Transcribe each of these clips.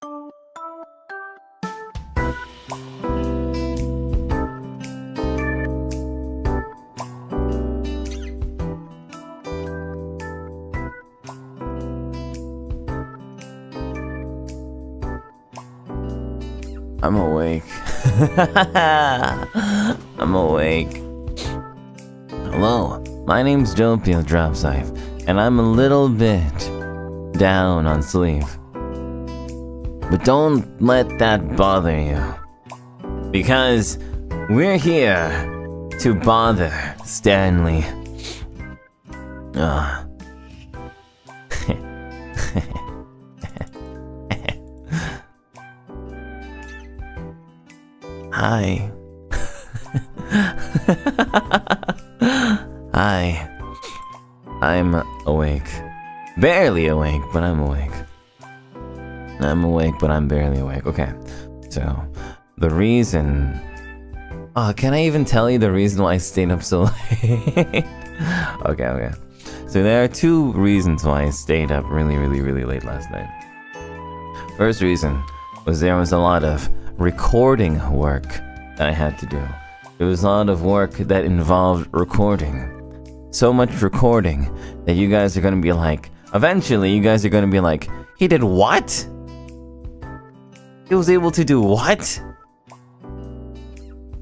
I'm awake. I'm awake. Hello, my name's Doppio Dropscythe, and I'm a little bit down on sleep. But don't let that bother you, because we're here to bother Stanley. Hi. Hi. I'm awake. Barely awake, but I'm awake. I'm awake, but I'm barely awake. Okay. So, the reason... can I even tell you the reason why I stayed up so late? Okay. So there are two reasons why I stayed up really late last night. First reason was there was a lot of recording work that I had to do. There was a lot of work that involved recording. So much recording that you guys are gonna be like, eventually you guys are gonna be like, he did what? He was able to do what?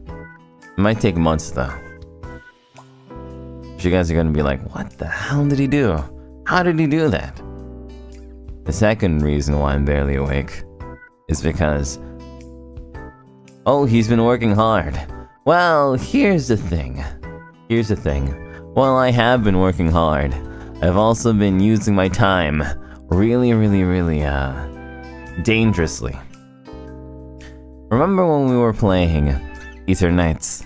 It might take months though. You guys are gonna be like, what the hell did he do? How did he do that? The second reason why I'm barely awake is because, oh, he's been working hard. Well, here's the thing. While I have been working hard, I've also been using my time really dangerously. Remember when we were playing Eternights,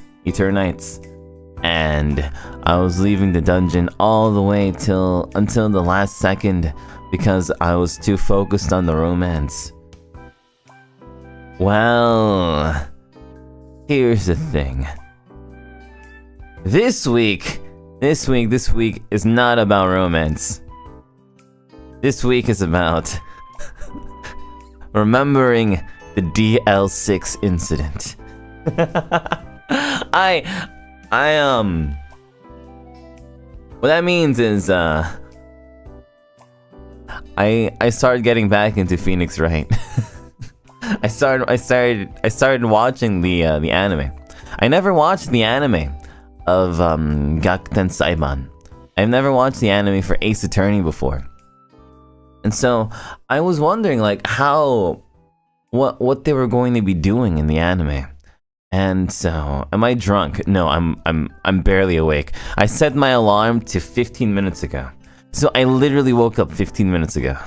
and I was leaving the dungeon all the way until the last second because I was too focused on the romance? Well, here's the thing. This week is not about romance. This week is about remembering the DL6 incident. What that means is, I started getting back into Phoenix Wright. I started watching the anime. I never watched the anime of Gakuten Saiban. I've never watched the anime for Ace Attorney before. And so I was wondering like what they were going to be doing in the anime. And so, am I drunk? No, I'm barely awake. I set my alarm to 15 minutes ago. So I literally woke up 15 minutes ago.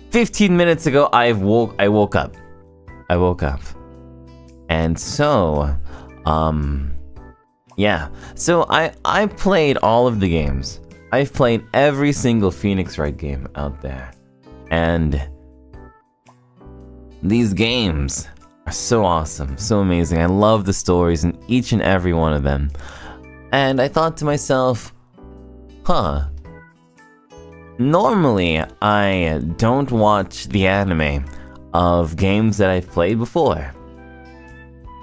15 minutes ago I woke up. And so, yeah. So I played all of the games. I've played every single Phoenix Wright game out there. And these games are so awesome, so amazing. I love the stories in each and every one of them. And I thought to myself, normally I don't watch the anime of games that I've played before.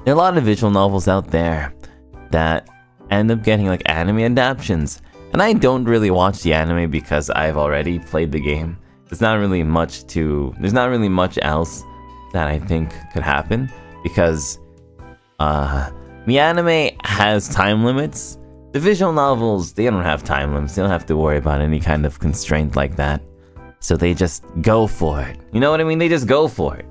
There are a lot of visual novels out there that end up getting like anime adaptations, and I don't really watch the anime because I've already played the game. There's not really much else that I think could happen, because the anime has time limits. The visual novels, they don't have time limits. They don't have to worry about any kind of constraint like that. So they just go for it. You know what I mean? They just go for it.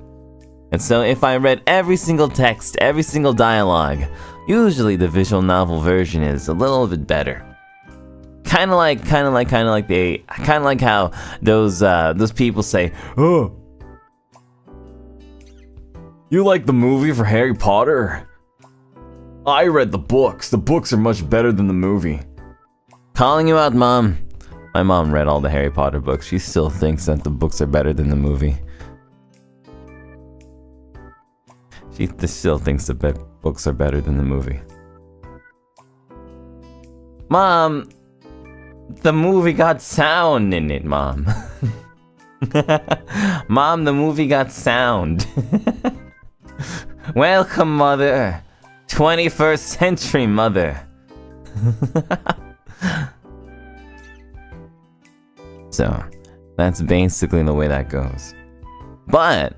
And so if I read every single text, every single dialogue, usually the visual novel version is a little bit better. Kind of like how those people say, "Oh, you like the movie for Harry Potter? I read the books. The books are much better than the movie." Calling you out, Mom. My mom read all the Harry Potter books. She still thinks that the books are better than the movie. She still thinks the books are better than the movie. Mom, the movie got sound in it, Mom. Mom, the movie got sound. Welcome, mother. 21st century mother. So, that's basically the way that goes. But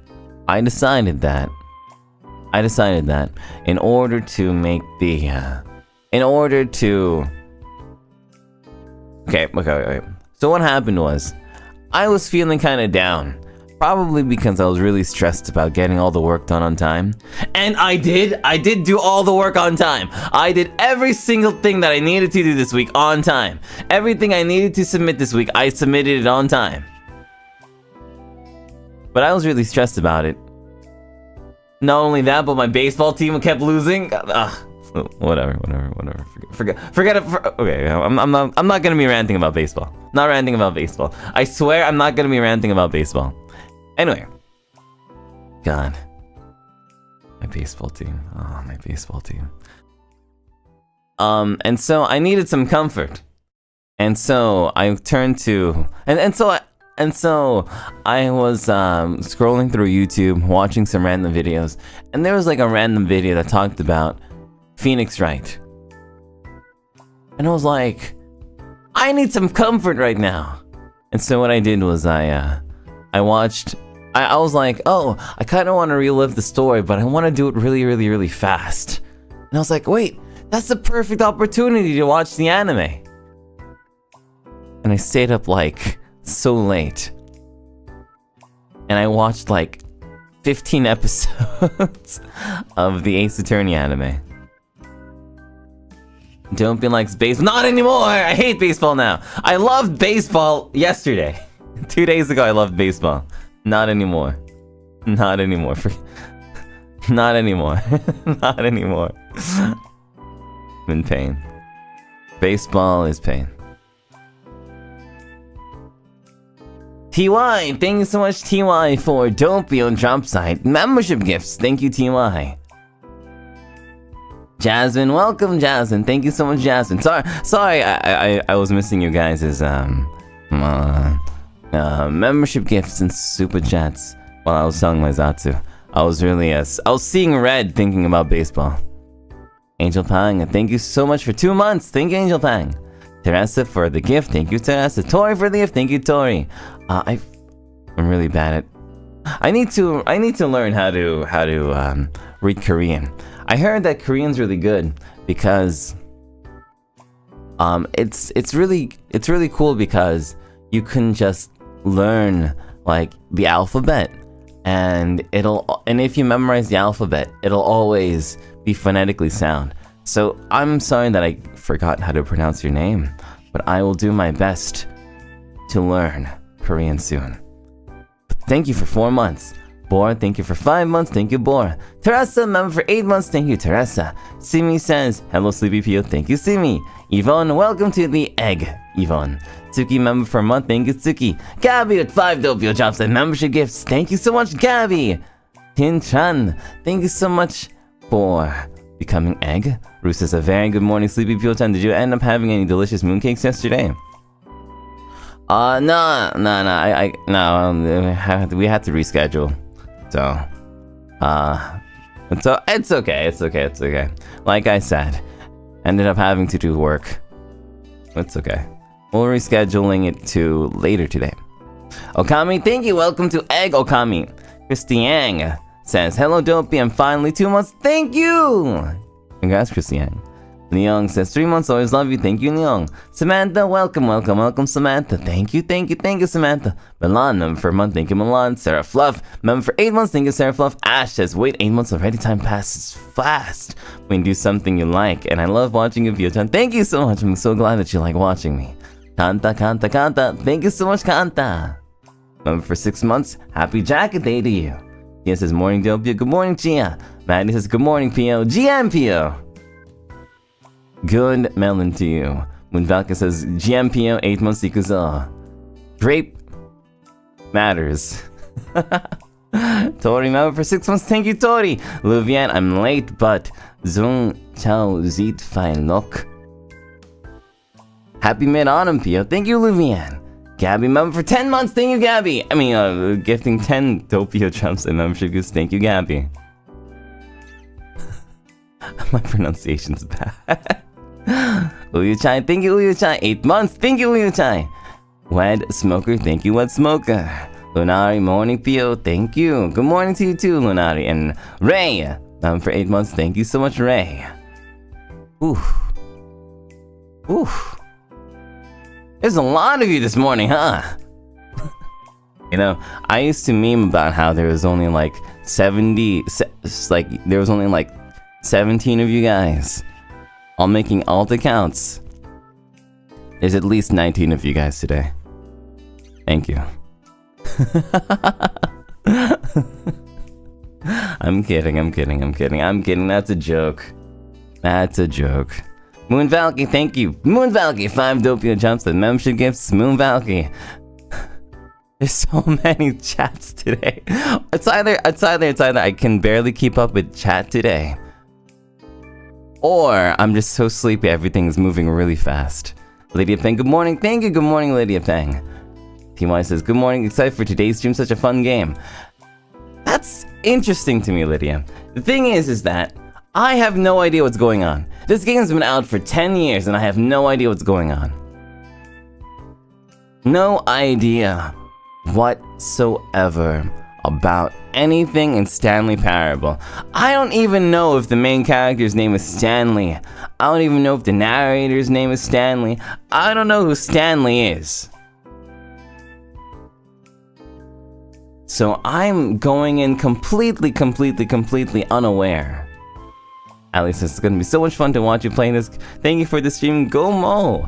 I decided that in order to make the Okay. So what happened was, I was feeling kind of down. Probably because I was really stressed about getting all the work done on time. And I did do all the work on time. I did every single thing that I needed to do this week on time. Everything I needed to submit this week, I submitted it on time. But I was really stressed about it. Not only that, but my baseball team kept losing. Whatever. Forget it. Okay, I'm not gonna be ranting about baseball. Not ranting about baseball. I swear I'm not gonna be ranting about baseball. Anyway. God. My baseball team. Oh, my baseball team. And so I needed some comfort. And so I turned to... And so I was scrolling through YouTube, watching some random videos. And there was like a random video that talked about Phoenix Wright. And I was like, I need some comfort right now. And so what I did was I watched... I was like, oh, I kind of want to relive the story, but I want to do it really fast. And I was like, wait, that's the perfect opportunity to watch the anime. And I stayed up like so late. And I watched like 15 episodes of the Ace Attorney anime. Don't be like baseball. Not anymore! I hate baseball now. I loved baseball yesterday. 2 days ago I loved baseball. Not anymore. Not anymore. Not anymore. Not anymore. I'm in pain. Baseball is pain. TY, thank you so much TY for Doppio Dropscythe membership gifts. Thank you TY. Jasmine, welcome Jasmine. Thank you so much Jasmine. Sorry I was missing you guys' membership gifts and super chats while I was telling my zatsu. I was seeing red thinking about baseball. Angel Pang, thank you so much for 2 months. Thank you Angel Pang. Teresa for the gift. Thank you Teresa. Tori for the gift. Thank you Tori. I'm really bad at... I need to learn how to read Korean. I heard that Korean's really good because it's really cool because you can just learn like the alphabet and if you memorize the alphabet, it'll always be phonetically sound. So I'm sorry that I forgot how to pronounce your name, but I will do my best to learn Korean soon. But thank you for 4 months. Bor, thank you for 5 months. Thank you, Bor. Teresa, member for 8 months. Thank you, Teresa. Simi says, hello, Sleepy Pio. Thank you, Simi. Yvonne, welcome to the egg, Yvonne. Tsuki, member for a month. Thank you, Tsuki. Gabby with 5 Doppio Drops and membership gifts. Thank you so much, Gabby. Tin-chan, thank you so much for becoming egg. Rue says, a very good morning, Sleepy Pio-chan. Did you end up having any delicious mooncakes yesterday? No. We had to reschedule. So it's okay. Like I said, ended up having to do work. It's okay. We're rescheduling it to later today. Okami, thank you. Welcome to Egg Okami. Christiane says, hello, Dopey. I'm finally 2 months. Thank you. Congrats, Christiane. Leong says, 3 months, always love you. Thank you, Leong. Samantha, welcome, Samantha. Thank you, Samantha. Milan, member for a month. Thank you, Milan. Sarah Fluff, member for 8 months. Thank you, Sarah Fluff. Ash says, wait, 8 months already. Time passes fast when you do something you like. And I love watching you, Pio-chan. Thank you so much. I'm so glad that you like watching me. Kanta. Thank you so much, Kanta. Member for 6 months. Happy Jacket Day to you. Gia says, morning, Doppio. Good morning, Gia. Maddie says, good morning, Pio. GM, Pio. Good melon to you. Moonvalka says, GMPO 8 months ikuzo. Grape matters. Tori, member for 6 months. Thank you, Tori. Luvian, I'm late, but Zung Chao Zit Fine Look. Happy mid-autumn, Pio. Thank you, Luvian. Gabby member for 10 months. Thank you, Gabby. I mean, gifting 10 Doppio Dropscythe membership gifts. Thank you, Gabby. My pronunciation's bad. Uyu-chan, thank you, Uyu-chan. 8 months. Thank you, Uyu-chan. Wed Smoker, thank you, Wed Smoker. Lunari, morning, Pio, thank you. Good morning to you too, Lunari. And Ray, for 8 months. Thank you so much, Ray. Oof. Oof. There's a lot of you this morning, huh? You know, I used to meme about how there was only like 17 of you guys. All making alt accounts. There's at least 19 of you guys today. Thank you. I'm kidding. That's a joke. Moon Valky, thank you. Moon Valky, 5 Doppio Dropscythe membership gifts. Moon Valky. There's so many chats today. It's either I can barely keep up with chat today, or I'm just so sleepy everything's moving really fast. Lydia Peng, good morning. Thank you. Good morning, Lydia Peng. TY says, good morning. Excited for today's stream. Such a fun game. That's interesting to me, Lydia. The thing is that I have no idea what's going on. This game's been out for 10 years and I have no idea what's going on. No idea whatsoever about anything in Stanley Parable. I don't even know if the main character's name is Stanley. I don't even know if the narrator's name is Stanley. I don't know who Stanley is. So I'm going in completely unaware. Ali says it's gonna be so much fun to watch you play this. Thank you for the stream, Go Mo.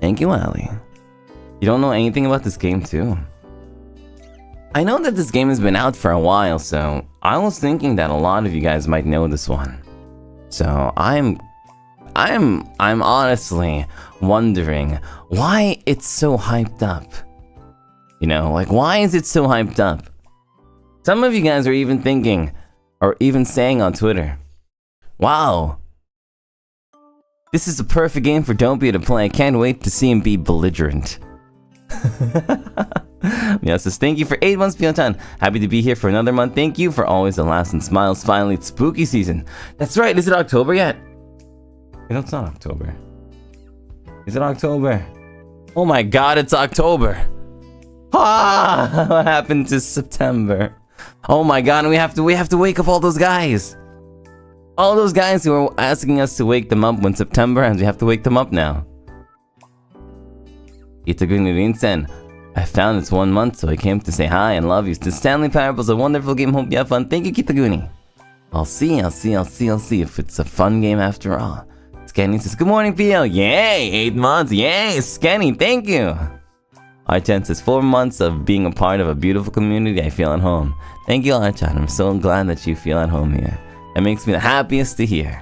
Thank you, Ali. You don't know anything about this game too? I know that this game has been out for a while, so I was thinking that a lot of you guys might know this one. So I'm honestly wondering why it's so hyped up. You know, like, why is it so hyped up? Some of you guys are even thinking, or even saying on Twitter, wow, this is a perfect game for Doppio to play. I can't wait to see him be belligerent. Mia says, thank you for 8 months, Piontan. Happy to be here for another month. Thank you for always the last and smiles. Finally, it's spooky season. That's right, is it October yet? You know, it's not October. Is it October? Oh my god, it's October. Ah, what happened to September? Oh my god, and we have to wake up all those guys. All those guys who are asking us to wake them up when September ends. We have to wake them up now. Itaguni-rin-sen, I found it's 1 month, so I came to say hi and love you. The Stanley Parable is a wonderful game. Hope you have fun. Thank you, Kitaguni. I'll see if it's a fun game after all. Skenny says, good morning, Pio. Yay, 8 months. Yay, Skenny, thank you. Archan says, 4 months of being a part of a beautiful community. I feel at home. Thank you, Archan. I'm so glad that you feel at home here. That makes me the happiest to hear.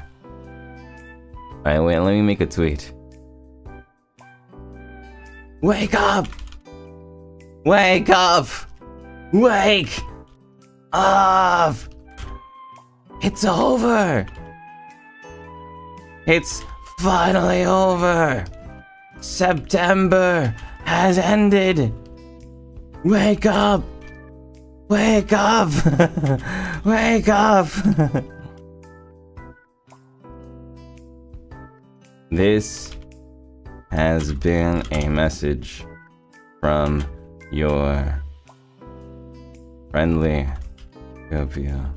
Alright, wait, let me make a tweet. Wake up! Wake up! Wake up! It's over! It's finally over! September has ended! Wake up! Wake up! Wake up! This has been a message from your friendly Doppio.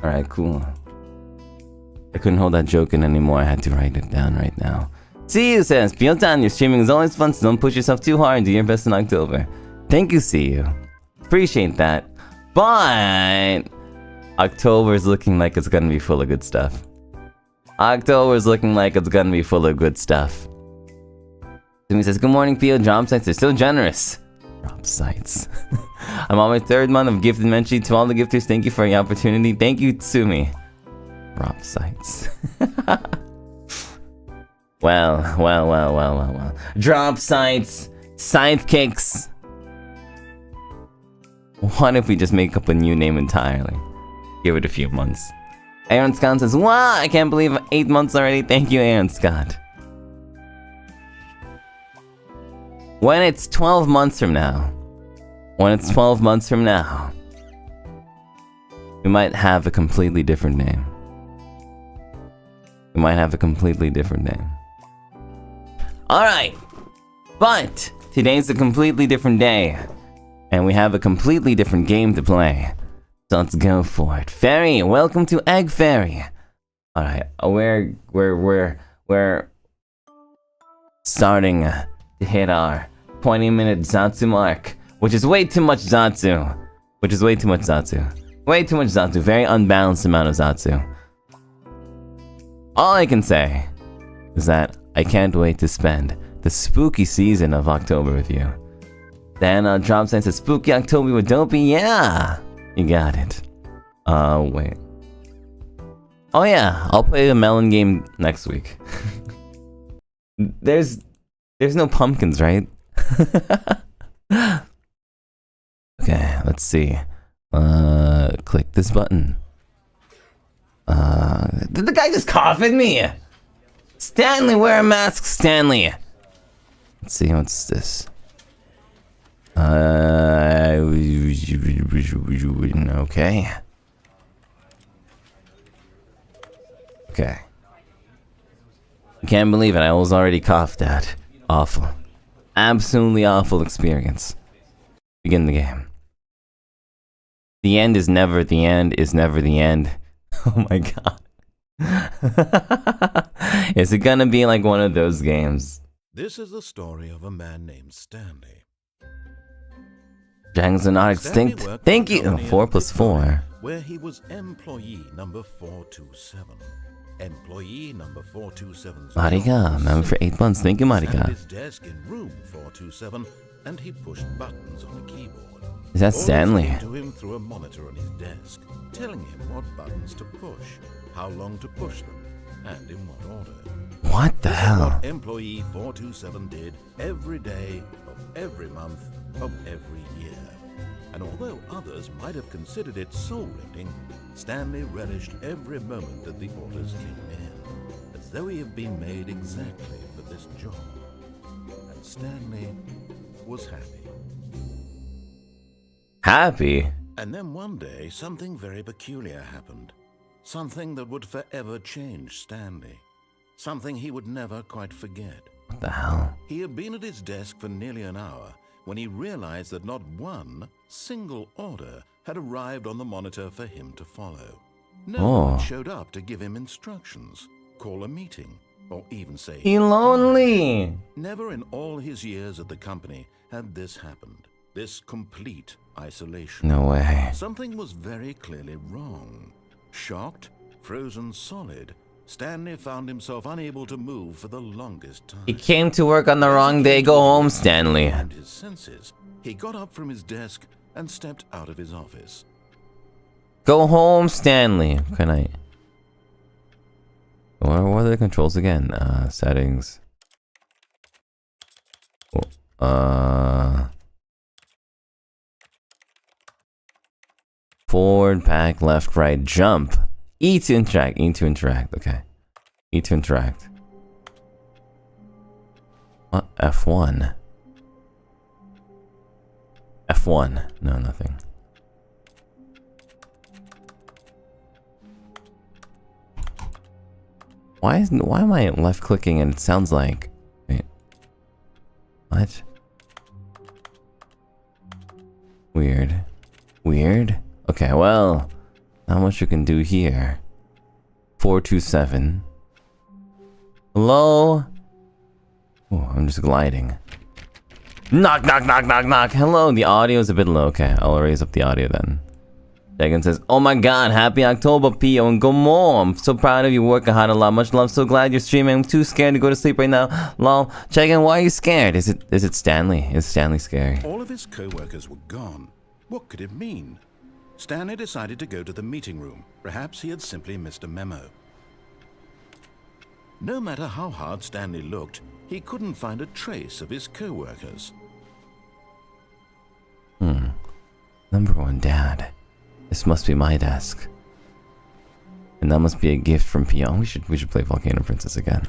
Alright, cool. I couldn't hold that joke in anymore. I had to write it down right now. See you, says Piontan. Your streaming is always fun, so don't push yourself too hard and do your best in October. Thank you, see you. Appreciate that. But October is looking like it's gonna be full of good stuff. October is looking like it's gonna be full of good stuff. Sumi says, good morning, Pio. Dropscythes are so generous. Dropscythes. I'm on my 3rd month of gifted mention to all the gifters. Thank you for the opportunity. Thank you, Tsumi. Dropscythes. Well. Dropscythes. Sidekicks. What if we just make up a new name entirely? Give it a few months. Aaron Scott says, wow, I can't believe 8 months already. Thank you, Aaron Scott. when it's 12 months from now, we might have a completely different name. Alright, but today's a completely different day, and we have a completely different game to play. So let's go for it. Fairy, welcome to Egg Fairy. Alright, we're starting to hit our 20-minute zatsu mark, which is way too much zatsu. Way too much zatsu. Very unbalanced amount of zatsu. All I can say is that I can't wait to spend the spooky season of October with you. Then Dropscythe says, spooky October with Dopey? Yeah! You got it. Wait. Oh yeah, I'll play the melon game next week. There's no pumpkins, right? Okay, let's see. Click this button. Did the guy just cough at me? Stanley, wear a mask, Stanley. Let's see, what's this? Okay. Okay. I can't believe it, I was already coughed at. Awful. Absolutely awful experience. Begin the game. The end is never the end is never the end. Oh my god. Is it gonna be like one of those games? This is the story of a man named Stanley. Dragons are not extinct. Thank you. 4 plus 4. Where he was employee number 427. Employee number 427. Marika, member for 8 months. Thank you, Marika. At his desk in room 427, and he pushed buttons on a keyboard. Is that Stanley? To him through a monitor on his desk, telling him what buttons to push, how long to push them, and in what order. What the hell? What employee 427 did every day of every month of every year. And although others might have considered it soul-rending, Stanley relished every moment that the orders came in, as though he had been made exactly for this job. And Stanley was happy. Happy? And then one day, something very peculiar happened. Something that would forever change Stanley. Something he would never quite forget. What the hell? He had been at his desk for nearly an hour when he realized that not one single order had arrived on the monitor for him to follow. No one showed up to give him instructions, call a meeting, or even say He lonely. Never in all his years at the company had this happened. This complete isolation. No way. Something was very clearly wrong. Shocked, frozen solid, Stanley found himself unable to move for the longest time. He came to work on the wrong day. Go home, Stanley. And his senses, he got up from his desk and stepped out of his office. Go home, Stanley. Can I? What are the controls again? Settings. Forward, back, left, right, jump. E to interact. E to interact. Okay. E to interact. What? F1. F1. No, nothing. Why am I left clicking and it sounds like... Wait. What? Weird. Weird? Okay, well... Not much you can do here. 427. Hello? Oh, I'm just gliding. Knock, knock, knock, knock, knock. Hello, the audio's a bit low. Okay, I'll raise up the audio then. Dagon says, oh my god, happy October, Pio, and go more. I'm so proud of you, working hard a lot. Much love, so glad you're streaming. I'm too scared to go to sleep right now. Lol. Check-in, why are you scared? Is it Stanley? Is Stanley scary? All of his co-workers were gone. What could it mean? Stanley decided to go to the meeting room. Perhaps he had simply missed a memo. No matter how hard Stanley looked, he couldn't find a trace of his co-workers. Number 1, Dad. This must be my desk. And that must be a gift from Pion. We should play Volcano Princess again.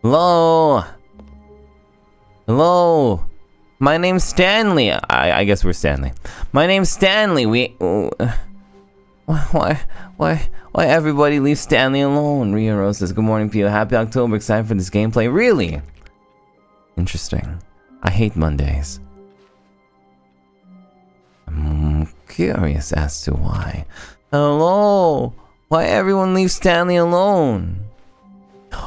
Hello! Hello? My name's Stanley. I guess we're Stanley. My name's Stanley. Why everybody leave Stanley alone? Ria Rose says, good morning, Pio. Happy October. Excited for this gameplay. Really? Interesting. I hate Mondays. I'm curious as to why. Hello? Why everyone leave Stanley alone?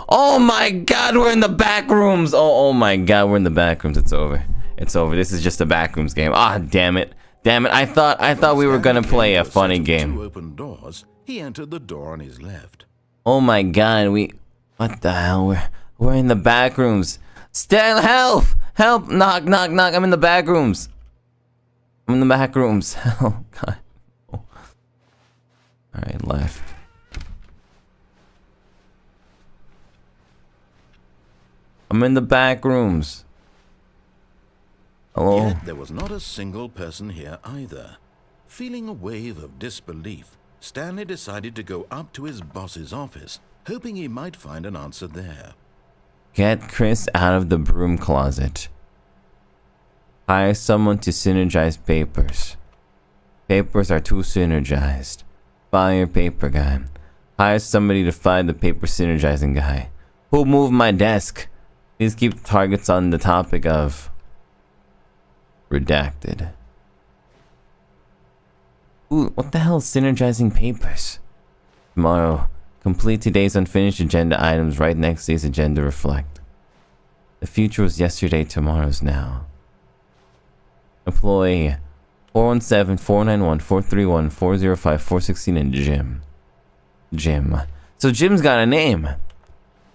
Oh my god, we're in the back rooms! Oh my god, we're in the back rooms. It's over. It's over. This is just a backrooms game. Ah, damn it. Damn it. I thought we were gonna play a funny game. Two open doors. He entered the door on his left. Oh my god, what the hell? We're in the back rooms. Stan, help! Help! Knock, knock, knock. I'm in the back rooms. I'm in the back rooms. Oh god. Oh. Alright, left. I'm in the back rooms. Hello? Yet there was not a single person here either. Feeling a wave of disbelief, Stanley decided to go up to his boss's office, hoping he might find an answer there. Get Chris out of the broom closet. Hire someone to synergize papers. Papers are too synergized. Fire paper guy. Hire somebody to find the paper synergizing guy. Who moved my desk? Please keep targets on the topic of redacted. Ooh, what the hell is synergizing papers? Tomorrow, complete today's unfinished agenda items. Right next day's agenda reflect. The future was yesterday, tomorrow's now. Employee 417-491-431-405-416 and Jim. Jim. So Jim's got a name. What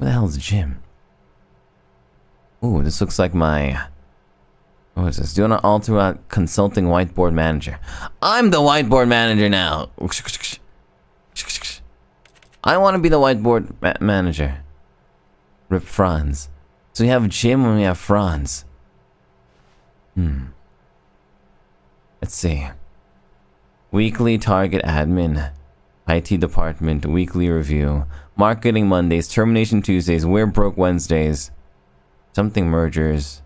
the hell is Jim? Ooh, this looks like my... What is this? Do you want to alter out consulting whiteboard manager? I'm the whiteboard manager now. I want to be the whiteboard manager. Rip Franz. So we have Jim and we have Franz. Let's see. Weekly target admin. IT department. Weekly review. Marketing Mondays. Termination Tuesdays. We're broke Wednesdays. Something mergers.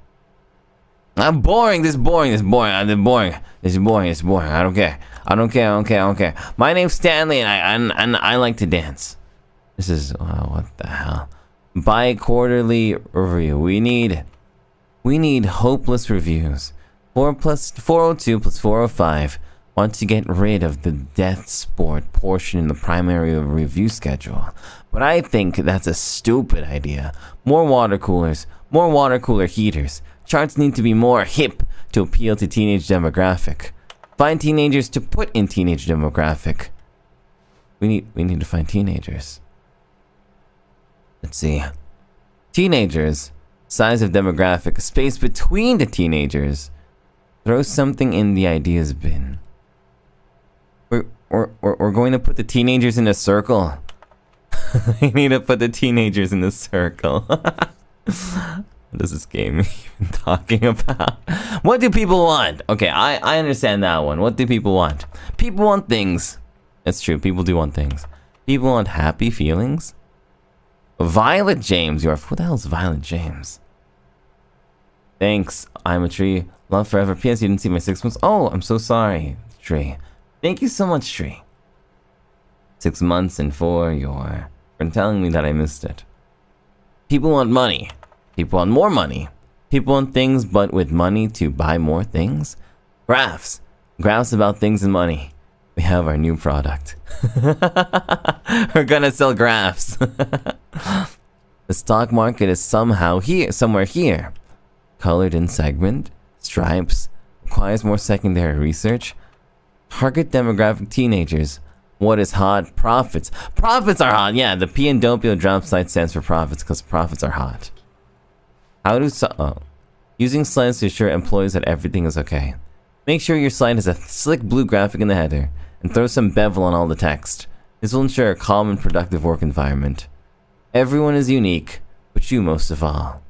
I'm boring. This is boring. This is boring. I'm boring. This is boring. It's boring. I don't care. I don't care. I don't care. I don't care. My name's Stanley, and I like to dance. This is what the hell? Bi-quarterly review. We need hopeless reviews. 402 plus 405 want to get rid of the death sport portion in the primary review schedule. But I think that's a stupid idea. More water coolers. More water cooler heaters. Charts need to be more hip to appeal to teenage demographic. Find teenagers to put in teenage demographic. We need to find teenagers. Let's see. Teenagers. Size of demographic. Space between the teenagers. Throw something in the ideas bin. We're going to put the teenagers in a circle. We need to put the teenagers in a circle. What is this game even talking about? What do people want? Okay, I understand that one. What do people want? People want things. That's true. People do want things. People want happy feelings. Violet James. Who the hell is Violet James? Thanks. I'm a tree. Love forever. P.S. You didn't see my 6 months. Oh, I'm so sorry, Tree. Thank you so much, Tree. 6 months and for telling me that I missed it. People want money. People want more money. People want things, but with money to buy more things. Graphs. Graphs about things and money. We have our new product. We're gonna sell graphs. The stock market is somewhere here. Colored in segment. Stripes. Requires more secondary research. Target demographic teenagers. What is hot? Profits. Profits are hot. Yeah, the P in Doppio Dropscythe stands for profits because profits are hot. How do using slides to assure employees that everything is okay. Make sure your slide has a slick blue graphic in the header and throw some bevel on all the text. This will ensure a calm and productive work environment. Everyone is unique, but you most of all.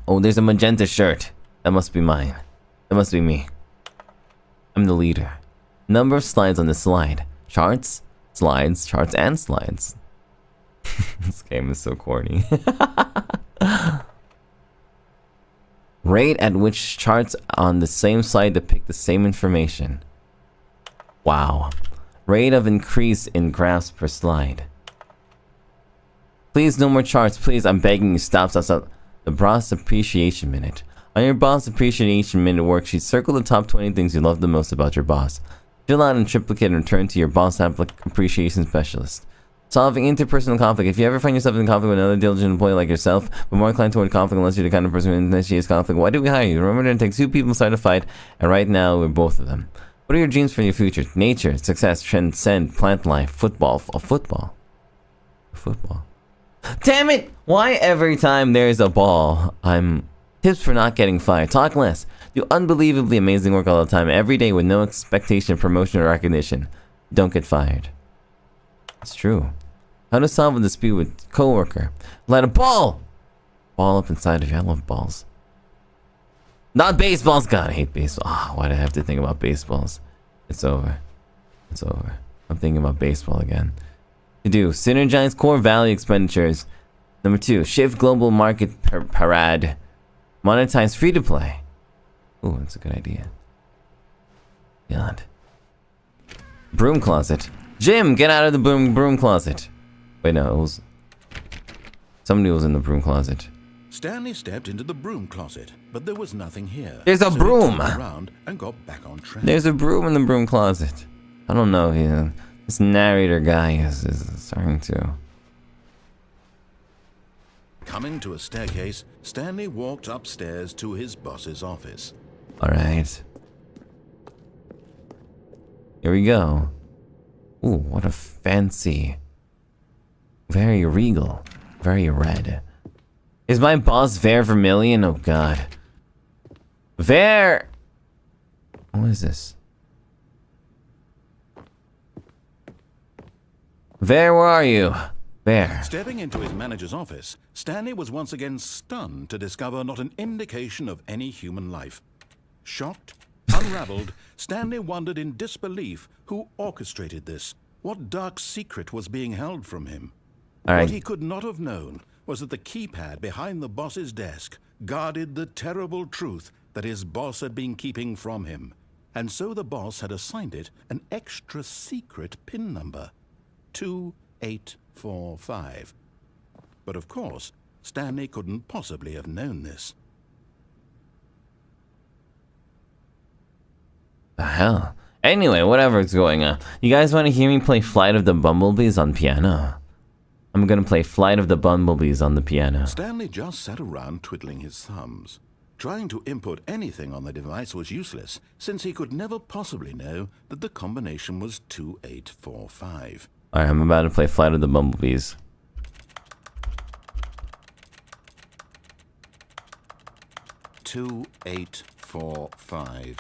Oh, there's a magenta shirt. That must be mine. That must be me. I'm the leader. Number of slides on the slide. Charts, slides, charts, and slides. This game is so corny. Rate at which charts on the same slide depict the same information. Wow. Rate of increase in graphs per slide. Please, no more charts. Please, I'm begging you. Stop. The Boss Appreciation Minute. On your Boss Appreciation Minute worksheet, circle the top 20 things you love the most about your boss. Fill out in triplicate and return to your Boss Appreciation Specialist. Solving interpersonal conflict. If you ever find yourself in conflict with another diligent employee like yourself, but more inclined toward conflict unless you're the kind of person who initiates conflict, why do we hire you? Remember that it takes two people to start a fight, and right now we're both of them. What are your dreams for your future? Nature, success, transcend, plant life, football. Football. Damn it! Why every time there's a ball, tips for not getting fired. Talk less. Do unbelievably amazing work all the time, every day with no expectation of promotion or recognition. Don't get fired. It's true. How to solve a dispute with coworker. Let a ball up inside of you. I love balls. Not baseballs. God, I hate baseball. Oh, why do I have to think about baseballs? It's over. I'm thinking about baseball again. To do. Synergize core value expenditures. Number 2. Shift global market parade. Monetize free to play. Ooh, that's a good idea. God. Broom closet. Jim, get out of the broom closet. Wait, no, it was... Somebody was in the broom closet. Stanley stepped into the broom closet, but there was nothing here. There's a broom! He turned around and got back on track. There's a broom in the broom closet. I don't know, this narrator guy is starting to... Coming to a staircase, Stanley walked upstairs to his boss's office. Alright. Here we go. Ooh, what a fancy... Very regal. Very red. Is my boss Vermilion? Oh god. What is this? Where are you? Stepping into his manager's office, Stanley was once again stunned to discover not an indication of any human life. Shocked, unraveled, Stanley wondered in disbelief who orchestrated this. What dark secret was being held from him? What he could not have known was that the keypad behind the boss's desk guarded the terrible truth that his boss had been keeping from him. And so the boss had assigned it an extra secret PIN number. 2845. But of course, Stanley couldn't possibly have known this. The hell? Anyway, whatever's going on. You guys want to hear me play Flight of the Bumblebees on piano? I'm gonna play Flight of the Bumblebees on the piano. Stanley just sat around twiddling his thumbs. Trying to input anything on the device was useless, since he could never possibly know that the combination was 2845. Alright, I'm about to play Flight of the Bumblebees. Two, 8, 4, 5.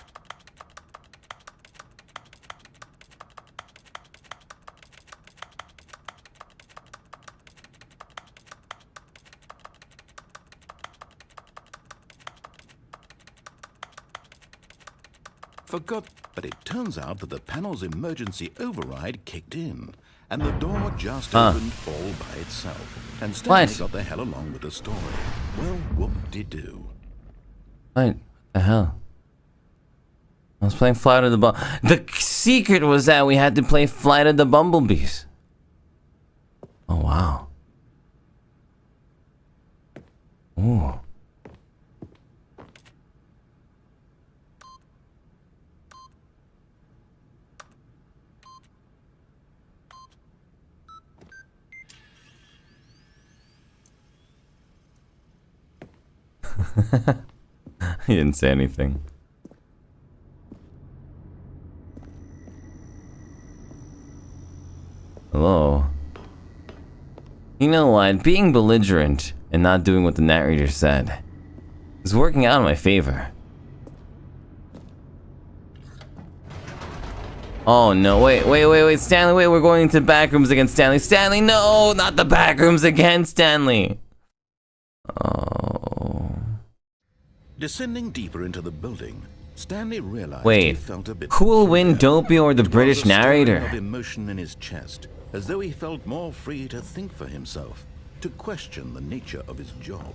Forgot, but it turns out that the panel's emergency override kicked in, and the door just opened all by itself. And Stanley got the hell along with the story. Well, whoop-de-doo. What the hell? I was playing Flight of the The secret was that we had to play Flight of the Bumblebees. Oh, wow. Ooh. He didn't say anything. Hello. You know what? Being belligerent and not doing what the narrator said is working out in my favor. Oh no, wait, Stanley, wait, we're going to Backrooms again, Stanley. Stanley, no, not the Backrooms again, Stanley. Oh. Descending deeper into the building, Stanley realized wait, he felt a bit who will win, Doppio or the British narrator? Of emotion in his chest, as though he felt more free to think for himself, to question the nature of his job.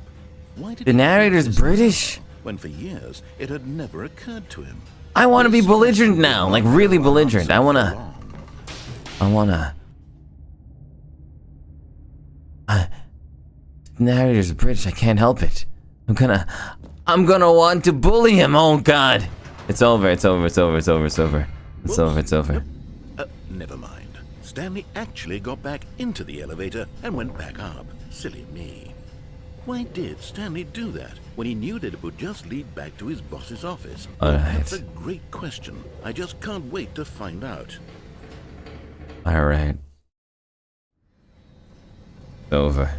Why did the narrator's British? when for years it had never occurred to him. I want to be belligerent now, like really belligerent. I wanna. Narrator's British. I can't help it. I'm gonna want to bully him. Oh God! It's over. It's over. It's over. It's over. It's over. It's over. It's over. Never mind. Stanley actually got back into the elevator and went back up. Silly me. Why did Stanley do that when he knew that it would just lead back to his boss's office? Alright. That's a great question. I just can't wait to find out. Alright. It's over.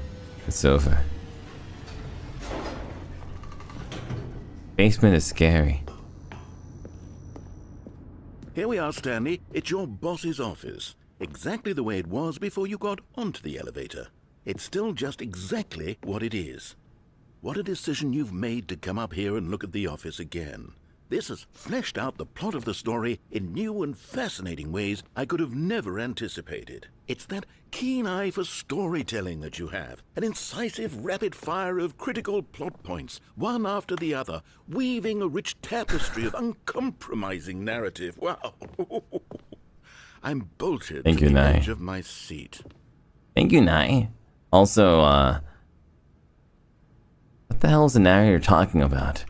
It's over. Basement is scary. Here we are, Stanley. It's your boss's office. Exactly the way it was before you got onto the elevator. It's still just exactly what it is. What a decision you've made to come up here and look at the office again. This has fleshed out the plot of the story in new and fascinating ways I could have never anticipated. It's that keen eye for storytelling that you have, an incisive rapid fire of critical plot points, one after the other, weaving a rich tapestry of uncompromising narrative. Wow. I'm bolted to the edge of my seat. Thank you, Nai. Also, what the hell is the narrator talking about?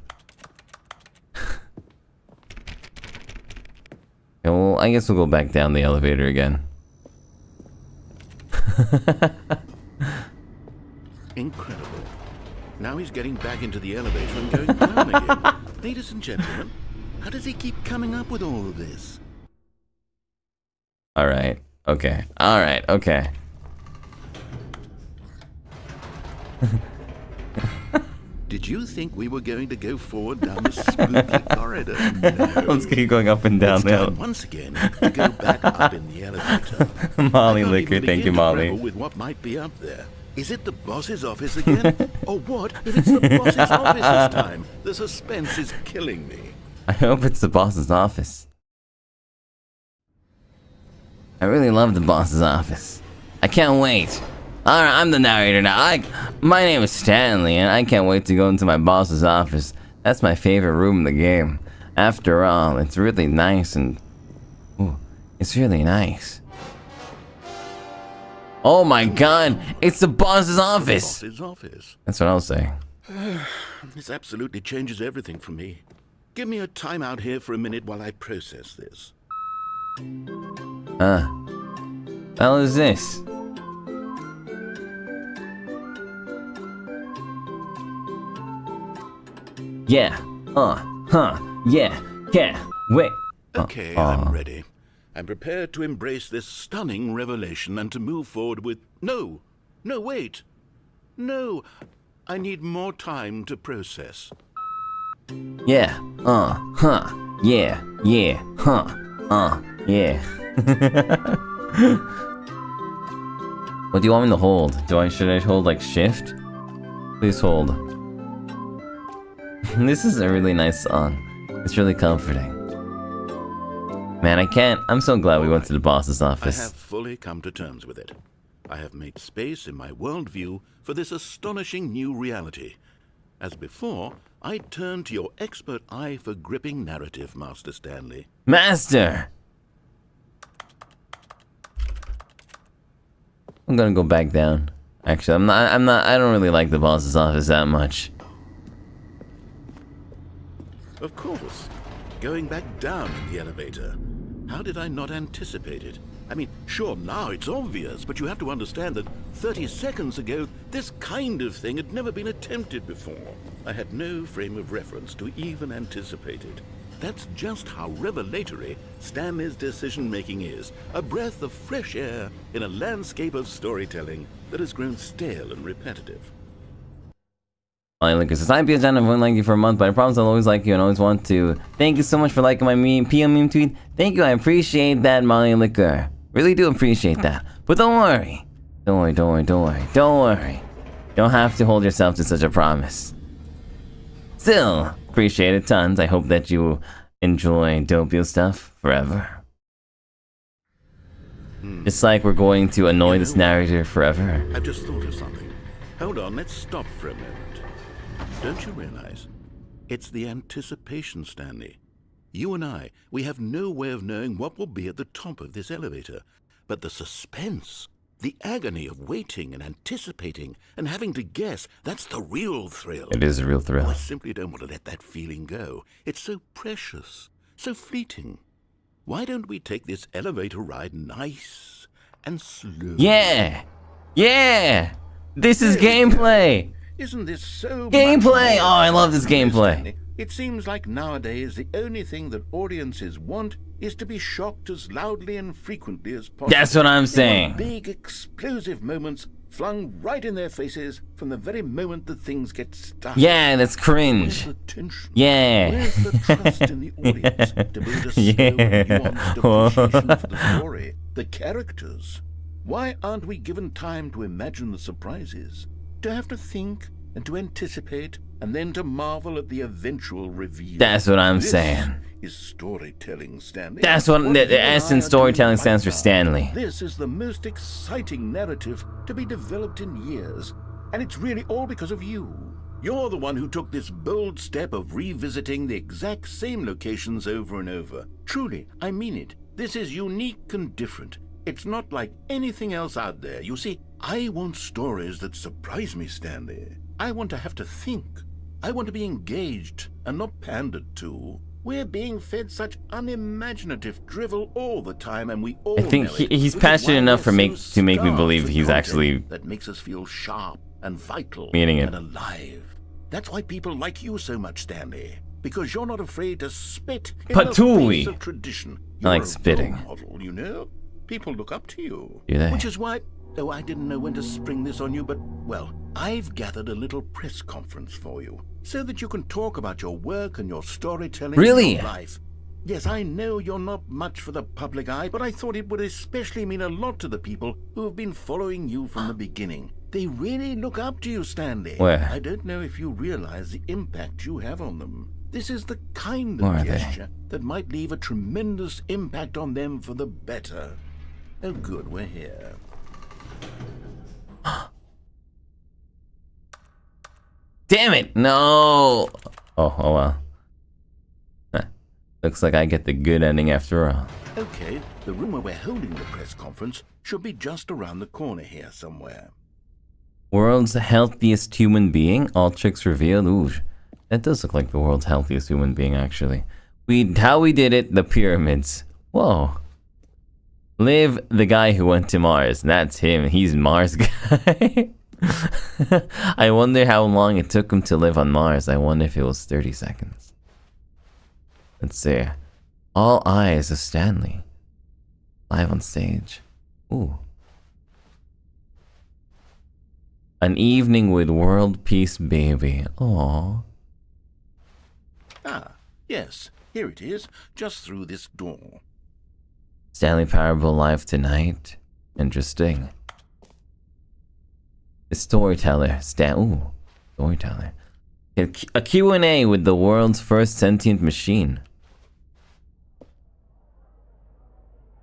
Yeah, well, I guess we'll go back down the elevator again. Incredible. Now he's getting back into the elevator and going down again. Ladies and gentlemen, how does he keep coming up with all of this? Alright, okay. Alright, okay. Did you think we were going to go forward down the spooky corridor? No. Let's keep going up and down the elevator. Once again to go back up in the elevator. Molly Liquor, thank you, Molly. With what might be up there. Is it the boss's office again? Or what if it's the boss's office this time? The suspense is killing me. I hope it's the boss's office. I really love the boss's office. I can't wait. Alright, I'm the narrator now. My name is Stanley, and I can't wait to go into my boss's office. That's my favorite room in the game. After all, it's really nice and... Ooh, it's really nice. Oh my God, it's the boss's office! The boss's office. That's what I'll say. This absolutely changes everything for me. Give me a time out here for a minute while I process this. Hell is this? Yeah. Yeah. Wait. Okay, I'm ready. I'm prepared to embrace this stunning revelation and to move forward with... No, wait. No, I need more time to process. Yeah. Yeah. Yeah. What do you want me to hold? Should I hold like shift? Please hold. This is a really nice song. It's really comforting. Man, I'm so glad we went to the boss's office. I have fully come to terms with it. I have made space in my worldview for this astonishing new reality. As before, I turn to your expert eye for gripping narrative, Master Stanley. Master! I'm gonna go back down. Actually, I don't really like the boss's office that much. Of course. Going back down in the elevator. How did I not anticipate it? I mean, sure, now it's obvious, but you have to understand that 30 seconds ago, this kind of thing had never been attempted before. I had no frame of reference to even anticipate it. That's just how revelatory Stanley's decision-making is. A breath of fresh air in a landscape of storytelling that has grown stale and repetitive. Like, says, I've been a I've like you for a month, but I promise I'll always like you and always want to. Thank you so much for liking my PM meme tweet. Thank you, I appreciate that, Molly Liquor. Really do appreciate that. But don't worry. Don't worry. You don't have to hold yourself to such a promise. Still, appreciate it tons. I hope that you enjoy Doppio stuff forever. It's like we're going to annoy this narrator forever. I've just thought of something. Hold on, let's stop for a moment. Don't you realize? It's the anticipation, Stanley. You and I, we have no way of knowing what will be at the top of this elevator. But the suspense, the agony of waiting and anticipating and having to guess, that's the real thrill. It is a real thrill. I simply don't want to let that feeling go. It's so precious, so fleeting. Why don't we take this elevator ride nice and slow? Yeah! Yeah! This is gameplay! Isn't this so Gameplay! much Oh, I love this gameplay. Stanley? It seems like nowadays the only thing that audiences want is to be shocked as loudly and frequently as possible. That's what I'm They saying. want big, explosive moments flung right in their faces from the very moment that things get started. Yeah, that's cringe. Where's the tension? Yeah. Where's the trust in the audience to build a slow Yeah. and nuanced appreciation for the story, the characters? Why aren't we given time to imagine the surprises, to have to think and to anticipate, and then to marvel at the eventual reveal? That's what I'm This saying. is storytelling, Stanley. That's what you the and S in I are storytelling doing stands for right now. Stanley. This is the most exciting narrative to be developed in years, and it's really all because of you. You're the one who took this bold step of revisiting the exact same locations over and over. Truly, I mean it. This is unique and different. It's not like anything else out there. You see, I want stories that surprise me, Stanley. I want to have to think. I want to be engaged and not pandered to. We're being fed such unimaginative drivel all the time, and we all I think know it, he's which is passionate why enough we're to make so me starved believe for he's content actually that makes us feel sharp and vital meaning it. and alive. That's why people like you so much, Stanley, because you're not afraid to spit in the Patooey. face of tradition. I like You're a spitting. role model, you know. People look up to you. Do they? Which is why, oh, I didn't know when to spring this on you, but, well, I've gathered a little press conference for you so that you can talk about your work and your storytelling Really? and your life. Yes, I know you're not much for the public eye, but I thought it would especially mean a lot to the people who have been following you from the beginning. They really look up to you, Stanley. Where? I don't know if you realize the impact you have on them. This is the kind Where of are they? gesture that might leave a tremendous impact on them for the better. Oh, good, we're here. Damn it! No! Oh well. Huh. Looks like I get the good ending after all. Okay, the room where we're holding the press conference should be just around the corner here somewhere. World's healthiest human being? All tricks revealed? Ooh, that does look like the world's healthiest human being, actually. How we did it, the pyramids. Whoa. Liv, the guy who went to Mars. That's him. He's Mars guy. I wonder how long it took him to live on Mars. I wonder if it was 30 seconds. Let's see. All eyes of Stanley. Live on stage. Ooh. An evening with world peace, baby. Aww. Ah, yes, here it is, just through this door. Stanley Parable live tonight. Interesting. The storyteller. Ooh, storyteller. A Q&A with the world's first sentient machine.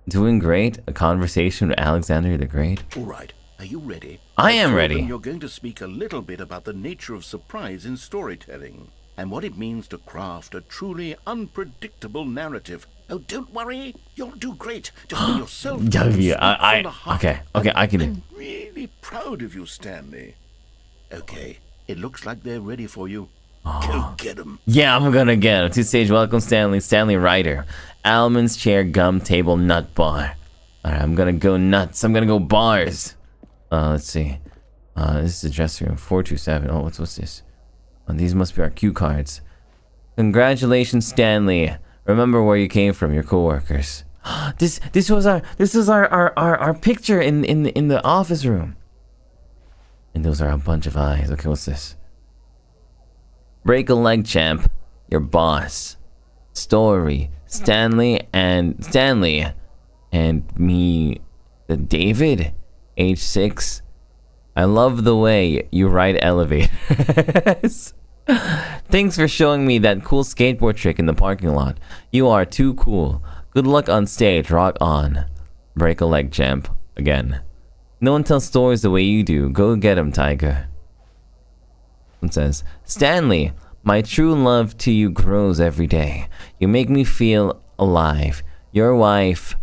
Doing great. A conversation with Alexander the Great. All right, are you ready? I am told ready. them You're going to speak a little bit about the nature of surprise in storytelling and what it means to craft a truly unpredictable narrative. Oh, don't worry, you'll do great. Just be yourself. Yeah, and yeah, speak I- from the heart. okay, I can do. I'm really proud of you, Stanley. Okay, it looks like they're ready for you. Go get them. Yeah, I'm gonna get him. To stage, welcome Stanley. Stanley Ryder. Almonds, chair, gum, table, nut bar. Alright, I'm gonna go nuts. I'm gonna go bars. Let's see. This is the dressing room. 427. Oh, what's this? These must be our cue cards. Congratulations, Stanley. Remember where you came from, your coworkers. This is our picture in the office room. And those are a bunch of eyes. Okay, what's this? Break a leg, champ. Your boss. Story. Stanley and me. The David. Age 6. I love the way you ride elevators. Thanks for showing me that cool skateboard trick in the parking lot. You are too cool. Good luck on stage. Rock on. Break a leg, champ. Again. No one tells stories the way you do. Go get him, Tiger. It says, Stanley, My true love to you grows every day. You make me feel alive. Your wife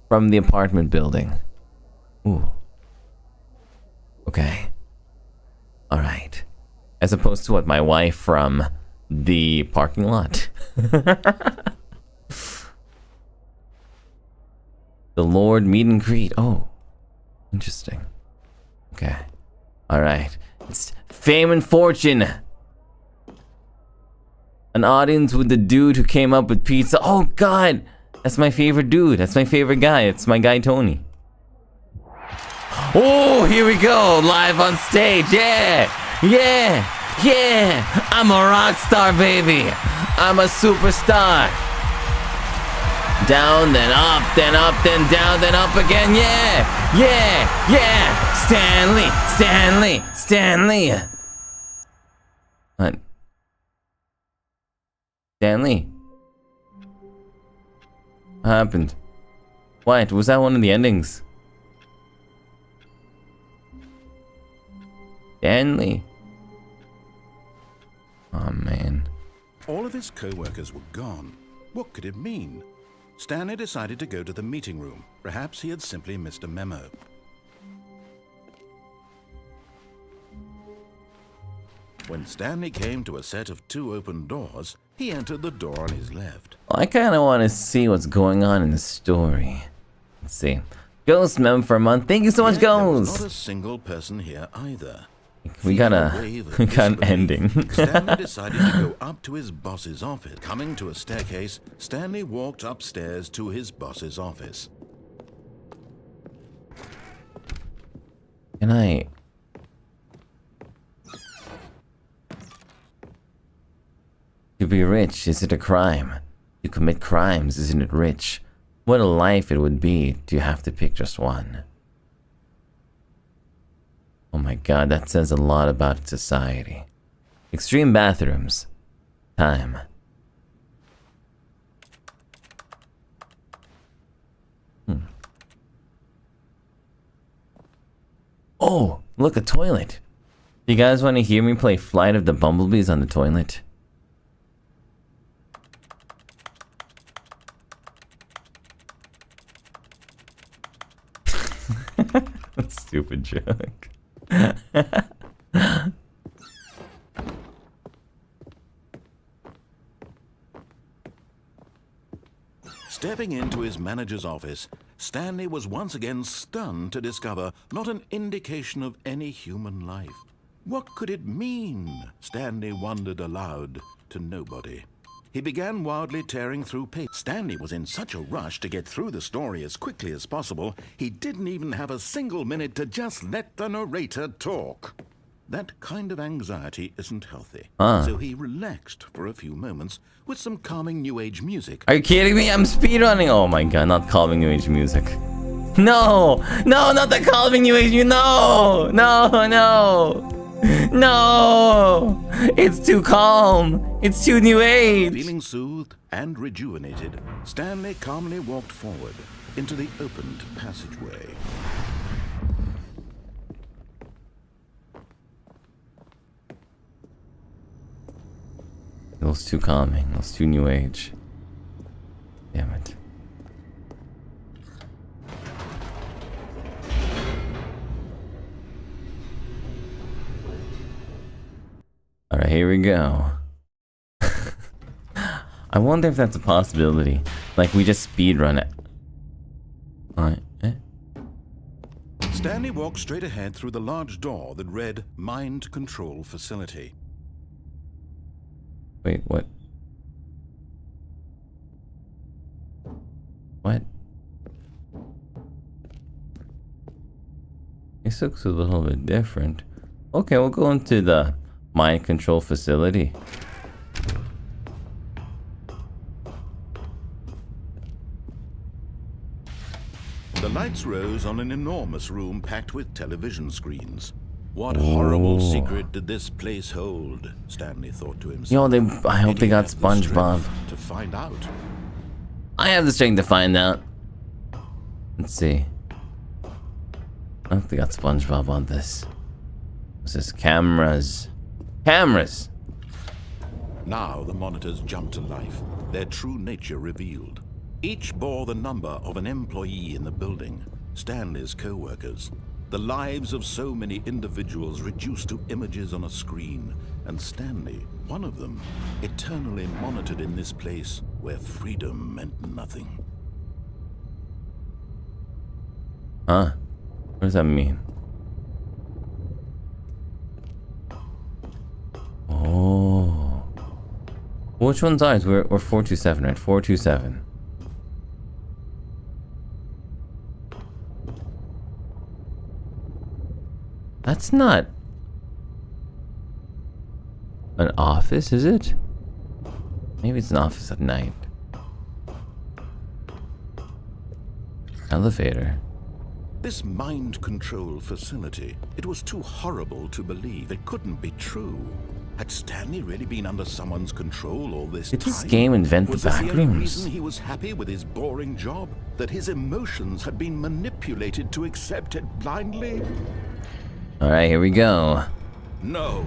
from the apartment building. Ooh. Okay. Alright. As opposed to what? My wife from the parking lot. The Lord meet and greet. Oh. Interesting. Okay. Alright. It's fame and fortune. An audience with the dude who came up with pizza. Oh god! That's my favorite dude. That's my favorite guy. It's my guy Tony. Oh, here we go. Live on stage. Yeah! Yeah! Yeah! I'm a rock star, baby! I'm a superstar! Down, then up, then down, then up again. Yeah! Yeah! Yeah! Stanley! Stanley! Stanley! What? Stanley? What happened? What? Was that one of the endings? Stanley? Oh man. All of his co-workers were gone. What could it mean? Stanley decided to go to the meeting room. Perhaps he had simply missed a memo. When Stanley came to a set of 2 open doors, he entered the door on his left. Well, I kind of want to see what's going on in the story. Let's see. Ghost mem for a month. Thank you so much, Yet there was Ghost. not a single person here either. We got Feeling an ending. Stanley decided to go up to his boss's office. Coming to a staircase, Stanley walked upstairs to his boss's office. Can I? To be rich, is it a crime? To commit crimes, isn't it rich? What a life it would be to have to pick just one. Oh my god, that says a lot about society. Extreme bathrooms. Time. Oh, look, a toilet. You guys want to hear me play Flight of the Bumblebees on the toilet? Stupid joke. Stepping into his manager's office, Stanley was once again stunned to discover not an indication of any human life. What could it mean? Stanley wondered aloud to nobody. He began wildly tearing through paper. Stanley was in such a rush to get through the story as quickly as possible, he didn't even have a single minute to just let the narrator talk. That kind of anxiety isn't healthy. So he relaxed for a few moments with some calming New Age music. Are you kidding me? I'm speedrunning. Oh my god, not calming New Age music. No! No, not the calming New Age music. No! No, no! No! It's too calm. It's too New Age. Feeling soothed and rejuvenated, Stanley calmly walked forward into the opened passageway. It was too calming. It was too New Age. Damn it. Alright, here we go. I wonder if that's a possibility. Like, we just speedrun it. Alright. Stanley walked straight ahead through the large door that read Mind Control Facility. Wait, what? What? This looks a little bit different. Okay, we'll go into the mind control facility. The lights rose on an enormous room packed with television screens. What horrible secret did this place hold? Stanley thought to himself. Yo, I hope they got SpongeBob. To find out. I have the strength to find out. Let's see. I hope they got SpongeBob on this. This is cameras. Cameras! Now the monitors jumped to life, their true nature revealed. Each bore the number of an employee in the building, Stanley's co-workers. The lives of so many individuals reduced to images on a screen, and Stanley, one of them, eternally monitored in this place where freedom meant nothing. Huh? What does that mean? Oh. Which one's ours? We're 427, right? 427. That's not an office, is it? Maybe it's an office at night. Elevator. This mind control facility, it was too horrible to believe. It couldn't be true. Had Stanley really been under someone's control all this time? Did this game invent the Was this the only Backrooms? reason he was happy with his boring job? That his emotions had been manipulated to accept it blindly? Alright, here we go. No.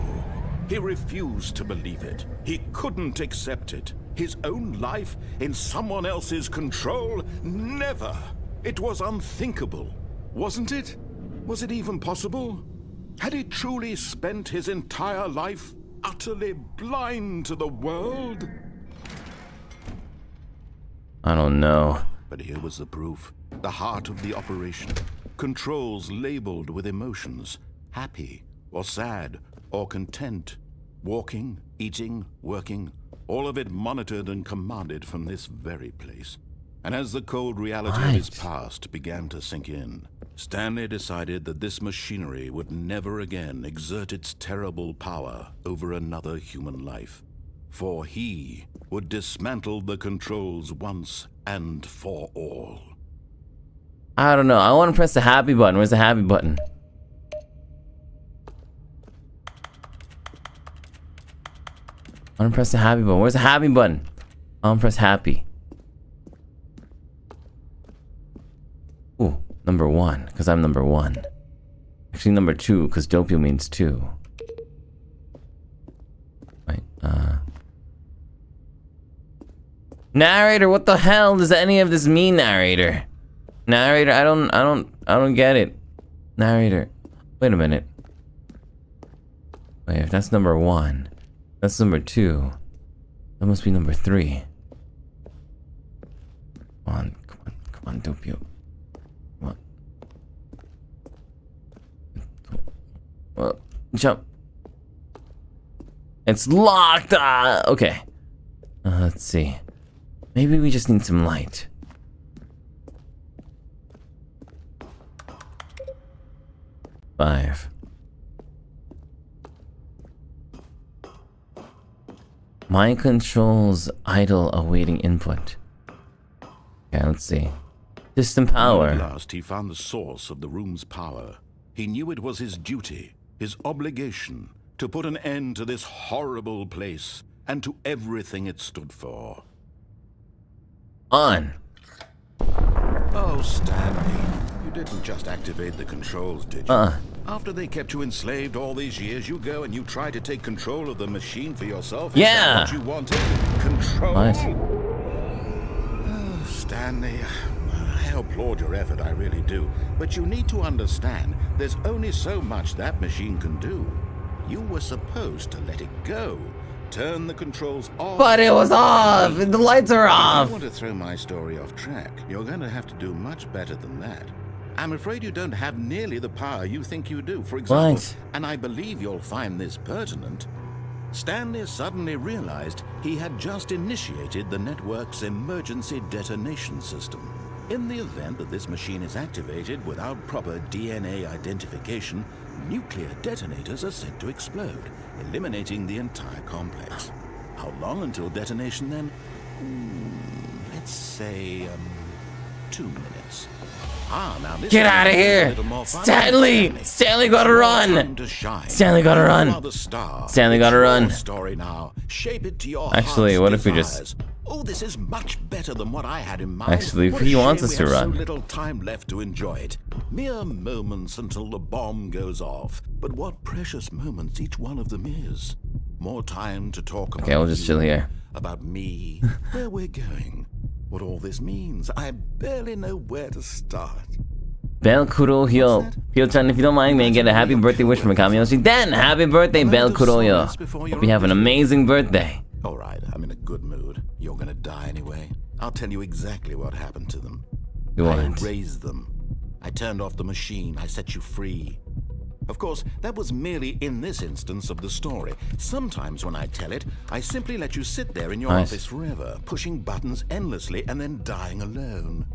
He refused to believe it. He couldn't accept it. His own life in someone else's control? Never. It was unthinkable. Wasn't it? Was it even possible? Had he truly spent his entire life utterly blind to the world? I don't know. But here was the proof. The heart of the operation. Controls labeled with emotions. Happy, or sad, or content. Walking, eating, working. All of it monitored and commanded from this very place. And as the cold reality of his past began to sink in, Stanley decided that this machinery would never again exert its terrible power over another human life. For he would dismantle the controls once and for all. I don't know. I want to press the happy button. Where's the happy button? I want to press the happy button. Where's the happy button? I want to press happy. Ooh, number 1, because I'm number 1. Actually, number 2, because Doppio means 2. Wait, Narrator, what the hell does any of this mean, narrator? Narrator, I don't get it. Narrator. Wait a minute. Wait, if that's number 1, that's number 2. That must be number 3. Come on, Doppio. Well, jump. It's locked! Okay. Let's see. Maybe we just need some light. Five. Mind controls idle awaiting input. Okay, let's see. System power. At last he found the source of the room's power. He knew it was his duty, his obligation, to put an end to this horrible place and to everything it stood for. On. Oh, Stanley, you didn't just activate the controls, did you? After they kept you enslaved all these years, you go and you try to take control of the machine for yourself? Is that what you wanted? Control? What? Oh, Stanley, I applaud your effort, I really do. But you need to understand, there's only so much that machine can do. You were supposed to let it go. Turn the controls off. But it was off! The lights are off! If you want to throw my story off track, you're going to have to do much better than that. I'm afraid you don't have nearly the power you think you do. For example, What? and I believe you'll find this pertinent, Stanley suddenly realized he had just initiated the network's emergency detonation system. In the event that this machine is activated without proper DNA identification, nuclear detonators are said to explode, eliminating the entire complex. How long until detonation then? Let's say, 2 minutes. Now this Get out of here! Stanley! Stanley gotta run! Stanley gotta run! Stanley gotta run. Story now. Shape it to your Actually, heart's what if we desires. just Oh, this is much better than what I had in mind. Actually, What a he wants shame us we to have run. So little time left to enjoy it. Mere moments until the bomb goes off. But what precious moments each one of them is. More time to talk about. Okay, we'll just chill here. About me, where we're going, what all this means. I barely know where to start. Belkuro Hyo-chan, if you don't mind, may I get a happy birthday wish from a Kamiyoshi? Then, happy birthday, Belkuro Hyo. Hope you have an amazing birthday. All right, I'm in a good mood. You're gonna die anyway. I'll tell you exactly what happened to them. I raised them. I turned off the machine. I set you free. Of course, that was merely in this instance of the story. Sometimes when I tell it, I simply let you sit there in your office forever, pushing buttons endlessly and then dying alone.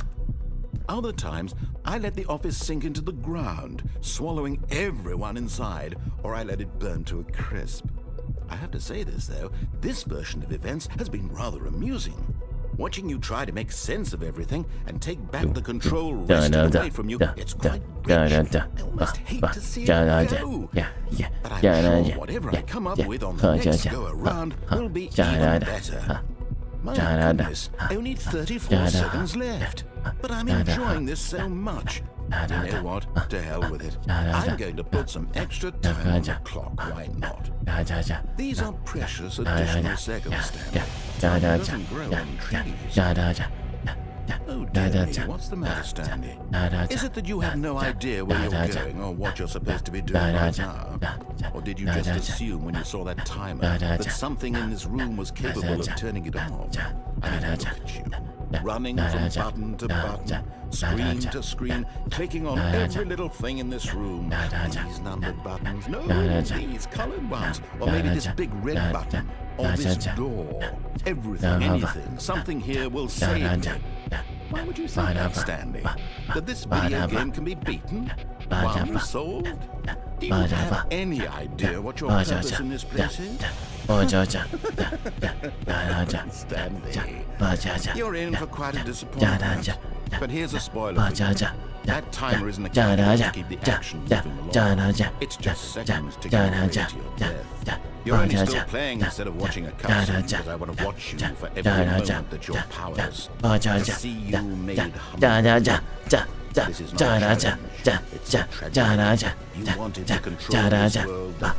Other times, I let the office sink into the ground, swallowing everyone inside, or I let it burn to a crisp. I have to say this, though, this version of events has been rather amusing. Watching you try to make sense of everything and take back the control wrested away from you, it's quite rich. I almost hate to see it go. But I'm sure whatever I come up with on the next go-around will be even better. My goodness, only 34 seconds left. But I'm enjoying this so much. You know what? To hell with it. I'm going to put some extra time on the clock. Why not? These are precious additional seconds, Stanley. Time doesn't grow on trees. Oh dear me, what's the matter, Stanley? Is it that you have no idea where you're going or what you're supposed to be doing right now? Or did you just assume when you saw that timer that something in this room was capable of turning it off? I mean, look at you. Running from button to button, screen to screen, clicking on every little thing in this room. These numbered buttons, no, these colored ones, or maybe this big red button, or this door. Everything, anything, something here will save me. Why would you say that, Stanley? That this video game can be beaten? One solved? Do you have any idea what your purpose in this place is? Stanley, you're in for quite a disappointment. But here's a spoiler for you. That timer isn't a candle to keep the action moving along. It's just seconds to get away to your death. You're only still playing instead of watching a cutscene because I want to watch you for every moment that your powers. To see you made humble. This is not a challenge. It's a tragedy. You wanted to control this world with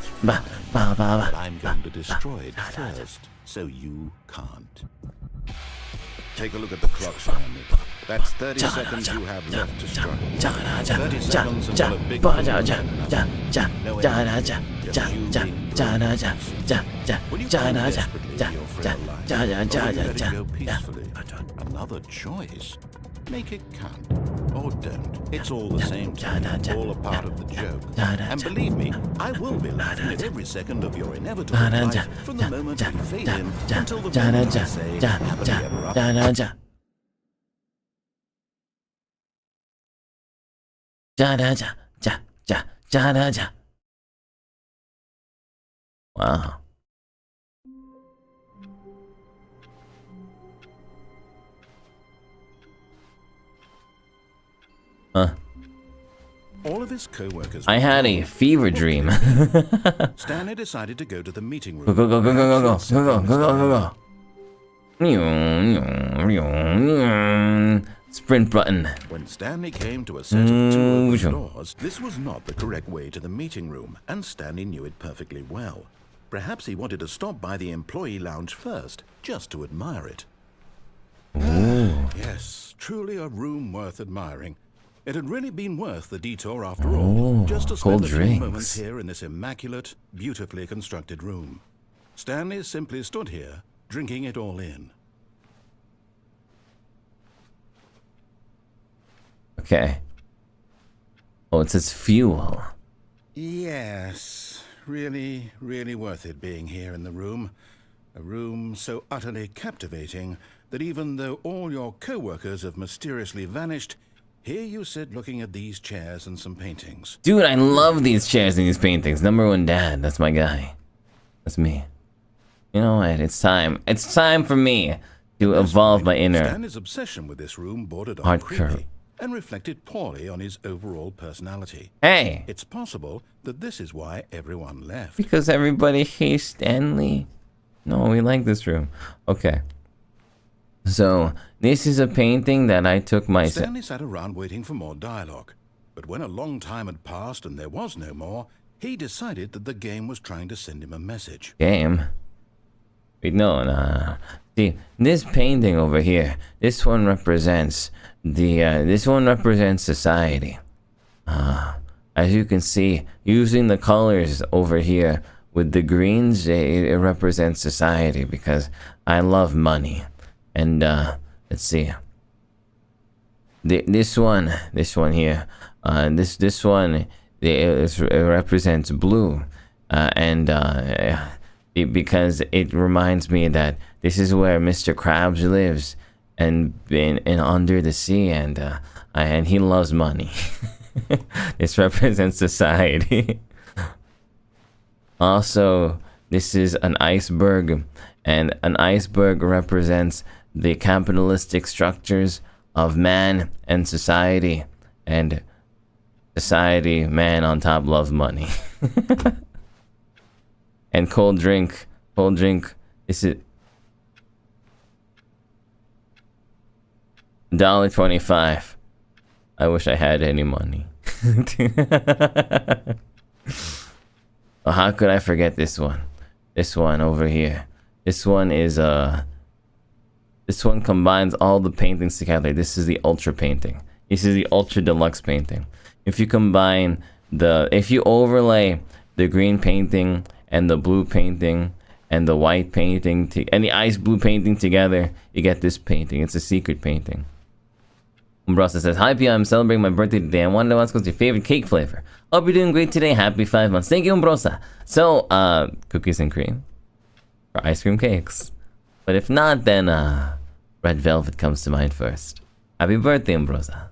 fire, but I'm going to destroy it first, so you can't. Take a look at the clock, Stanley. That's 30 seconds you have left to struggle. 30 seconds until a big no energy, just you being when you find desperately your frail life, or you let it go peacefully. Another choice. Make it count. Or don't. It's all the same to me. All a part of the joke. And believe me, I will be laughing at every second of your inevitable life from the moment we fade in until the moment I say, happily ever after. Wow. All of his co-workers. I had a fever dream. Stanley decided to go to the meeting room. Go. Sprint button. When Stanley came to a set of two open doors, this was not the correct way to the meeting room, and Stanley knew it perfectly well. Perhaps he wanted to stop by the employee lounge first, just to admire it. Yes, truly a room worth admiring. It had really been worth the detour after all, just to spend a few moments here in this immaculate, beautifully constructed room. Stanley simply stood here, drinking it all in. Okay. Oh, it says fuel. Yes, really, really worth it being here in the room. A room so utterly captivating that even though all your co-workers have mysteriously vanished, here you sit looking at these chairs and some paintings. Dude, I love these chairs and these paintings. Number one dad, that's my guy. That's me. You know what? It's time. It's time for me to evolve my inner Stanley's obsession with this room bordered on creepy and reflected poorly on his overall personality. Hey! It's possible that this is why everyone left. Because everybody hates Stanley. No, we like this room. Okay. So, this is a painting that I took myself. Stanley sat around waiting for more dialogue. But when a long time had passed and there was no more, he decided that the game was trying to send him a message. Game? Wait, no. See, this painting over here, this one represents society. As you can see, using the colors over here with the greens, it represents society because I love money. And let's see. This one here, this one, it represents blue, because it reminds me that this is where Mr. Krabs lives, and under the sea, and he loves money. This represents society. Also, this is an iceberg, and an iceberg represents the capitalistic structures of man and society, and society, man on top loves money. And cold drink, this is $1.25. I wish I had any money. Oh, how could I forget this one? This one over here. This one is this one combines all the paintings together. This is the ultra painting. This is the ultra deluxe painting. If you overlay the green painting and the blue painting and the white painting and the ice blue painting together, you get this painting. It's a secret painting. Umbrosa says, "Hi Pia, I'm celebrating my birthday today. I wanted to ask what's your favorite cake flavor. Hope you're doing great today. Happy 5 months." Thank you, Umbrosa. So, cookies and cream or ice cream cakes. But if not, then red velvet comes to mind first. Happy birthday, Umbrosa.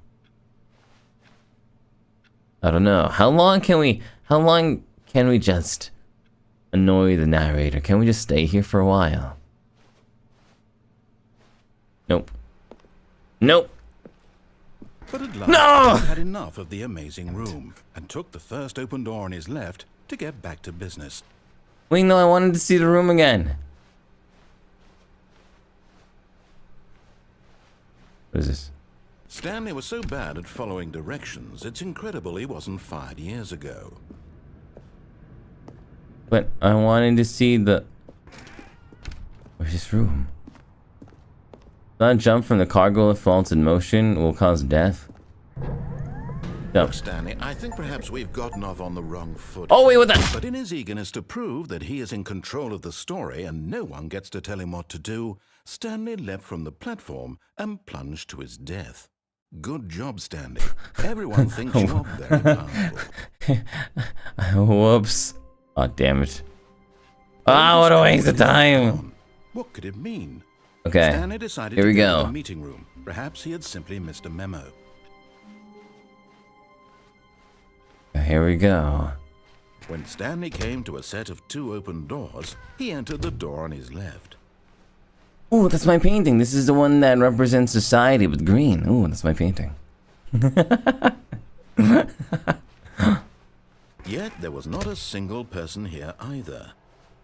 I don't know. How long can we just annoy the narrator? Can we just stay here for a while? Nope. But at last, he had enough of the amazing room and took the first open door on his left to get back to business. Wait, no, I wanted to see the room again. What is this? Stanley was so bad at following directions, it's incredible he wasn't fired years ago. But I wanted to see the... Where's this room? Not jump from the cargo if falls in motion will cause death. Look, Stanley, I think perhaps we've gotten off on the wrong foot. Oh, wait, what the... But in his eagerness to prove that he is in control of the story and no one gets to tell him what to do, Stanley leapt from the platform and plunged to his death. Good job, Stanley. Everyone thinks you are very powerful. Whoops. Oh, damn it. Ah, what a waste of time. What could it mean? Okay, Stanley decided here we to go to go. the meeting room. Perhaps he had simply missed a memo. Here we go. When Stanley came to a set of 2 open doors, he entered the door on his left. Ooh, that's my painting. This is the one that represents society with green. Ooh, that's my painting. Yet there was not a single person here either.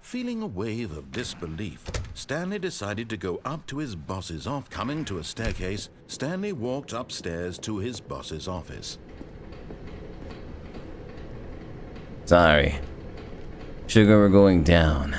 Feeling a wave of disbelief, Stanley decided to go up to his boss's office. Coming to a staircase, Stanley walked upstairs to his boss's office. Sorry. Sugar, we're going down.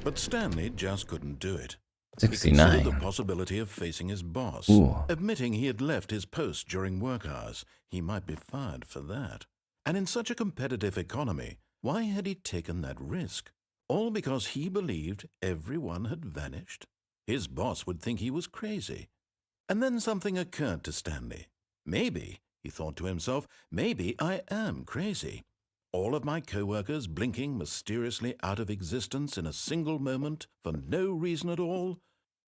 But Stanley just couldn't do it. 69. He considered the possibility of facing his boss. Ooh. Admitting he had left his post during work hours, he might be fired for that. And in such a competitive economy, why had he taken that risk? All because he believed everyone had vanished? His boss would think he was crazy. And then something occurred to Stanley. Maybe, he thought to himself, maybe I am crazy. All of my co-workers blinking mysteriously out of existence in a single moment for no reason at all?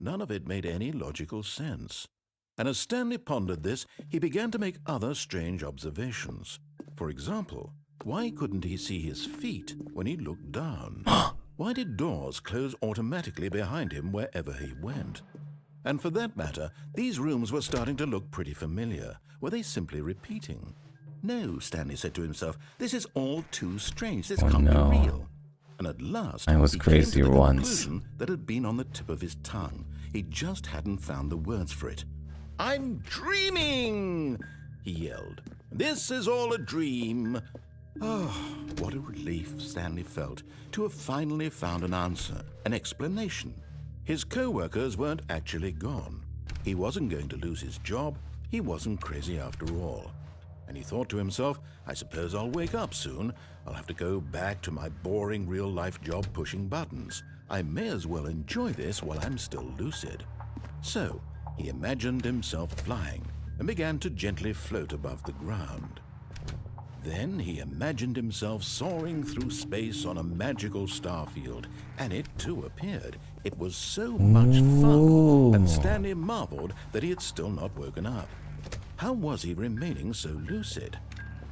None of it made any logical sense. And as Stanley pondered this, he began to make other strange observations. For example, why couldn't he see his feet when he looked down? Why did doors close automatically behind him wherever he went? And for that matter, these rooms were starting to look pretty familiar. Were they simply repeating? No, Stanley said to himself, this is all too strange. This can't be real. and at last I was he crazy came to the once. conclusion that had been on the tip of his tongue. He just hadn't found the words for it. "I'm dreaming!" he yelled. "This is all a dream." Oh, what a relief Stanley felt to have finally found an answer, an explanation. His co-workers weren't actually gone. He wasn't going to lose his job. He wasn't crazy after all. And he thought to himself, I suppose I'll wake up soon. I'll have to go back to my boring real-life job pushing buttons. I may as well enjoy this while I'm still lucid. So, he imagined himself flying and began to gently float above the ground. Then he imagined himself soaring through space on a magical starfield, and it too appeared. It was so much fun, and Stanley marveled that he had still not woken up. How was he remaining so lucid?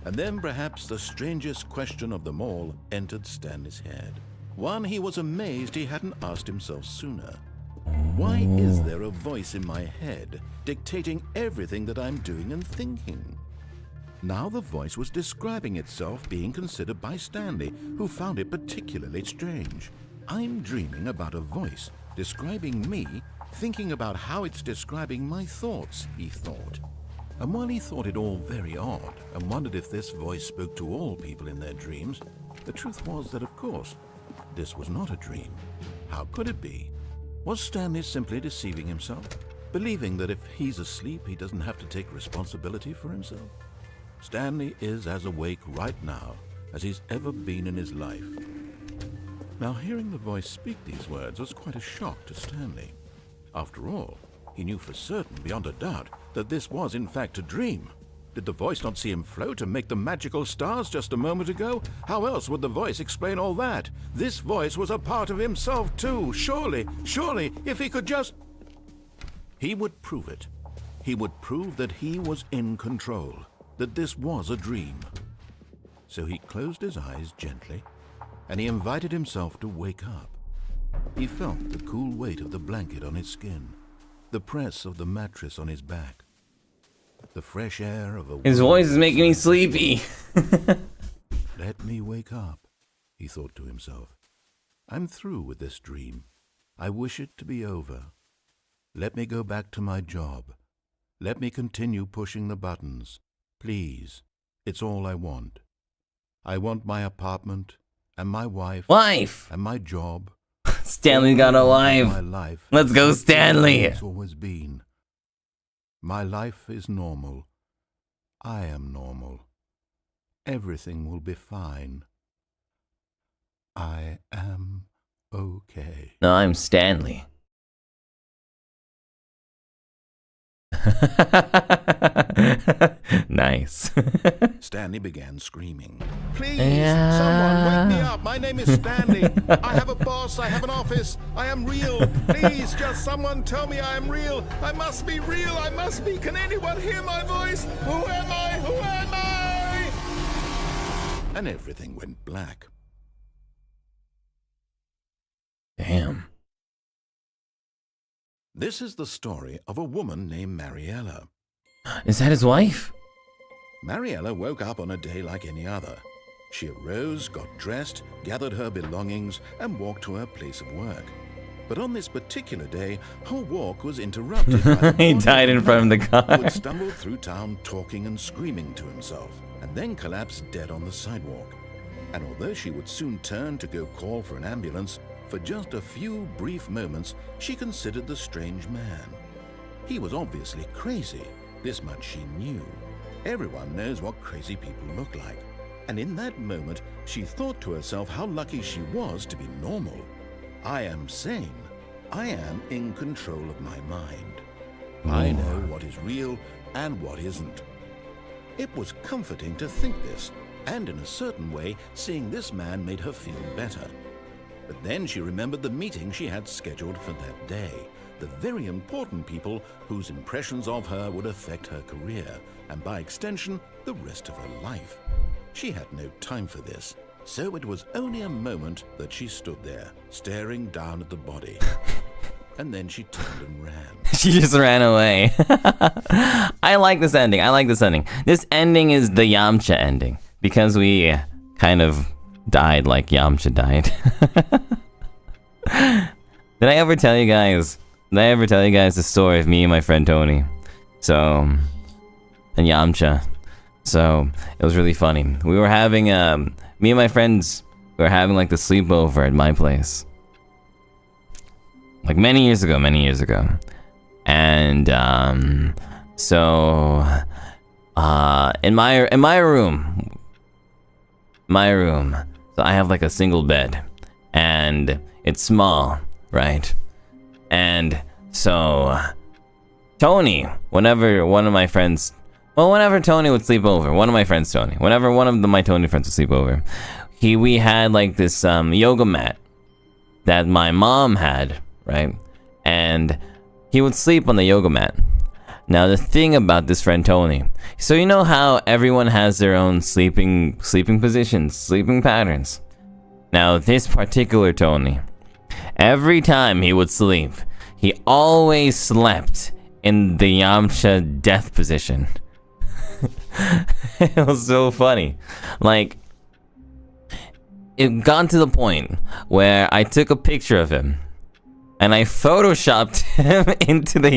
And then perhaps the strangest question of them all entered Stanley's head. One he was amazed he hadn't asked himself sooner. Why is there a voice in my head dictating everything that I'm doing and thinking? Now the voice was describing itself being considered by Stanley, who found it particularly strange. I'm dreaming about a voice describing me, thinking about how it's describing my thoughts, he thought. And while he thought it all very odd and wondered if this voice spoke to all people in their dreams, the truth was that, of course, this was not a dream. How could it be? Was Stanley simply deceiving himself, believing that if he's asleep, he doesn't have to take responsibility for himself? Stanley is as awake right now as he's ever been in his life. Now, hearing the voice speak these words was quite a shock to Stanley. After all, he knew for certain, beyond a doubt, that this was in fact a dream. Did the voice not see him float and make the magical stars just a moment ago? How else would the voice explain all that? This voice was a part of himself too. Surely, if he could just... He would prove it. He would prove that he was in control, that this was a dream. So he closed his eyes gently, and he invited himself to wake up. He felt the cool weight of the blanket on his skin, the press of the mattress on his back, the fresh air of a... His voice is making me sleepy. Let me wake up, he thought to himself. I'm through with this dream. I wish it to be over. Let me go back to my job. Let me continue pushing the buttons. Please, it's all I want. I want my apartment, and my wife, and my job. Stanley got a wife. My life. Let's go, Stanley. It's always been. My life is normal. I am normal. Everything will be fine. I am okay. No, I'm Stanley. Nice. Stanley began screaming. Please, someone wake me up. My name is Stanley. I have a boss. I have an office. I am real. Please, just someone tell me I am real. I must be real. I must be. Can anyone hear my voice? Who am I? Who am I? And everything went black. Damn. This is the story of a woman named Mariella. Is that his wife? Mariella woke up on a day like any other. She arose, got dressed, gathered her belongings, and walked to her place of work. But on this particular day, her walk was interrupted by He died in front of the car. who had stumbled through town talking and screaming to himself, and then collapsed dead on the sidewalk. And although she would soon turn to go call for an ambulance, for just a few brief moments, she considered the strange man. He was obviously crazy. This much she knew. Everyone knows what crazy people look like. And in that moment, she thought to herself how lucky she was to be normal. I am sane. I am in control of my mind. I know what is real and what isn't. It was comforting to think this, and in a certain way, seeing this man made her feel better. But then she remembered the meeting she had scheduled for that day, the very important people whose impressions of her would affect her career, and by extension, the rest of her life. She had no time for this, so it was only a moment that she stood there, staring down at the body. And then she turned and ran. She just ran away. I like this ending. This ending is the Yamcha ending, because we kind of died like Yamcha died. Did I ever tell you guys the story of me and my friend Tony? So, and Yamcha. So, it was really funny. We were having, me and my friends, we were having like the sleepover at my place. Like many years ago. And, so, in my room, so I have like a single bed, and it's small, right? And so Tony, whenever one of my friends, whenever Tony would sleep over, one of my friends Tony, whenever one of my Tony friends would sleep over, we had like this yoga mat that my mom had, right? And he would sleep on the yoga mat. Now the thing about this friend Tony, so you know how everyone has their own sleeping positions, sleeping patterns. Now this particular Tony, every time he would sleep, he always slept in the Yamcha death position. It was so funny. Like, it got to the point where I took a picture of him and I photoshopped him into the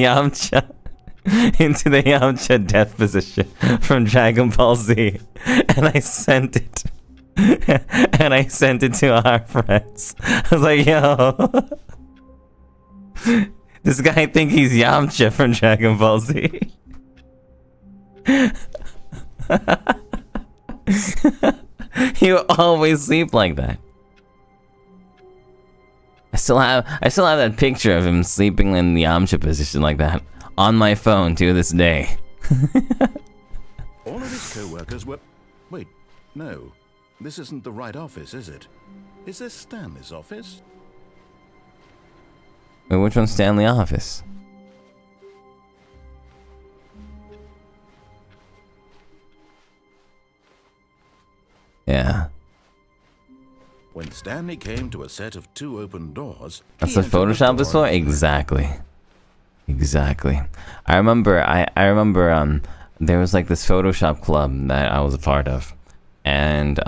Yamcha death position from Dragon Ball Z, and I sent it. And I sent it to our friends. I was like, yo, this guy think he's Yamcha from Dragon Ball Z. He would always sleep like that. I still have that picture of him sleeping in the Yamcha position like that on my phone to this day. All of his co-workers were... Wait, no. This isn't the right office, is it? Is this Stanley's office? Wait, which one's Stanley's office? Yeah. When Stanley came to a set of 2 open doors... That's what Photoshop is for? Exactly. I remember there was like this Photoshop club that I was a part of. And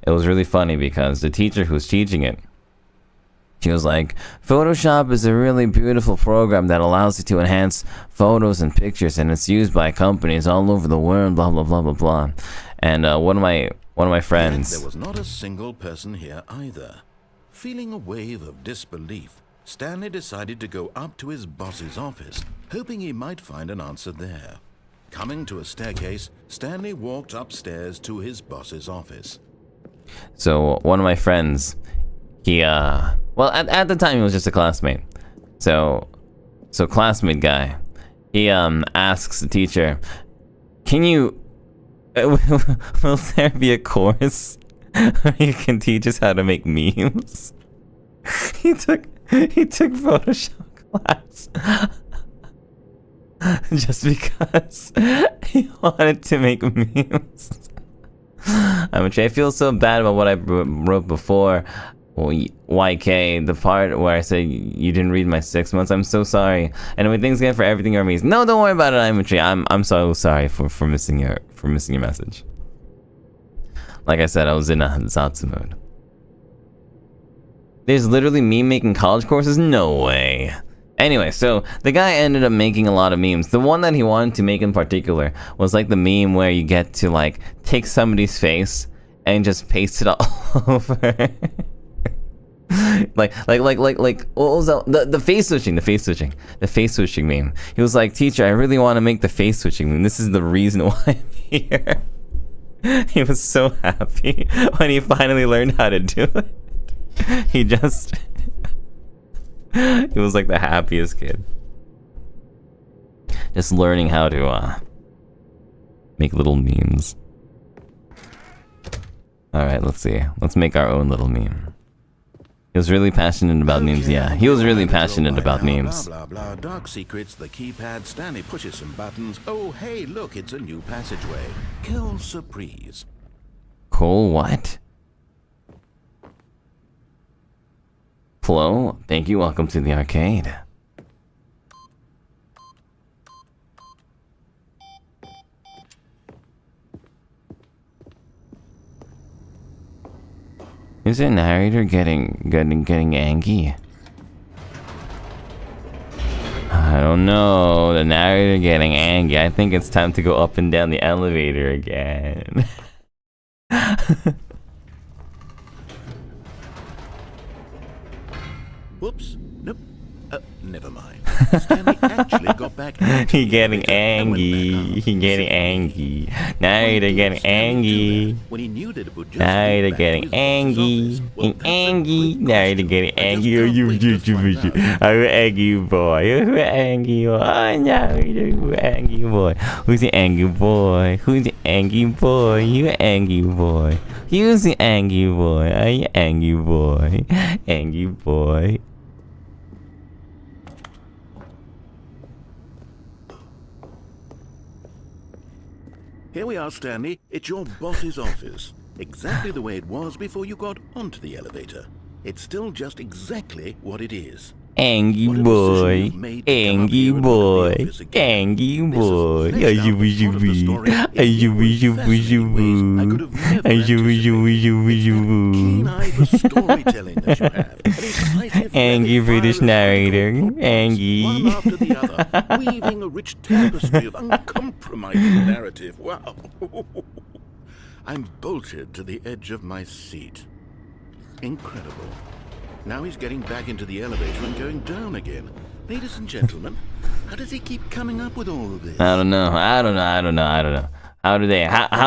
it was really funny because the teacher who was teaching it, she was like, Photoshop is a really beautiful program that allows you to enhance photos and pictures, and it's used by companies all over the world, blah blah blah blah blah. And one of my friends, there was not a single person here either. Feeling a wave of disbelief, Stanley decided to go up to his boss's office, hoping he might find an answer there. Coming to a staircase, Stanley walked upstairs to his boss's office. So one of my friends, he well at the time he was just a classmate. So classmate guy, he asks the teacher, "Can you will there be a course where you can teach us how to make memes?" He took Photoshop class. Just because he wanted to make memes. I feel so bad about what I wrote before. Well, YK, the part where I said you didn't read my 6 months. I'm so sorry. And when things get for everything are amazing. No, don't worry about it, I'm so sorry for missing your message. Like I said, I was in a zatsu mode. There's literally me making college courses? No way. Anyway, so the guy ended up making a lot of memes. The one that he wanted to make in particular was like the meme where you get to like take somebody's face and just paste it all over. like what was that? The face switching meme. He was like, "Teacher, I really want to make the face switching meme. This is the reason why I'm here." He was so happy when he finally learned how to do it. He was like the happiest kid. Just learning how to make little memes. Alright, let's see. Let's make our own little meme. He was really passionate about memes, yeah. He was really passionate about memes. Blah, blah, blah. Dark secrets, the keypad, Stanley pushes some buttons. Oh, hey, look, it's a new passageway. Kill surprise. Cool, what? Flo, thank you, welcome to the arcade. Who's the narrator getting angry? I don't know. The narrator getting angry. I think it's time to go up and down the elevator again. Whoops. Nope. Never mind. Stanley actually got back. He getting angry. He getting angry. Narrator getting angry. When he knew that it would just Narrator lead back to getting his boss's angry. office. Well, that's a Angry. great Narrator question. getting I just angry. can't You wait to find out. I'm an angry boy. You're an angry boy. Oh, no, you're an angry boy. Who's the angry boy? Who's the angry boy? You an angry boy. Who's the angry boy? Are you angry boy? Angry boy. Here we are, Stanley. It's your boss's office. Exactly the way it was before you got onto the elevator. It's still just exactly what it is. Angry What a boy, decision you've made to come up angry here and look at the boy, office again. angry This boy. has fleshed out the plot of the story in new fascinating ways I could have never anticipated. Keen-eye for storytelling that you have. An incisive, Angry rapid-fire British and narrator, critical plots, angry. one after the other, weaving a rich tapestry of uncompromising narrative. Wow. I'm bolted to the edge of my seat. Incredible. Now he's getting back into the elevator and going down again. Ladies and gentlemen, how does he keep coming up with all of this? I don't know. How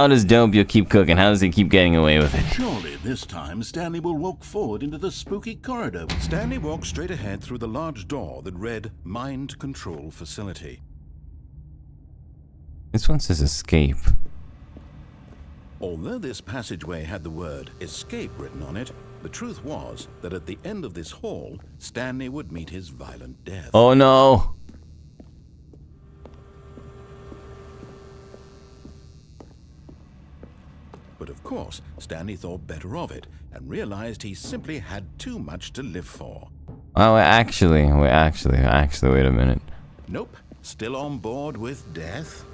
does Doppio keep cooking? How does he keep getting away with it? Surely this time Stanley will walk forward into the spooky corridor. Stanley walked straight ahead through the large door that read Mind Control Facility. This one says escape. Although this passageway had the word escape written on it, the truth was that at the end of this hall, Stanley would meet his violent death. Oh no! But of course, Stanley thought better of it and realized he simply had too much to live for. Oh, actually, wait a minute. Nope, still on board with death?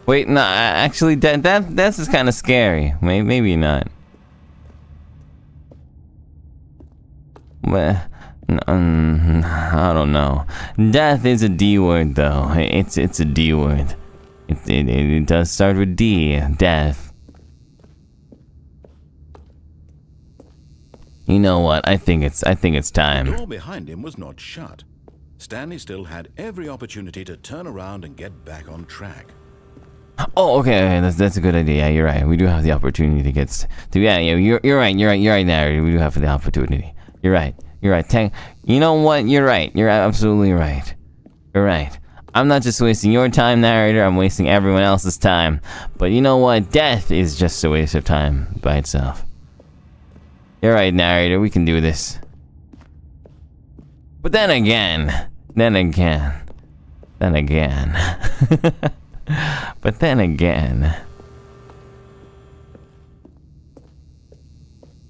Wait, no, actually, that's just kind of scary. Maybe not. Well, I don't know. Death is a D word, though. It's a D word. It does start with D. Death. You know what? I think it's The time. door behind him was not shut. Stanley still had every opportunity to turn around and get back on track. Oh, okay. That's a good idea. Yeah, you're right. We do have the opportunity to get. Yeah. You're right. Narrator. We do have the opportunity. You're right. You know what? You're right. You're absolutely right. You're right. I'm not just wasting your time, narrator. I'm wasting everyone else's time. But you know what? Death is just a waste of time by itself. You're right, narrator. We can do this. But then again. But then again.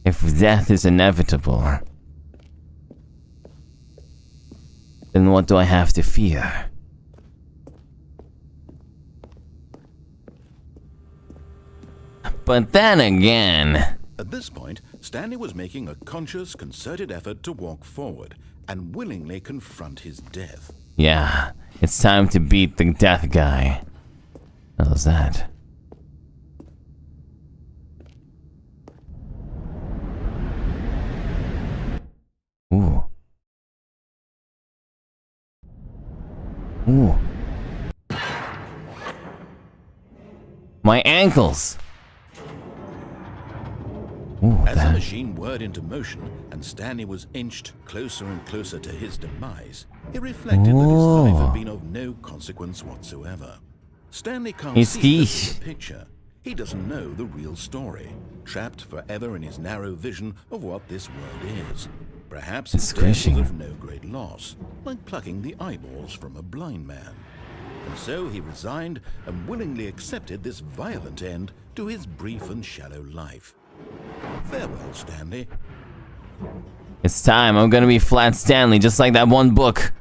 If death is inevitable, then what do I have to fear? But then again... At this point, Stanley was making a conscious, concerted effort to walk forward and willingly confront his death. Yeah, it's time to beat the death guy. How's that? Ooh. My ankles! Ooh, As the machine whirred into motion and Stanley was inched closer and closer to his demise, he reflected that his life had been of no consequence whatsoever. Stanley can't see this in the picture. He doesn't know the real story, trapped forever in his narrow vision of what this world is. Perhaps his death was of no great loss, like plucking the eyeballs from a blind man. And so he resigned and willingly accepted this violent end to his brief and shallow life. Farewell, Stanley. It's time. I'm gonna be Flat Stanley, just like that one book.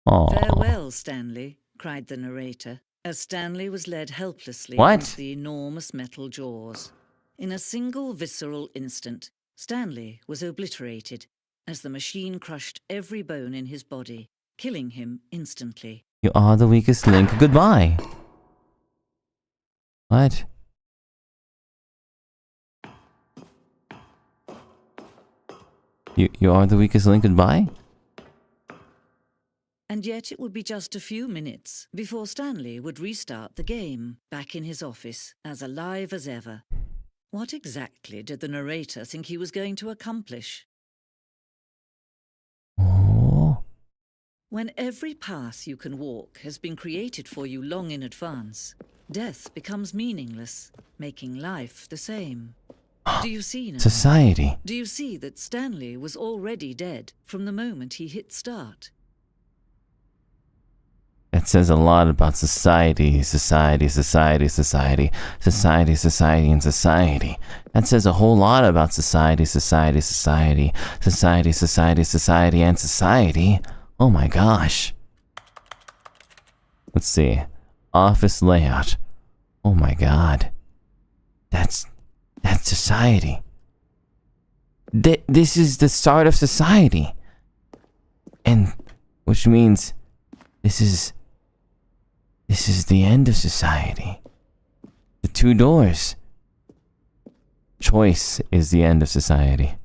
Aww. Farewell, Stanley, cried the narrator, as Stanley was led helplessly What? into the enormous metal jaws. In a single visceral instant, Stanley was obliterated as the machine crushed every bone in his body, killing him instantly. You are the weakest link. Goodbye. What? You are the weakest link. Goodbye? And yet it would be just a few minutes before Stanley would restart the game, back in his office, as alive as ever. What exactly did the narrator think he was going to accomplish? Oh. When every path you can walk has been created for you long in advance, death becomes meaningless, making life the same. Do you see now? Society. Do you see that Stanley was already dead from the moment he hit start? That says a lot about society, society, society, society, society, society, and society. That says a whole lot about society, society, society, society, society, society, and society. Oh my gosh. Let's see. Office layout. Oh my god. That's society. This is the start of society. And which means this is the end of society. The two doors. Choice is the end of society.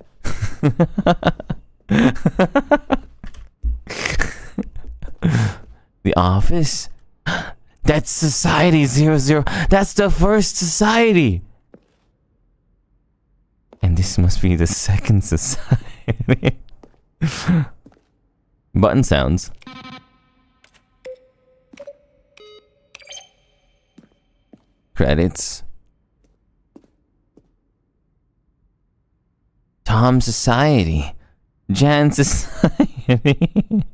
The office? That's society 00. That's the first society. And this must be the second society. Button sounds. Credits. Tom Society. Jan Society.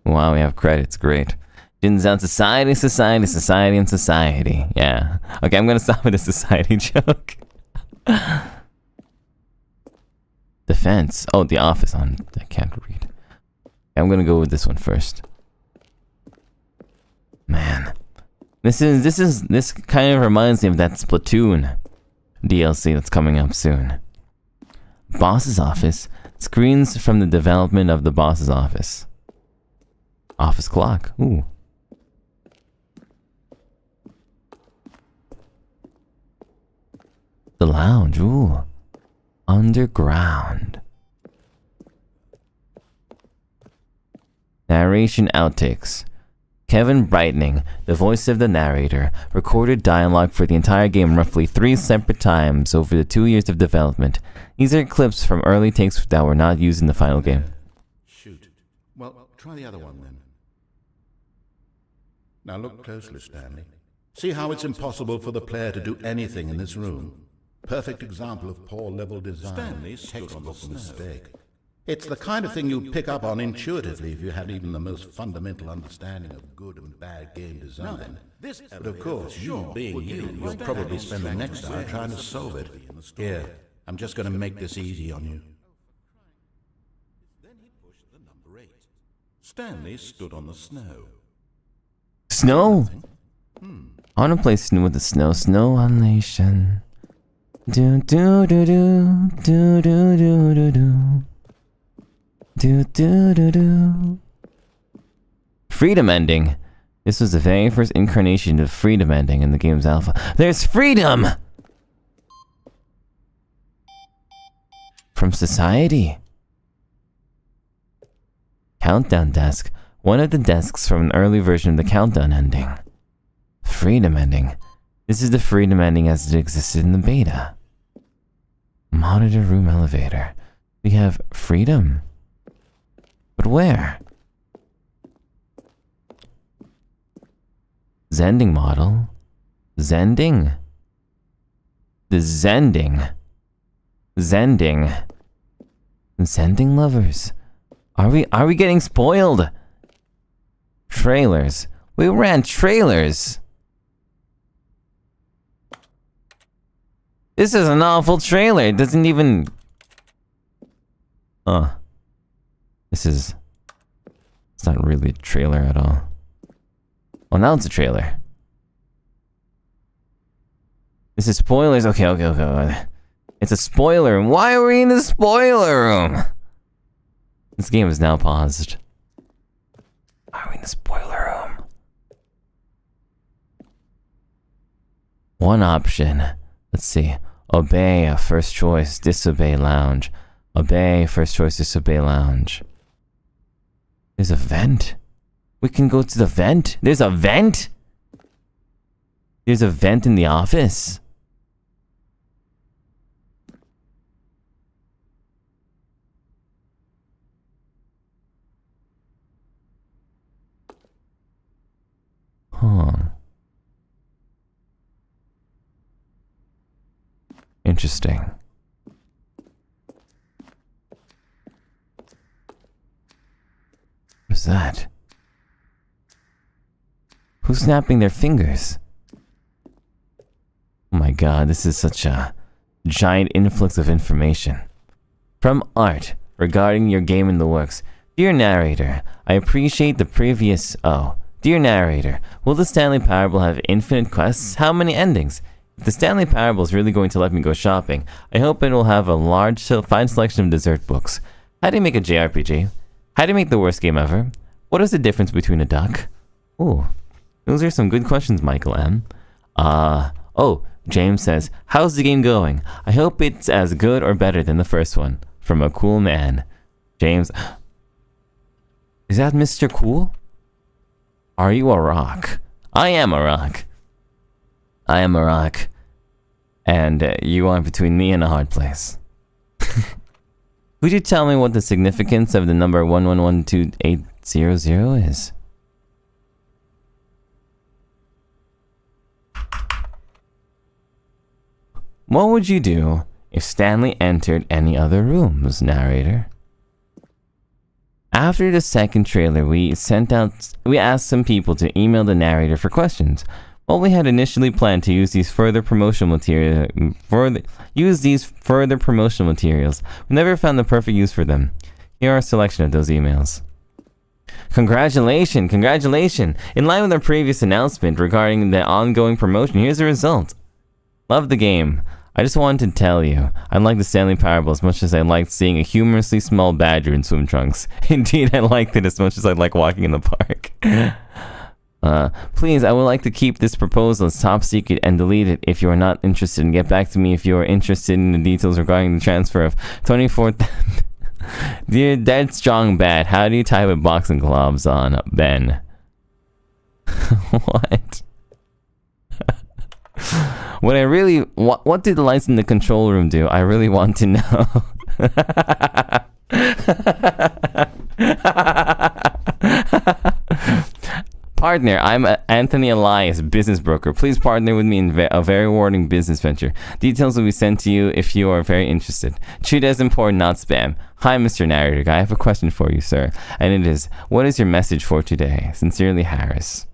Wow, we have credits. Great. Jin's out Society, Society, Society, and Society. Yeah. Okay, I'm gonna stop with a society joke. Defense. Oh, the office. I can't read. I'm gonna go with this one first. Man. This kind of reminds me of that Splatoon DLC that's coming up soon. Boss's office. Screens from the development of the boss's office. Office clock. Ooh. The lounge. Ooh. Underground. Narration outtakes. Kevin Brightening, the voice of the narrator, recorded dialogue for the entire game roughly 3 separate times over the 2 years of development. These are clips from early takes that were not used in the final game. Shoot. Well, try the other one then. Now look closely, Stanley. See how it's impossible for the player to do anything in this room? Perfect example of poor level design. Stanley's textbook mistake. It's the kind of thing you'd pick up on intuitively if you had even the most fundamental understanding of good and bad game design. But of course, you being you, you'll probably spend the next hour trying to solve it. Here, I'm just going to make this easy on you. Then he pushed the number 8. Stanley stood on the snow. Snow? I want to play Snow with the Snow. Snow Unleashing. Do do do do do do do do do. Do do do do. Freedom ending. This was the very first incarnation of freedom ending in the game's alpha. There's freedom! From society. Countdown desk. One of the desks from an early version of the countdown ending. Freedom ending. This is the freedom ending as it existed in the beta. Monitor room elevator. We have freedom. But where? Zending model. Zending. The Zending. Zending. Zending lovers. Are we getting spoiled? Trailers. We ran trailers. This is an awful trailer. It doesn't even... It's not really a trailer at all. Well, now it's a trailer. This is spoilers. Okay. It's a spoiler room. Why are we in the spoiler room? This game is now paused. Why are we in the spoiler room? One option. Let's see. Obey, first choice, disobey, lounge. Obey, first choice, disobey, lounge. There's a vent? We can go to the vent? There's a vent? There's a vent in the office? Huh. Interesting. What's that? Who's snapping their fingers? Oh my god, this is such a giant influx of information. From Art, regarding your game in the works. Dear narrator, I appreciate the previous... Oh. Dear narrator, will the Stanley Parable have infinite quests? How many endings? If the Stanley Parable is really going to let me go shopping, I hope it will have a large, fine selection of dessert books. How do you make a JRPG? How do you make the worst game ever? What is the difference between a duck? Ooh, those are some good questions, Michael M. Oh, James says, how's the game going? I hope it's as good or better than the first one. From a cool man. James, is that Mr. Cool? Are you a rock? I am a rock. I am a rock. And you are between me and a hard place. Could you tell me what the significance of the number 1112800 is? What would you do if Stanley entered any other rooms, narrator? After the second trailer, we asked some people to email the narrator for questions. While we had initially planned to use these further promotional materials, we never found the perfect use for them. Here are a selection of those emails. Congratulations! In line with our previous announcement regarding the ongoing promotion, here's the result. Love the game. I just wanted to tell you, I like the Stanley Parable as much as I liked seeing a humorously small badger in swim trunks. Indeed, I liked it as much as I like walking in the park. Please, I would like to keep this proposal as top secret and delete it if you are not interested, and get back to me if you are interested in the details regarding the transfer of 24... Dear Dead Strong Bad, how do you tie with boxing gloves on, Ben? What? What did the lights in the control room do? I really want to know. Partner, I'm Anthony Elias, business broker. Please partner with me in a very rewarding business venture. Details will be sent to you if you are very interested. Treat it as important, not spam. Hi, Mr. Narrator Guy. I have a question for you, sir. And it is, what is your message for today? Sincerely, Harris.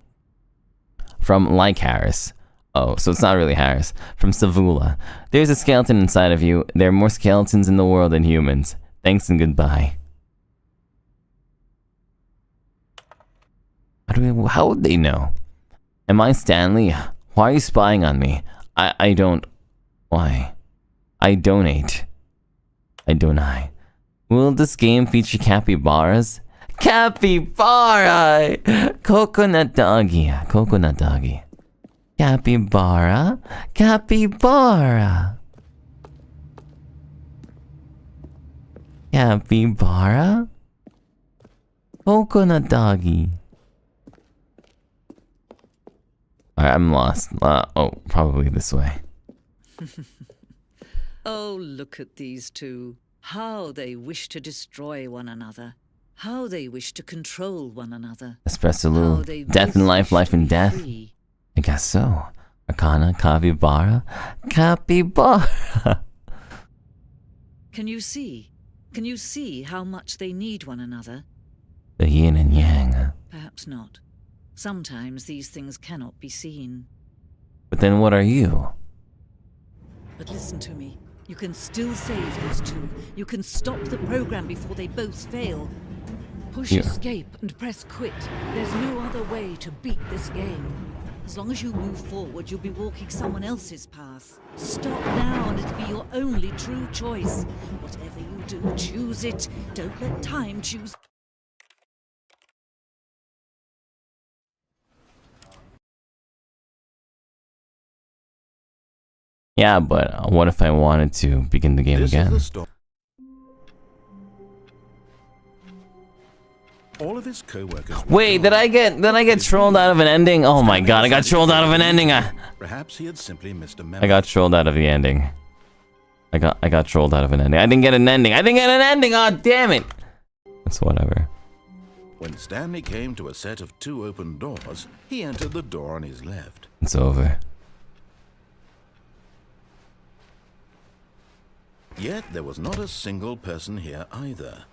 From Like Harris. Oh, so it's not really Harris. From Savula. There's a skeleton inside of you. There are more skeletons in the world than humans. Thanks and goodbye. How would they know? Am I Stanley? Why are you spying on me? I don't... Why? I donate. I donate. Will this game feature capybaras? Capybara! Coconut doggy. Coconut doggy. Capybara, capybara. Capybara, coconut doggy. Alright, I'm lost. Probably this way. Oh, look at these two. How they wish to destroy one another. How they wish to control one another. Espresso Lou. Death and life, life and death. Free. I guess so. Arcana, capybara, capybara. Can you see? Can you see how much they need one another? The yin and yang. Perhaps not. Sometimes these things cannot be seen. But then what are you? But listen to me. You can still save these two. You can stop the program before they both fail. Push escape and press quit. There's no other way to beat this game. As long as you move forward, you'll be walking someone else's path. Stop now and it'll be your only true choice. Whatever you do, choose it. Don't let time choose. Yeah, but what if I wanted to begin the game again? All of his co-workers. Wait, did I get trolled out of an ending? Oh my god, I got trolled out of an ending. Perhaps he had simply missed a memo. I got trolled out of the ending. I got trolled out of an ending. I didn't get an ending. Oh, damn it. It's whatever. When Stanley came to a set of 2 open doors, he entered the door on his left. It's over. Yet there was not a single person here either.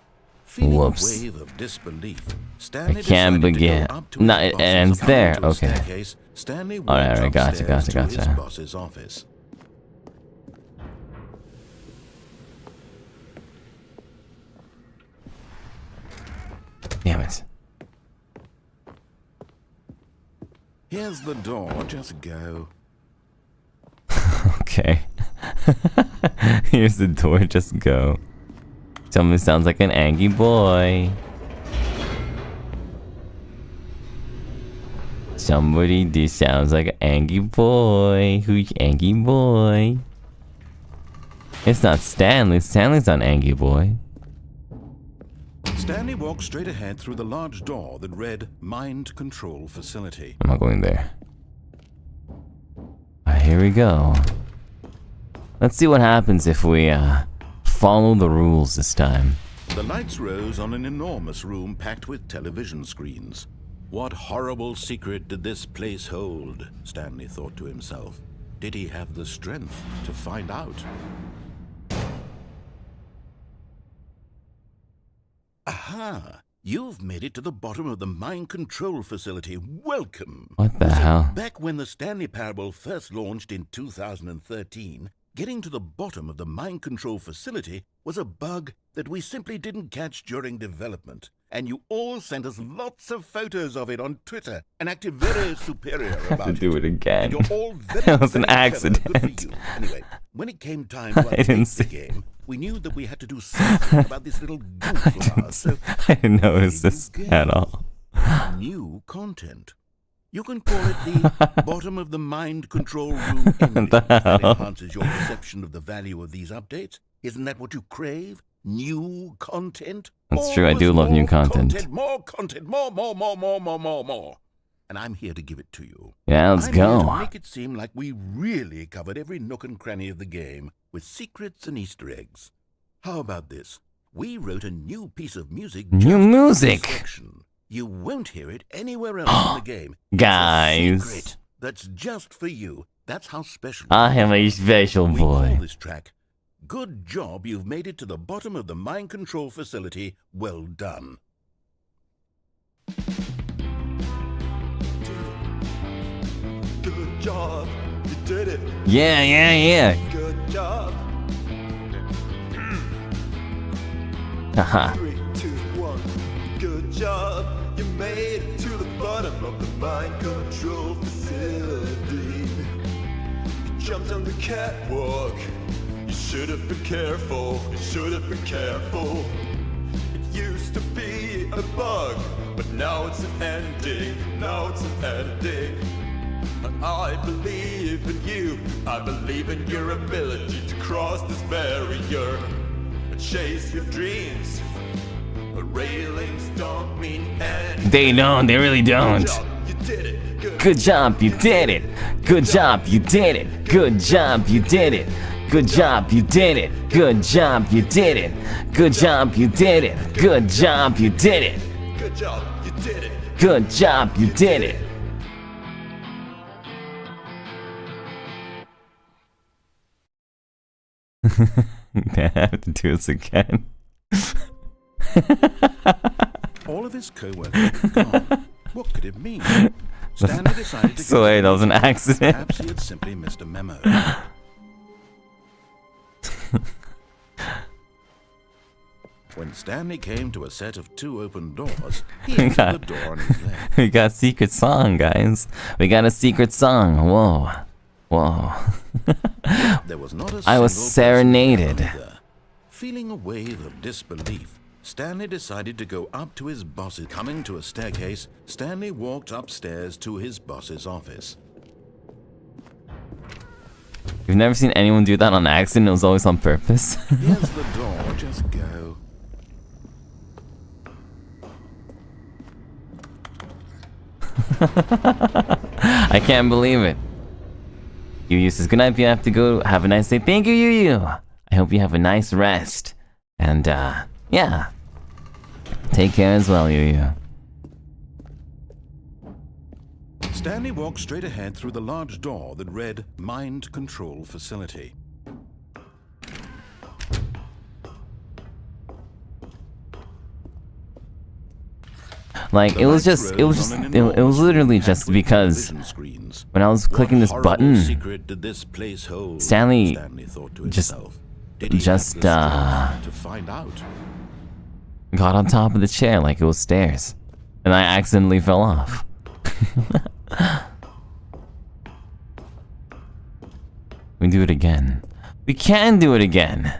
Feeling a wave of disbelief, Stanley I can't begin. To go up to No, his it ends boss's there. to a Okay. staircase. Stanley walked Alright, upstairs to his gotcha. boss's office. Damn it. Here's the door, just go. Okay. Here's the door, just go. Somebody sounds like an angry boy. Somebody this sounds like an angry boy. Who's angry boy? It's not Stanley. Stanley's not angry boy. Stanley walked straight ahead through the large door that read Mind Control Facility. I'm not going there. Here we go. Let's see what happens if we follow the rules this time. The lights rose on an enormous room packed with television screens. What horrible secret did this place hold? Stanley thought to himself. Did he have the strength to find out? Aha! You've made it to the bottom of the mind control facility. Welcome! What the hell? Back when the Stanley Parable first launched in 2013, getting to the bottom of the mind control facility was a bug that we simply didn't catch during development. And you all sent us lots of photos of it on Twitter and acted very superior about it. Do it again. And you're all very, That was an very clever. accident. Good for you. Anyway, when it came time to I didn't update the game, we knew that we had to do something about this little goof of ours. So I didn't notice this at all. new content. You can call it the bottom of the mind control room ending. That enhances your perception of the value of these updates. Isn't that what you crave? New content? That's true, I do love new content. More content, more. And I'm here to give it to you. Yeah, let's I'm here to go. make it seem like we really covered every nook and cranny of the game with secrets and Easter eggs. How about this? We wrote a new piece of music. New music! For this section. You won't hear it anywhere else in the game. Guys. It's a secret that's just for you. That's how special. I am a special We call boy. this track. Good job, you've made it to the bottom of the mind control facility. Well done. Good job, you did it. Yeah. Good job. Haha. 3, 2, 1. Good job, you made it to the bottom of the mind control facility. You jumped on the catwalk. You should have been careful. You should have been careful. It used to be a bug, but now it's an ending. Now it's an ending. I believe in you. I believe in your ability to cross this barrier and chase your dreams. But railings don't mean anything. They don't, they really don't. Good job, you did it. Good job, you did it. Good job, you did it. Good job, you did it. Good job, you did it. Good job, you did it. Good job, you did it. Good job, you did it. Good job, you did it. Good job, you did it. I have to do this again. All of his co-workers were gone. What could it mean? Stanley decided to So wait, that was an accident. Perhaps he had simply missed a memo. When Stanley came to a set of 2 open doors, he entered the door on his left. We got secret song, guys. We got a secret song. Whoa. Whoa. There was not a I was single person serenaded. either. Feeling a wave of disbelief, Stanley decided to go up to his boss's. Coming to a staircase, Stanley walked upstairs to his boss's office. You've never seen anyone do that on accident. It was always on purpose. Here's the door, just go. I can't believe it. Yu says, good night, you have to go. Have a nice day. Thank you, Yu. I hope you have a nice rest. And, yeah. Take care as well, Yu. Stanley walked straight ahead through the large door that read Mind Control Facility. Like, it was literally just because when I was clicking this button, Stanley just got on top of the chair like it was stairs, and I accidentally fell off. We do it again. We can do it again.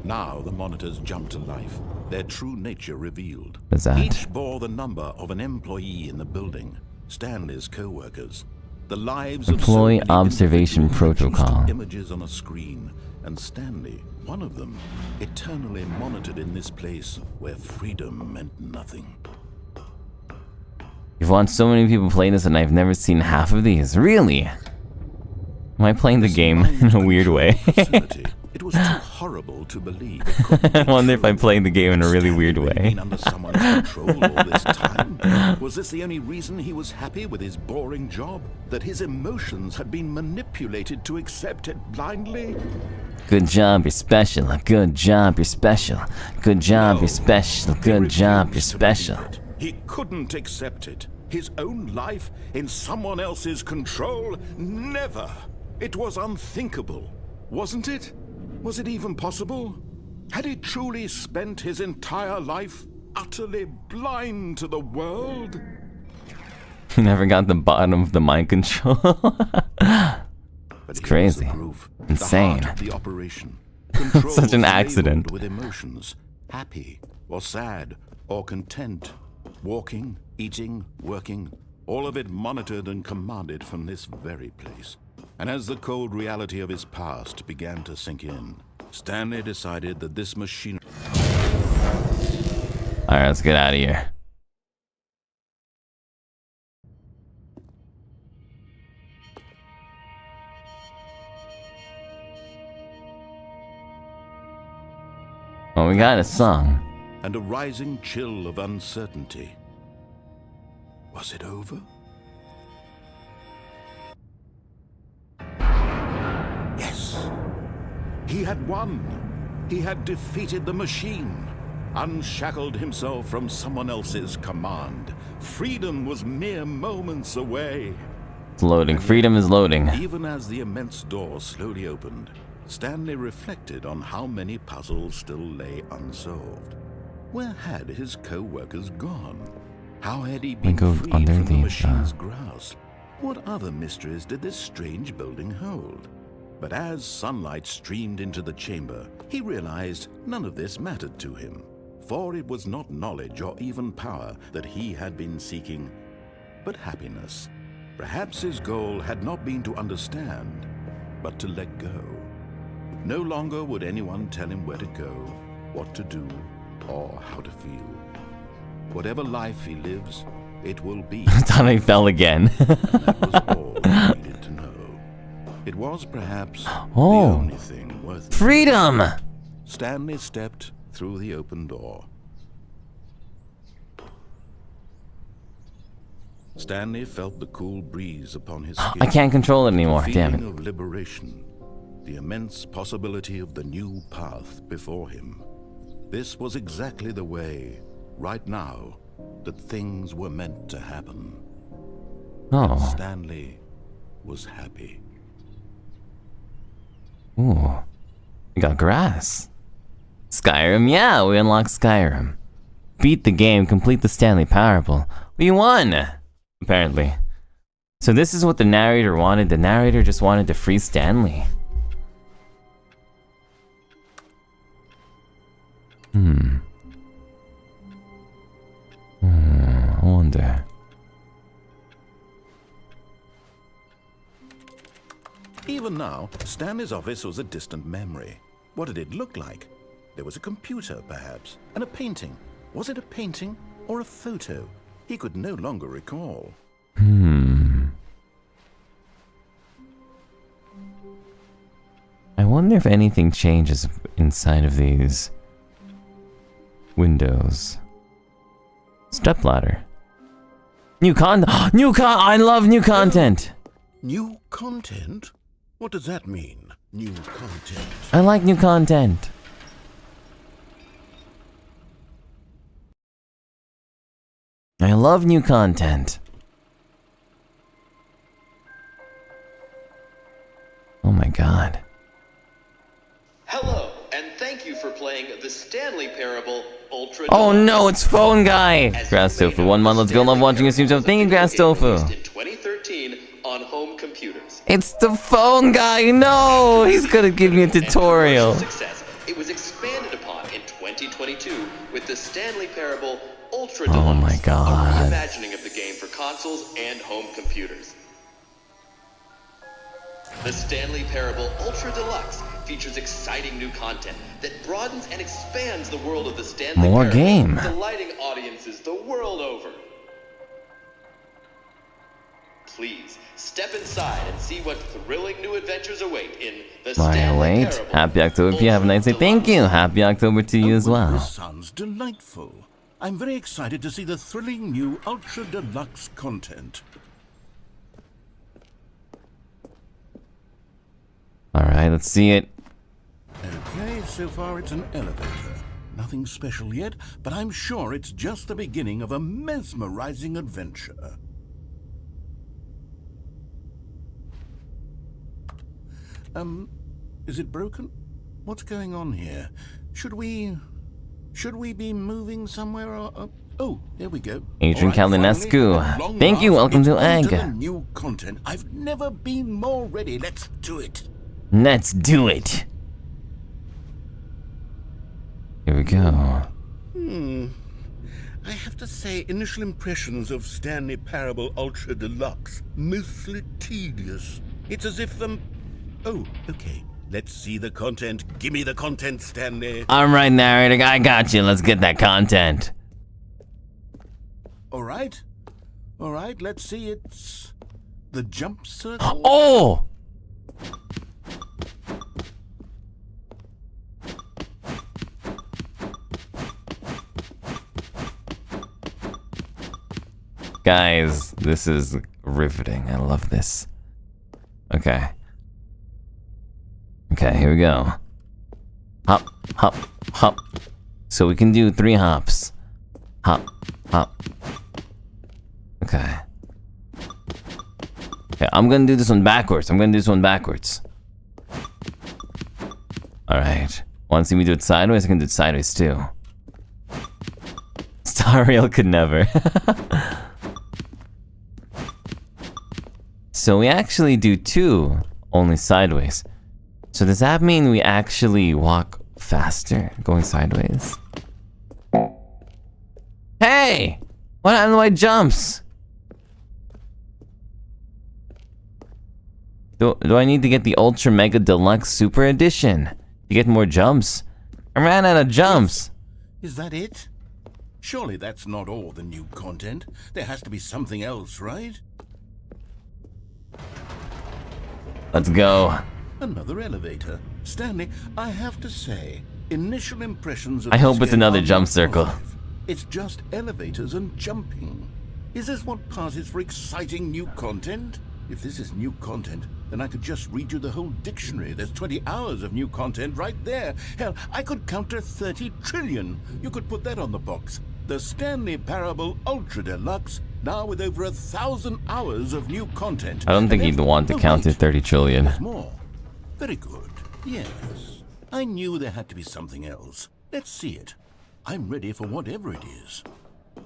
Now the monitors jumped to life, their true nature revealed. What's that? Each bore the number of an employee in the building, Stanley's co-workers. The lives Employee of so many observation individuals protocol. reduced to images on a screen, and Stanley, one of them, eternally monitored in this place where freedom meant nothing. You've watched so many people play this and I've never seen half of these. Really? Am I playing the game in a weird way? It was too horrible to believe. I wonder if I'm playing the game in a really weird way. Been under someone's control all this time? Was this the only reason he was happy with his boring job? That his emotions had been manipulated to accept it blindly? Good job, you're special. Good job, you're special. Good job, you're special. Good job, you're special. He couldn't accept it. His own life in someone else's control? Never. It was unthinkable. Wasn't it? Was it even possible? Had he truly spent his entire life utterly blind to the world? He never got the bottom of the mind control. It's crazy. Insane. The operation. Such an accident. With emotions, happy or sad or content, walking, eating, working, all of it monitored and commanded from this very place. And as the cold reality of his past began to sink in, Stanley decided that this machine... Alright, let's get out of here. Well, we got a song. And a rising chill of uncertainty. Was it over? Yes. He had won. He had defeated the machine. Unshackled himself from someone else's command. Freedom was mere moments away. It's loading. Freedom is loading. Even as the immense door slowly opened, Stanley reflected on how many puzzles still lay unsolved. Where had his co-workers gone? How had he been freed from the machine's grasp? What other mysteries did this strange building hold? But as sunlight streamed into the chamber, he realized none of this mattered to him, for it was not knowledge or even power that he had been seeking, but happiness. Perhaps his goal had not been to understand, but to let go. No longer would anyone tell him where to go, what to do, or how to feel. Whatever life he lives, it will be. I thought I fell again. That was all he needed to know. It was perhaps the only thing worth it. Freedom! Stanley stepped through the open door. Stanley felt the cool breeze upon his skin. I can't control it anymore, The damn feeling it. of liberation, the immense possibility of the new path before him. This was exactly the way, right now, that things were meant to happen. Oh. Stanley was happy. Ooh. We got grass. Skyrim, yeah, we unlocked Skyrim. Beat the game, complete the Stanley Parable. We won! Apparently. So this is what the narrator wanted. The narrator just wanted to free Stanley. I wonder. Even now, Stanley's office was a distant memory. What did it look like? There was a computer, perhaps, and a painting. Was it a painting or a photo? He could no longer recall. I wonder if anything changes inside of these windows. Stepladder. I love new content! New content? What does that mean, new content? I like new content. I love new content. Oh my god. Hello, and thank you for playing the Stanley Parable Ultra Oh Deluxe. no, it's Phone Guy! Grass Tofu, 1 month, let's go, love watching you stream, so thank you, Grass Tofu. Released in 2013 on home computers. It's the Phone Guy, no! He's gonna give me a tutorial. Success. It was expanded upon in 2022 with the Stanley Parable Ultra Oh Deluxe. my god. A reimagining of the game for consoles and home computers. The Stanley Parable Ultra Deluxe features exciting new content that broadens and expands the world of the Stanley More Parable, game. delighting audiences the world over. Please step inside and see what thrilling new adventures await in the Why Stanley wait? Parable. Happy October if you have a nice day. Thank you. Happy October to you as well. This sounds delightful. I'm very excited to see the thrilling new Ultra Deluxe content. Alright, let's see it. Okay, so far it's an elevator. Nothing special yet, but I'm sure it's just the beginning of a mesmerizing adventure. Is it broken? What's going on here? Should we be moving somewhere or... Oh, there we go. Adrian All right, Kalinescu. finally, at long Thank you, last, welcome it's to on Egg. the new content. I've never been more ready. Let's do it. Let's do it. Here we go. I have to say, initial impressions of Stanley Parable Ultra Deluxe, mostly tedious. It's as if, Oh, okay. Let's see the content. Give me the content, Stanley. Alright, narrator, I got you. Let's get that content. All right, let's see. It's the jump circle. Oh! Guys, this is riveting. I love this. Okay. Okay, here we go. Hop, hop, hop. So we can do 3 hops. Hop, hop. Okay. Okay, I'm gonna do this one backwards. Alright. Wanna see me do it sideways? I can do it sideways too. Star Rail could never. So we actually do 2, only sideways. So does that mean we actually walk faster going sideways? Hey! What happened to my jumps? Do I need to get the Ultra Mega Deluxe Super Edition to get more jumps? I ran out of jumps. Is that it? Surely that's not all the new content. There has to be something else, right? Let's go. Another elevator. Stanley, I have to say, initial impressions of I hope this it's game another are jump not circle. positive. It's just elevators and jumping. Is this what passes for exciting new content? If this is new content, then I could just read you the whole dictionary. There's 20 hours of new content right there. Hell, I could count to 30 trillion. You could put that on the box. The Stanley Parable Ultra Deluxe, now with over 1,000 hours of new content. I don't think he'd want to count to 30 trillion. There's more. Very good. Yes. I knew there had to be something else. Let's see it. I'm ready for whatever it is.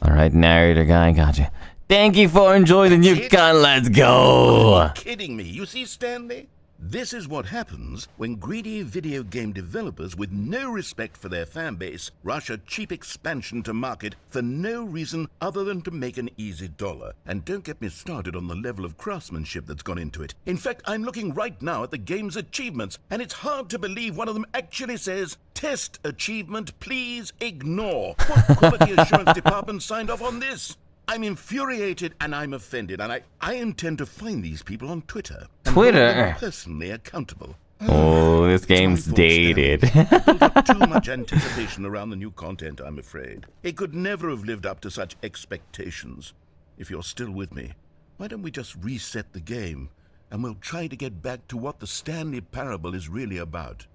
Alright, narrator guy, gotcha. Thank you for enjoying the new gun, let's go! Are you kidding me? You see, Stanley? This is what happens when greedy video game developers with no respect for their fanbase rush a cheap expansion to market for no reason other than to make an easy dollar. And don't get me started on the level of craftsmanship that's gone into it. In fact, I'm looking right now at the game's achievements, and it's hard to believe one of them actually says, "Test achievement, please ignore." What quality assurance department signed off on this? I'm infuriated and I'm offended, and I intend to find these people on Twitter. And hold them personally accountable. Oh, this game's dated. Built up too much anticipation around the new content, I'm afraid. It could never have lived up to such expectations. If you're still with me, why don't we just reset the game, and we'll try to get back to what the Stanley Parable is really about.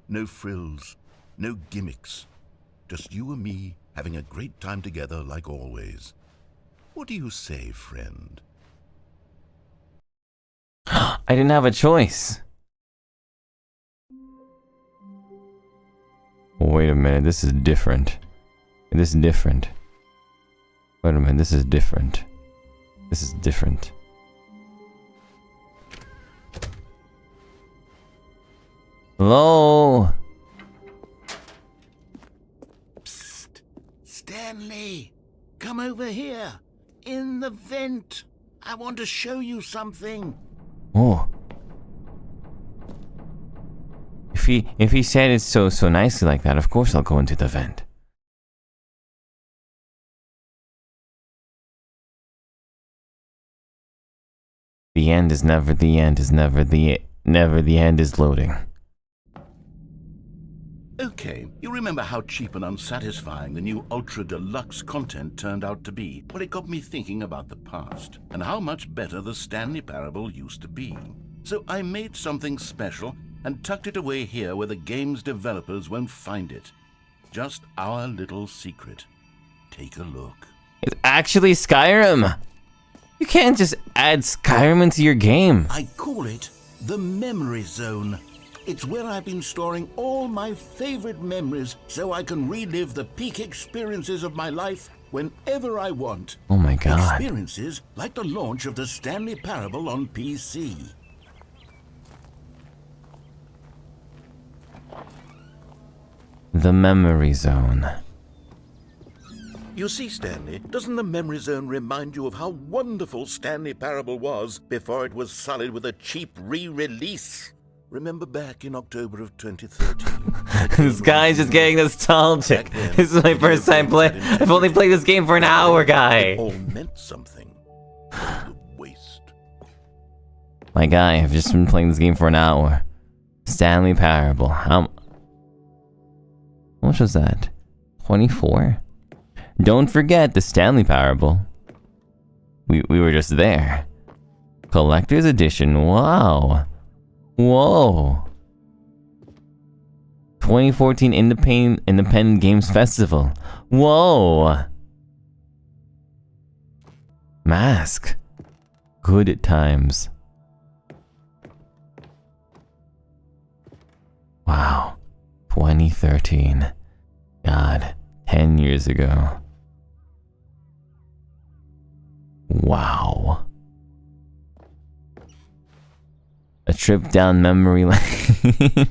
No frills, no gimmicks. Just you and me having a great time together like always. What do you say, friend? I didn't have a choice. Wait a minute, this is different. This is different. Wait a minute, this is different. This is different. Hello? Psst. Stanley, come over here. In the vent. I want to show you something. Oh. If he said it so nicely like that, of course I'll go into the vent. The end is never the end is never the end is loading. Okay, you remember how cheap and unsatisfying the new Ultra Deluxe content turned out to be? Well, it got me thinking about the past, and how much better the Stanley Parable used to be. So I made something special and tucked it away here where the game's developers won't find it. Just our little secret. Take a look. It's actually Skyrim! You can't just add Skyrim into your game. I call it the Memory Zone. It's where I've been storing all my favorite memories so I can relive the peak experiences of my life whenever I want. Oh my god. Experiences like the launch of the Stanley Parable on PC. The Memory Zone. You see, Stanley, doesn't the Memory Zone remind you of how wonderful Stanley Parable was before it was sullied with a cheap re-release? Remember back in October of 2013? This guy's just getting nostalgic. This is my first time playing. I've only played this game for an hour, guy. It all meant something. The waste. My guy, I've just been playing this game for an hour. Stanley Parable. How much was that? 24? Don't forget the Stanley Parable. We were just there. Collector's Edition. Wow. Whoa. 2014 Independent Games Festival. Whoa. Mask. Good times. Wow. 2013. God. 10 years ago. Wow. A trip down memory lane.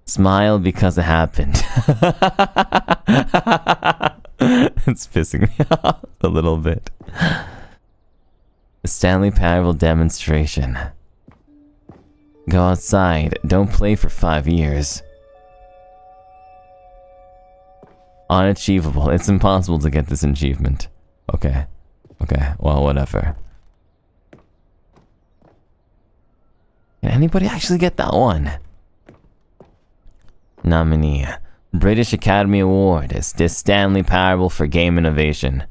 Smile because it happened. It's pissing me off a little bit. The Stanley Parable demonstration. Go outside. Don't play for 5 years. Unachievable. It's impossible to get this achievement. Okay. Okay. Well, whatever. Can anybody actually get that one? Nominee. British Academy Award is The Stanley Parable for Game Innovation.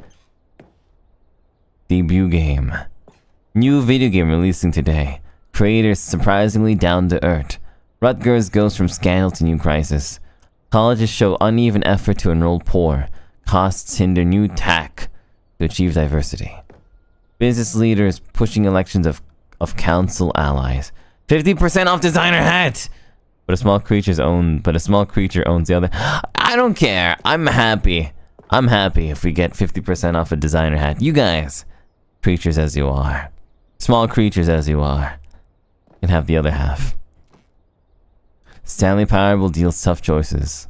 Debut game. New video game releasing today. Creators surprisingly down to earth. Rutgers goes from scandal to new crisis. Colleges show uneven effort to enroll poor. Costs hinder new tack to achieve diversity. Business leaders pushing elections of council allies. 50% off designer hat! But a small creature owns the other. I don't care. I'm happy. I'm happy if we get 50% off a designer hat. You guys, creatures as you are, small creatures as you are, can have the other half. Stanley Parable deals tough choices.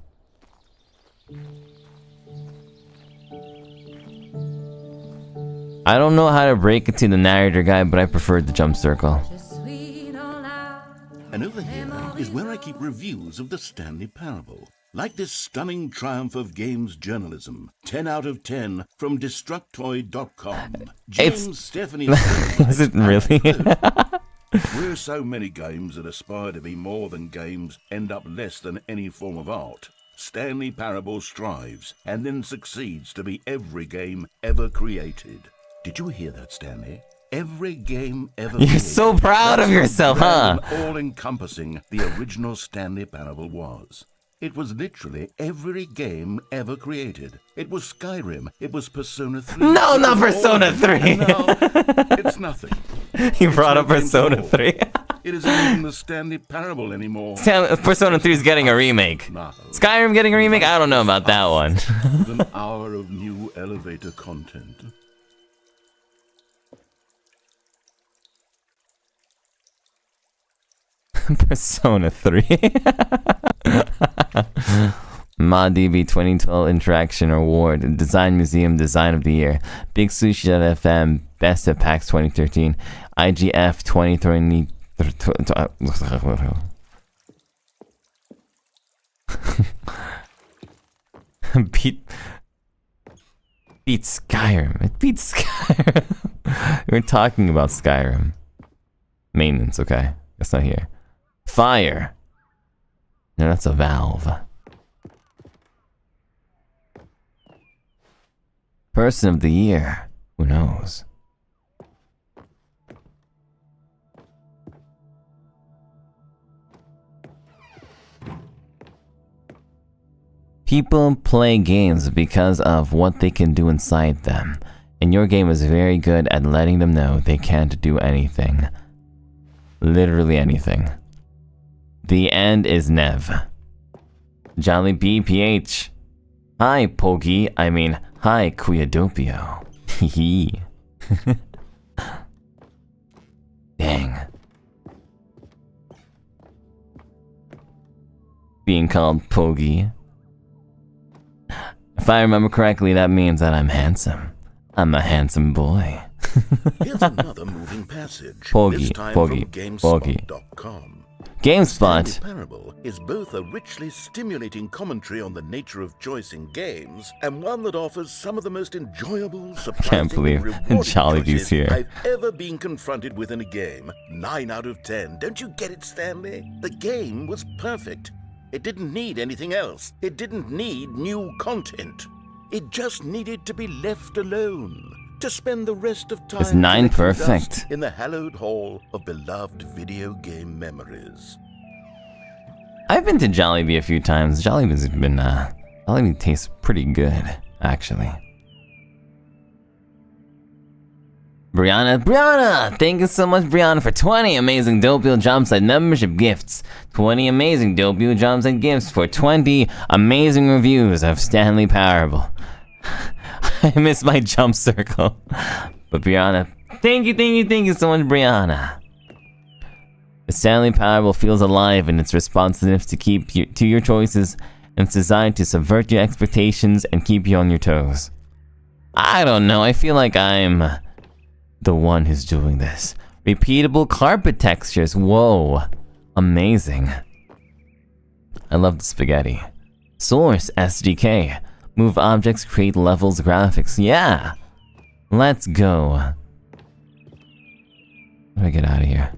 I don't know how to break it to the narrator guy, but I preferred the jump circle. And over here is where I keep reviews of the Stanley Parable. Like this stunning triumph of games journalism. 10 out of 10 from Destructoid.com. James Stephanie. Is it really? Where so many games that aspire to be more than games end up less than any form of art, Stanley Parable strives and then succeeds to be every game ever created. Did you hear that, Stanley? Every game ever created. You're so proud of yourself, huh? All-encompassing the original Stanley Parable was. It was literally every game ever created. It was Skyrim. It was Persona 3. No, not Persona 3. No, it's nothing. You brought up Persona 3. It isn't even the Stanley Parable anymore. Persona 3 is getting a remake. No. Skyrim getting a remake? I don't know about that one. An hour of new elevator content. Persona 3. ModDB 2012 Interaction Award. Design Museum Design of the Year. Big Sushi.fm Best of PAX 2013. IGF 2020. Beat Skyrim. It beats Skyrim. We're talking about Skyrim. Maintenance, okay. That's not here. Fire. No, that's a valve. Person of the year. Who knows? People play games because of what they can do inside them, and your game is very good at letting them know they can't do anything. Literally anything. The end is Nev. Jolly BPH. Hi, Pogi. I mean, hi, Doppio. Hehe. Dang. Being called Pogi. If I remember correctly, that means that I'm handsome. I'm a handsome boy. Here's another moving passage. Pogi, this time Pogi, from GameSpot.com. GameSpot. Stanley Parable is both a richly stimulating commentary on the nature of choice in games and one that offers some of the most enjoyable, surprising, Can't believe and rewarding Jolly B's choices here. I've ever been confronted with in a game. 9 out of 10. Don't you get it, Stanley? The game was perfect. It didn't need anything else. It didn't need new content. It just needed to be left alone. To spend the rest of time Is 9 collecting perfect? dust in the hallowed hall of beloved video game memories. I've been to Jollibee a few times. Jollibee's been, Jollibee tastes pretty good, actually. Brianna! Thank you so much, Brianna, for 20 amazing Doppio Dropscythe membership gifts. 20 amazing Doppio Dropscythe gifts for 20 amazing reviews of Stanley Parable. I miss my jump circle. But Brianna, thank you so much, Brianna. The Stanley Parable feels alive in its responsiveness to keep you to your choices, and it's designed to subvert your expectations and keep you on your toes. I don't know, I feel like I'm the one who's doing this. Repeatable carpet textures, whoa, amazing. I love the spaghetti. Source SDK. Move objects, create levels, graphics. Yeah! Let's go. How do I get out of here?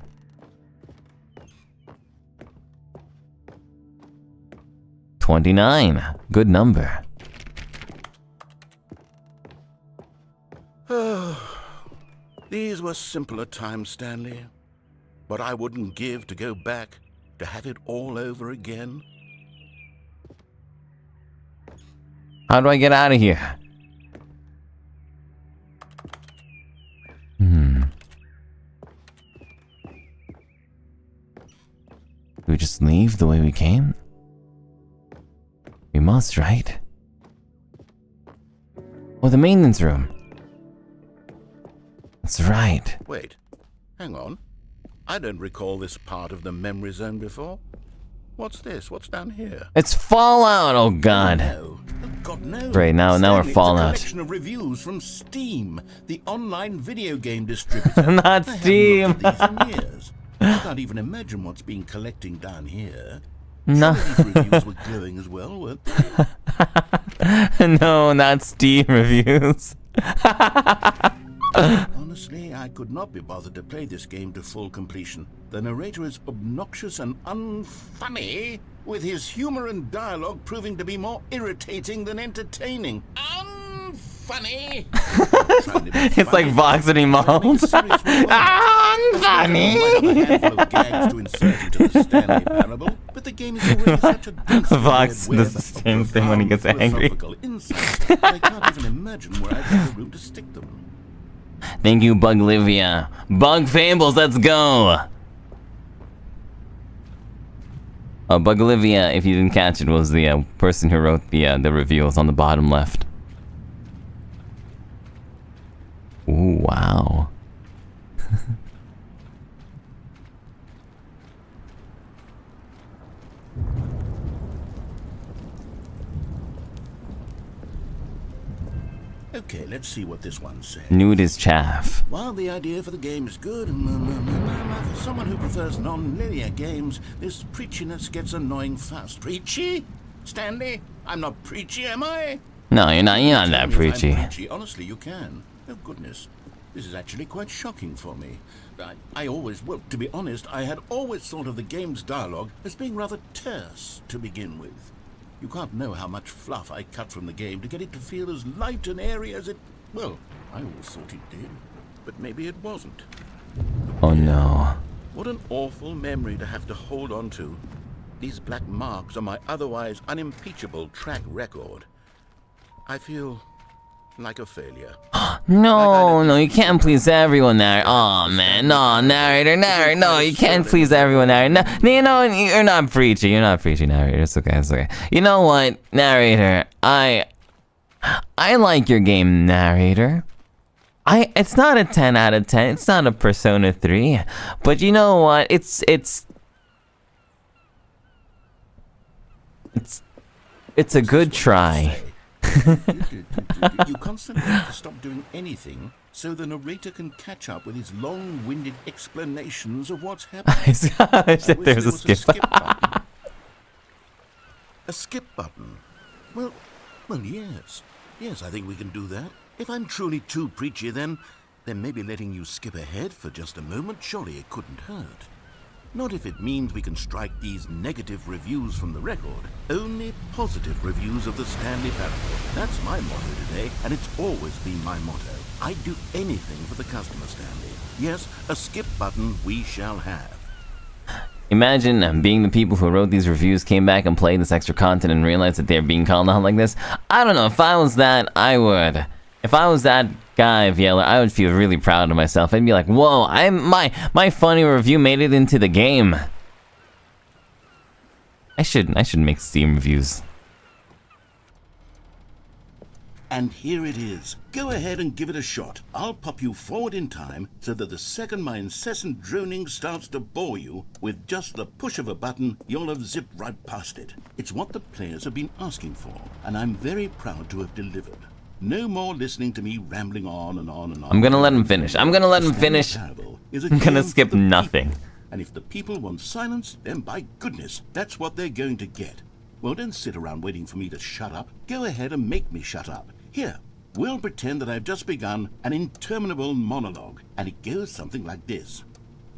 $29. Good number. These were simpler times, Stanley. But I wouldn't give to go back to have it all over again. How do I get out of here? Do we just leave? leave the way we came? We must, right? Oh, the maintenance room. That's right. Wait, hang on. I don't recall this part of the memory zone before. What's this? What's down here? It's Fallout, oh god. No. Oh, God, no. Great, now we're Stanley, Fallout. It's a collection of reviews from Steam, the online video game distributor. Not Steam. I haven't looked at these in years. I can't even imagine what's been collecting down here. No. Surely these reviews were glowing as well, weren't they? No, not Steam reviews. Honestly, I could not be bothered to play this game to full completion. The narrator is obnoxious and unfunny, with his humor and dialogue proving to be more irritating than entertaining. Unfunny! It's like Vox and emotes. Unfunny! Gags to insert into the Stanley Parable, but the game is already such a dense Vox web does the same thing when he gets angry. philosophical insights that I can't even imagine where I'd have the room to stick them. Thank you, Buglivia. Bug Fables, let's go! Buglivia, if you didn't catch it, was the person who wrote the reviews on the bottom left. Ooh, wow. Okay, let's see what this one says. Nude is chaff. While the idea for the game is good, for someone who prefers non-linear games, this preachiness gets annoying fast. Preachy? Stanley? I'm not preachy, am I? No, you're not that Tell me if I'm preachy. preachy. Honestly, you can. Oh, goodness. This is actually quite shocking for me. Well, to be honest, I had always thought of the game's dialogue as being rather terse to begin with. You can't know how much fluff I cut from the game to get it to feel as light and airy as it... Well, I always thought it did, but maybe it wasn't. Oh no. What an awful memory to have to hold on to. These black marks on my otherwise unimpeachable track record. I feel like a failure. No, you can't please everyone there. Oh man, no, narrator, no, you can't please everyone there. No, you know, you're not preachy, narrator. It's okay. You know what, narrator? I like your game, narrator. It's not a 10 out of 10. It's not a Persona 3, but you know what? It's a good try. You constantly have to stop doing anything so the narrator can catch up with his long-winded explanations of what's happening. I wish that there was a skip. Button. A skip button? Well, yes. Yes, I think we can do that. If I'm truly too preachy, then maybe letting you skip ahead for just a moment, surely it couldn't hurt. Not if it means we can strike these negative reviews from the record. Only positive reviews of the Stanley Parable. That's my motto today, and it's always been my motto. I'd do anything for the customer, Stanley. Yes, a skip button we shall have. Imagine being the people who wrote these reviews came back and played this extra content and realized that they're being called out like this. I don't know, if I was that, I would. If I was that guy, Viela, I would feel really proud of myself. I'd be like, whoa, my funny review made it into the game. I should make Steam reviews. And here it is. Go ahead and give it a shot. I'll pop you forward in time so that the second my incessant droning starts to bore you, with just the push of a button, you'll have zipped right past it. It's what the players have been asking for, and I'm very proud to have delivered. No more listening to me rambling on and on and on. I'm gonna let him finish. I'm gonna skip nothing. And if the people want silence, then by goodness, that's what they're going to get. Well, don't sit around waiting for me to shut up. Go ahead and make me shut up. Here, we'll pretend that I've just begun an interminable monologue, and it goes something like this.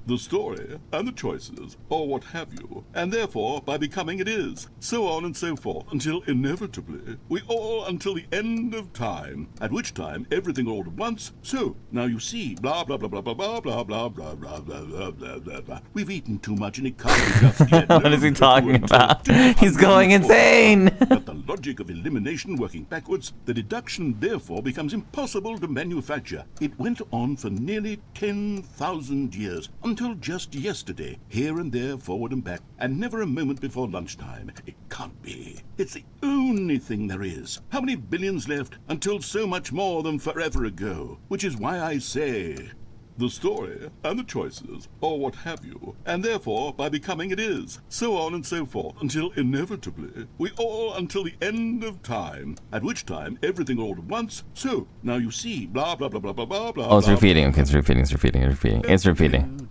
The story and the choices, or what have you, and therefore by becoming it is, so on and so forth, until inevitably we all until the end of time, at which time everything all at once. So now you see, blah blah blah blah blah blah blah blah blah blah blah blah blah blah. We've eaten too much and it can't be just yet. What is he talking about? He's going insane. But the logic of elimination working backwards, the deduction therefore becomes impossible to manufacture. It went on for nearly 10,000 years. until just yesterday, here and there, forward and back, and never a moment before lunchtime. It can't be. It's the only thing there is. How many billions left until so much more than forever ago? Which is why I say, the story and the choices, or what have you, and therefore by becoming it is, so on and so forth, until inevitably we all until the end of time, at which time everything all at once. So now you see, blah blah blah blah blah blah blah. Oh, it's repeating. Okay, it's repeating. It's repeating. It's repeating. It's repeating.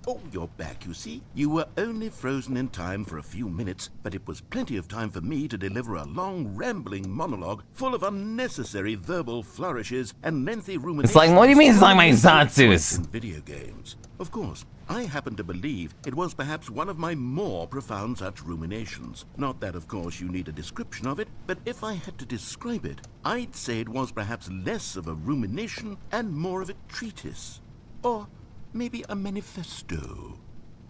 Oh, you're back, you see. You were only frozen in time for a few minutes, but it was plenty of time for me to deliver a long, rambling monologue full of unnecessary verbal flourishes and lengthy ruminations. It's like, what do you mean it's like my zatsus? In video games. Of course, I happen to believe it was perhaps one of my more profound such ruminations. Not that, of course, you need a description of it, but if I had to describe it, I'd say it was perhaps less of a rumination and more of a treatise. Or maybe a manifesto.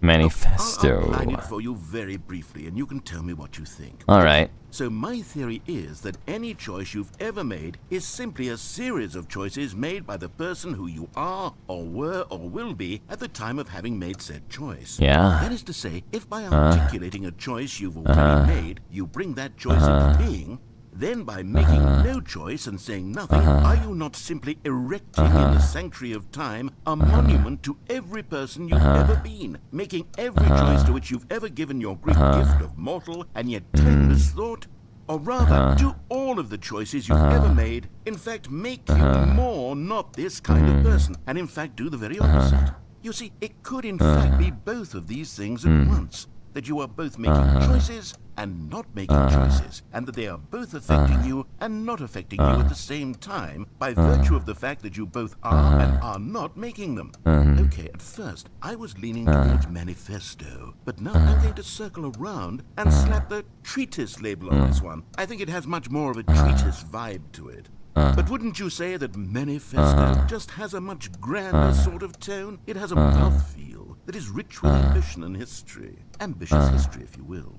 Manifesto. I'll outline it for you very briefly, and you can tell me what you think. All right. So my theory is that any choice you've ever made is simply a series of choices made by the person who you are, or were, or will be at the time of having made said choice. Yeah. That is to say, if by articulating a choice you've already made, you bring that choice into being, then by making no choice and saying nothing, are you not simply erecting in the sanctuary of time a monument to every person you've ever been, making every choice to which you've ever given your great gift of mortal and yet timeless thought? Or rather, do all of the choices you've ever made, in fact, make you more not this kind of person, and in fact do the very opposite? You see, it could in fact be both of these things at once. That you are both making choices and not making choices, and that they are both affecting you and not affecting you at the same time by virtue of the fact that you both are and are not making them. Okay, at first, I was leaning towards Manifesto, but now I'm going to circle around and slap the Treatise label on this one. I think it has much more of a treatise vibe to it. But wouldn't you say that Manifesto just has a much grander sort of tone? It has a mouthfeel that is rich with ambition and history. Ambitious history, if you will.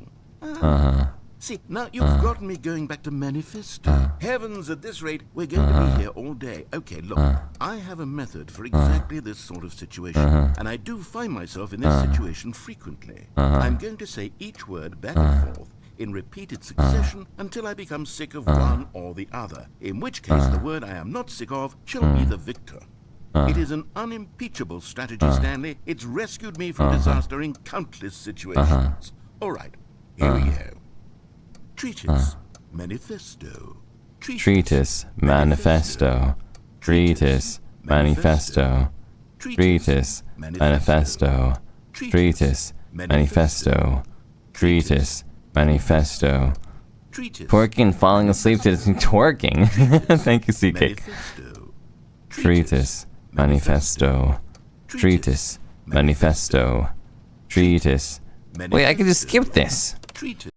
See, now you've gotten me going back to Manifesto. Heavens, at this rate, we're going to be here all day. Okay, look, I have a method for exactly this sort of situation, and I do find myself in this situation frequently. I'm going to say each word back and forth in repeated succession until I become sick of one or the other, in which case the word I am not sick of shall be the victor. It is an unimpeachable strategy, Stanley. It's rescued me from disaster in countless situations. All right, here we go. Treatise, Manifesto. Treatise, Manifesto. Treatise, Manifesto. Treatise, Manifesto. Treatise, Manifesto. Treatise, Manifesto. Twerking, falling asleep to twerking. Thank you, CK. Treatise, Manifesto. Treatise, Manifesto. Treatise. Wait, I can just skip this. Treatise.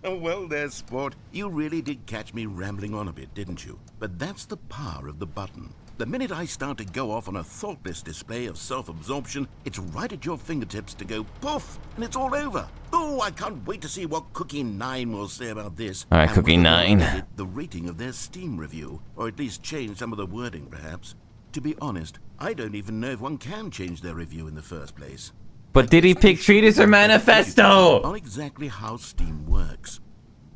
Well there, sport. You really did catch me rambling on a bit, didn't you? But that's the power of the button. The minute I start to go off on a thoughtless display of self-absorption, it's right at your fingertips to go poof, and it's all over. Oh, I can't wait to see what Cookie 9 will say about this. All right, Cookie 9. The rating of their Steam review, or at least change some of the wording, perhaps. To be honest, I don't even know if one can change their review in the first place. But did he pick Treatise or Manifesto? On exactly how Steam works.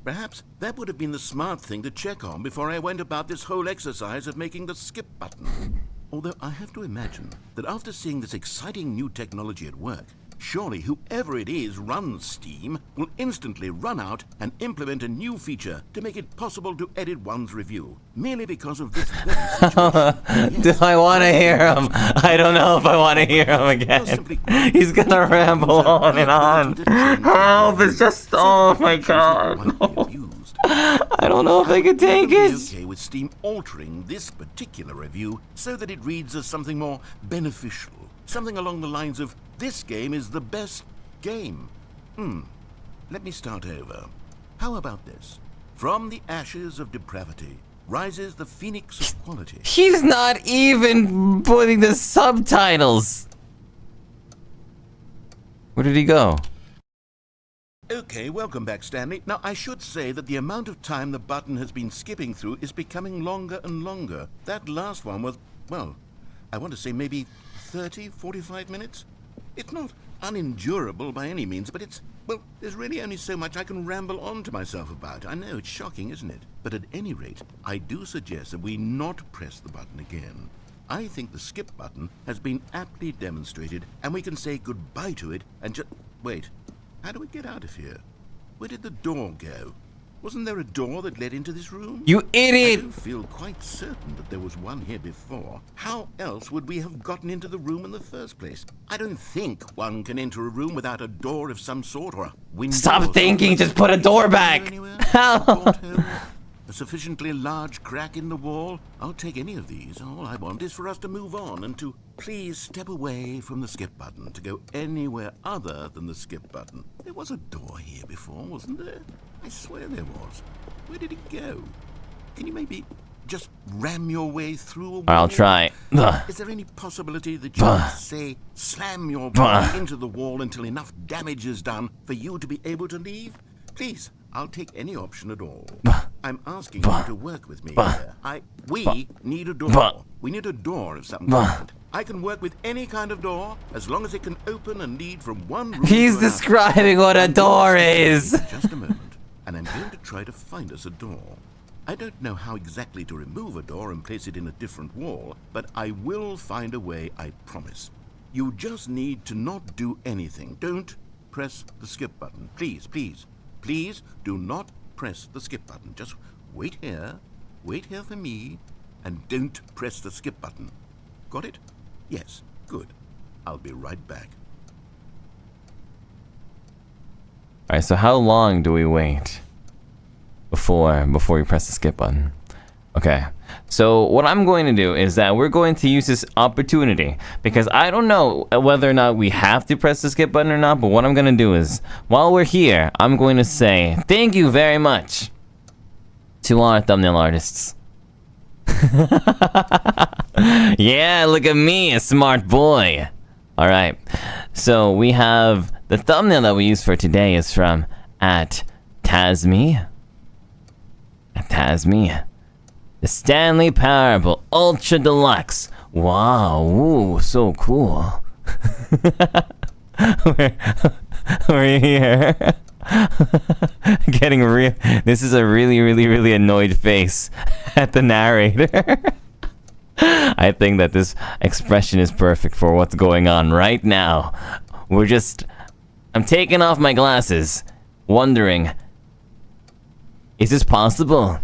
Perhaps that would have been the smart thing to check on before I went about this whole exercise of making the skip button. Although I have to imagine that after seeing this exciting new technology at work, surely whoever it is runs Steam will instantly run out and implement a new feature to make it possible to edit one's review, merely because of this very situation. Do I want to hear him? I don't know if I want to hear him again. He's gonna ramble on and on. Help, it's just, oh my god. I don't know if I can take it. Okay with Steam altering this particular review so that it reads as something more beneficial. Something along the lines of, this game is the best game. Let me start over. How about this? From the ashes of depravity rises the phoenix of quality. He's not even putting the subtitles. Where did he go? Okay, welcome back, Stanley. Now, I should say that the amount of time the button has been skipping through is becoming longer and longer. That last one was, well, I want to say maybe 30, 45 minutes. It's not unendurable by any means, but it's, well, there's really only so much I can ramble on to myself about. I know, it's shocking, isn't it? But at any rate, I do suggest that we not press the button again. I think the skip button has been aptly demonstrated, and we can say goodbye to it and just... Wait, how do we get out of here? Where did the door go? Wasn't there a door that led into this room? You idiot! I do feel quite certain that there was one here before. How else would we have gotten into the room in the first place? I don't think one can enter a room without a door of some sort or a window. Stop thinking, just put a door back! How? A sufficiently large crack in the wall? I'll take any of these. All I want is for us to move on and to please step away from the skip button, to go anywhere other than the skip button. There was a door here before, wasn't there? I swear there was. Where did it go? Can you maybe just ram your way through a wall? I'll try. Is there any possibility that you could, say, slam your body into the wall until enough damage is done for you to be able to leave? Please, I'll take any option at all. I'm asking you to work with me here. We need a door. We need a door of some kind. I can work with any kind of door as long as it can open and lead from one room He's to another. describing what a door is. Just a moment, and I'm going to try to find us a door. I don't know how exactly to remove a door and place it in a different wall, but I will find a way, I promise. You just need to not do anything. Don't press the skip button. Please, please, please do not press the skip button. Just wait here for me, and don't press the skip button. Got it? Yes, good. I'll be right back. Alright, so how long do we wait before we press the skip button? Okay, so what I'm going to do is that we're going to use this opportunity, because I don't know whether or not we have to press the skip button or not, but what I'm going to do is, while we're here, I'm going to say thank you very much to our thumbnail artists. Yeah, look at me, a smart boy. Alright, so we have the thumbnail that we use for today is from @Tasme. The Stanley Parable Ultra Deluxe. Wow, ooh, so cool. we're here. Getting real. This is a really annoyed face at the narrator. I think that this expression is perfect for what's going on right now. I'm taking off my glasses, wondering, is this possible?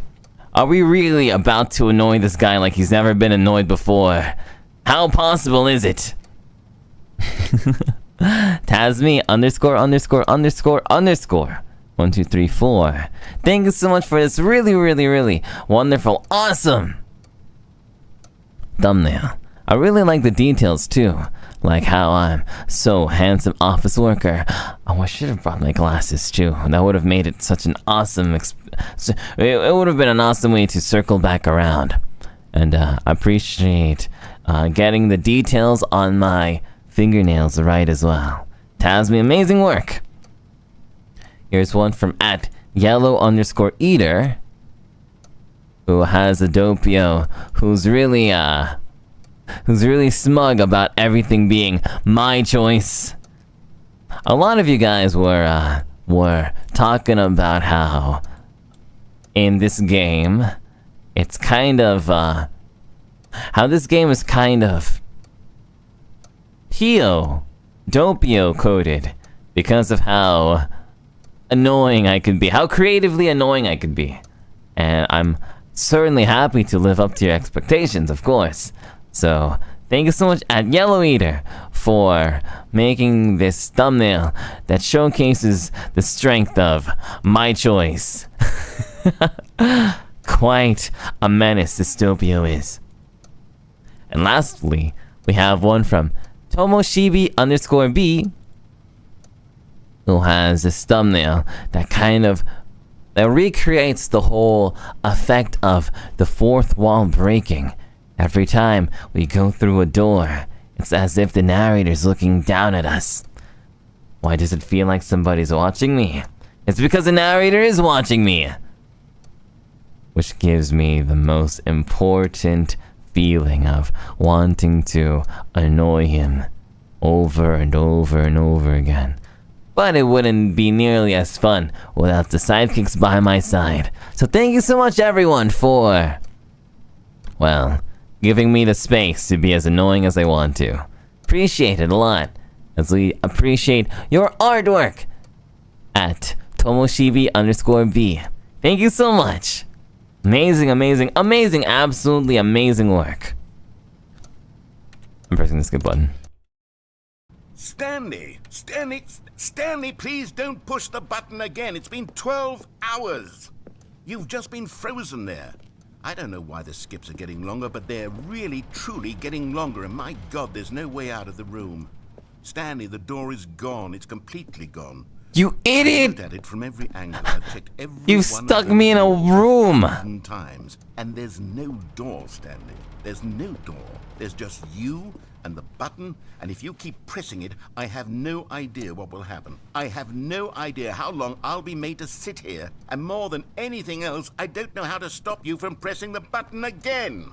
Are we really about to annoy this guy like he's never been annoyed before? How possible is it? Tasme ____. 1, 2, 3, 4. Thank you so much for this really wonderful, awesome thumbnail. I really like the details too, like how I'm so handsome office worker. Oh, I should have brought my glasses too. That would have made it such an awesome it would have been an awesome way to circle back around. And I appreciate getting the details on my fingernails right as well. Tasme, amazing work. Here's one from @yellow_eater, who has a Doppio, who's really smug about everything being my choice. A lot of you guys were talking about how in this game it's kind of how this game is kind of Doppio coded because of how annoying I could be, how creatively annoying I could be. And I'm certainly happy to live up to your expectations, of course. So, thank you so much @YellowEater for making this thumbnail that showcases the strength of my choice. Quite a menace this Doppio is. And lastly, we have one from Tomoshibi_B, who has this thumbnail that recreates the whole effect of the fourth wall breaking. Every time we go through a door, it's as if the narrator's looking down at us. Why does it feel like somebody's watching me? It's because the narrator is watching me. Which gives me the most important feeling of wanting to annoy him over and over and over again. But it wouldn't be nearly as fun without the sidekicks by my side. So thank you so much everyone for, well, giving me the space to be as annoying as I want to. Appreciate it a lot. As we appreciate your artwork at Tomoshibi_B. Thank you so much. Amazing, amazing, amazing, absolutely amazing work. I'm pressing the skip button. Stanley, please don't push the button again. It's been 12 hours. You've just been frozen there. I don't know why the skips are getting longer, but they're really, truly getting longer. And my God, there's no way out of the room. Stanley, the door is gone. It's completely gone. You idiot! I've looked at it from every angle. I've checked every You stuck me in a room. Times, and there's no door, Stanley. There's no door. There's just you and the button, and if you keep pressing it, I have no idea what will happen. I have no idea how long I'll be made to sit here, and more than anything else, I don't know how to stop you from pressing the button again.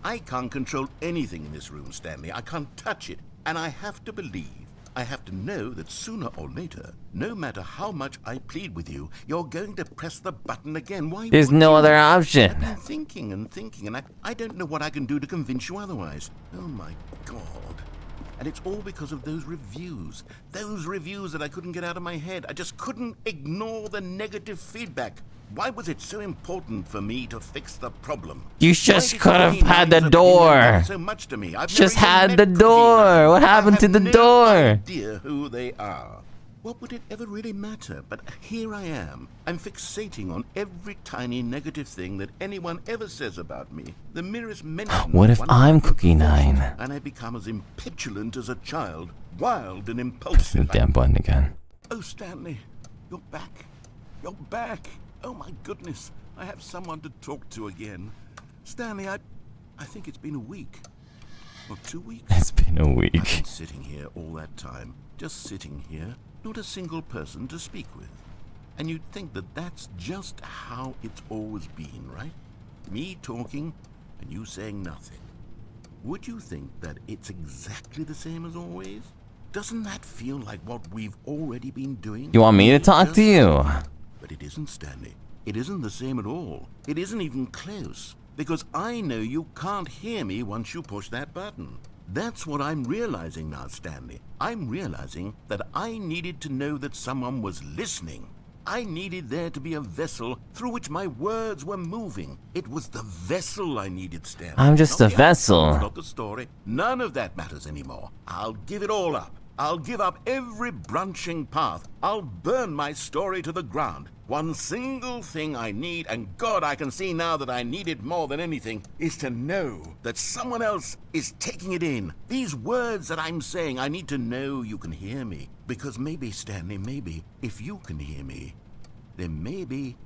I can't control anything in this room, Stanley. I can't touch it, and I have to believe, I have to know that sooner or later, no matter how much I plead with you, you're going to press the button again. Why? There's no other option. I've been thinking and thinking, and I don't know what I can do to convince you otherwise. Oh my God. And it's all because of those reviews. Those reviews that I couldn't get out of my head. I just couldn't ignore the negative feedback. Why was it so important for me to fix the problem? You just could have had the door. So much to me. I've Just never even had met the door. Cookie. What happened to the door? I have no idea who they are. What would it ever really matter? But here I am. I'm fixating on every tiny negative thing that anyone ever says about me. The merest mention. What of if one I'm of my Cookie Nine? imperfections, and I become as impetulant as a child, wild and impulsive. The damn button again. Oh, Stanley, you're back. You're back. Oh my goodness, I have someone to talk to again. Stanley, I think it's been a week. Or 2 weeks. It's been a I've week. been sitting here all that time, just sitting here, not a single person to speak with. And you'd think that that's just how it's always been, right? Me talking and you saying nothing. Would you think that it's exactly the same as always? Doesn't that feel like what we've already been doing? You want me to talk to you? But it isn't, Stanley. It isn't the same at all. It isn't even close. Because I know you can't hear me once you push that button. That's what I'm realizing now, Stanley. I'm realizing that I needed to know that someone was listening. I needed there to be a vessel through which my words were moving. It was the vessel I needed, Stanley. I'm just Not a the outcome, vessel. Not the story. None of that matters anymore. I'll give it all up. I'll give up every branching path. I'll burn my story to the ground. One single thing I need, and God, I can see now that I need it more than anything, is to know that someone else is taking it in. These words that I'm saying, I need to know you can hear me. Because maybe, Stanley, maybe, if you can hear me, then maybe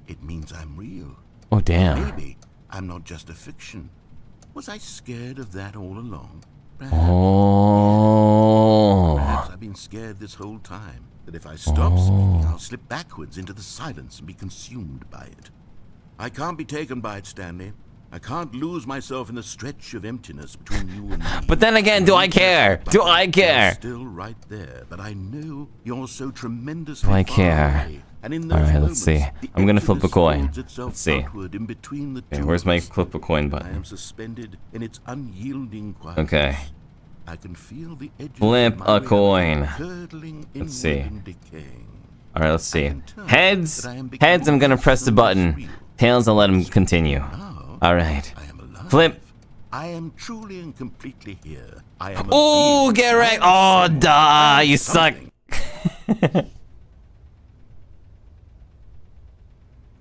it means I'm real. Oh, damn. Maybe I'm not just a fiction. Was I scared of that all along? Perhaps. Oh. Perhaps I've been scared this whole time, that if I stop speaking, I'll slip backwards into the silence and be consumed by it. I can't be taken by it, Stanley. I can't lose myself in the stretch of emptiness between you and me. But then again, do I care? Do I care? You're still right there, but I know you're so tremendously Do I far care? away. And in those Alright, let's see. moments, the I'm gonna flip a emptiness coin. folds itself Let's see. outward in between the Okay, two where's of my us. flip a coin I button? am suspended in its unyielding quietness. Okay. I can feel the edges Flip of a my reality coin. curdling Let's see. inward and decaying. Alright, let's see. I can tell Heads. that I am Heads, I'm gonna press the becoming button. real. Tails, I'll let him continue. Now, Alright. I am alive. Flip. I am truly and completely here. I am a Oh, being. get right. I am Oh, someone. duh. I am You suck. something.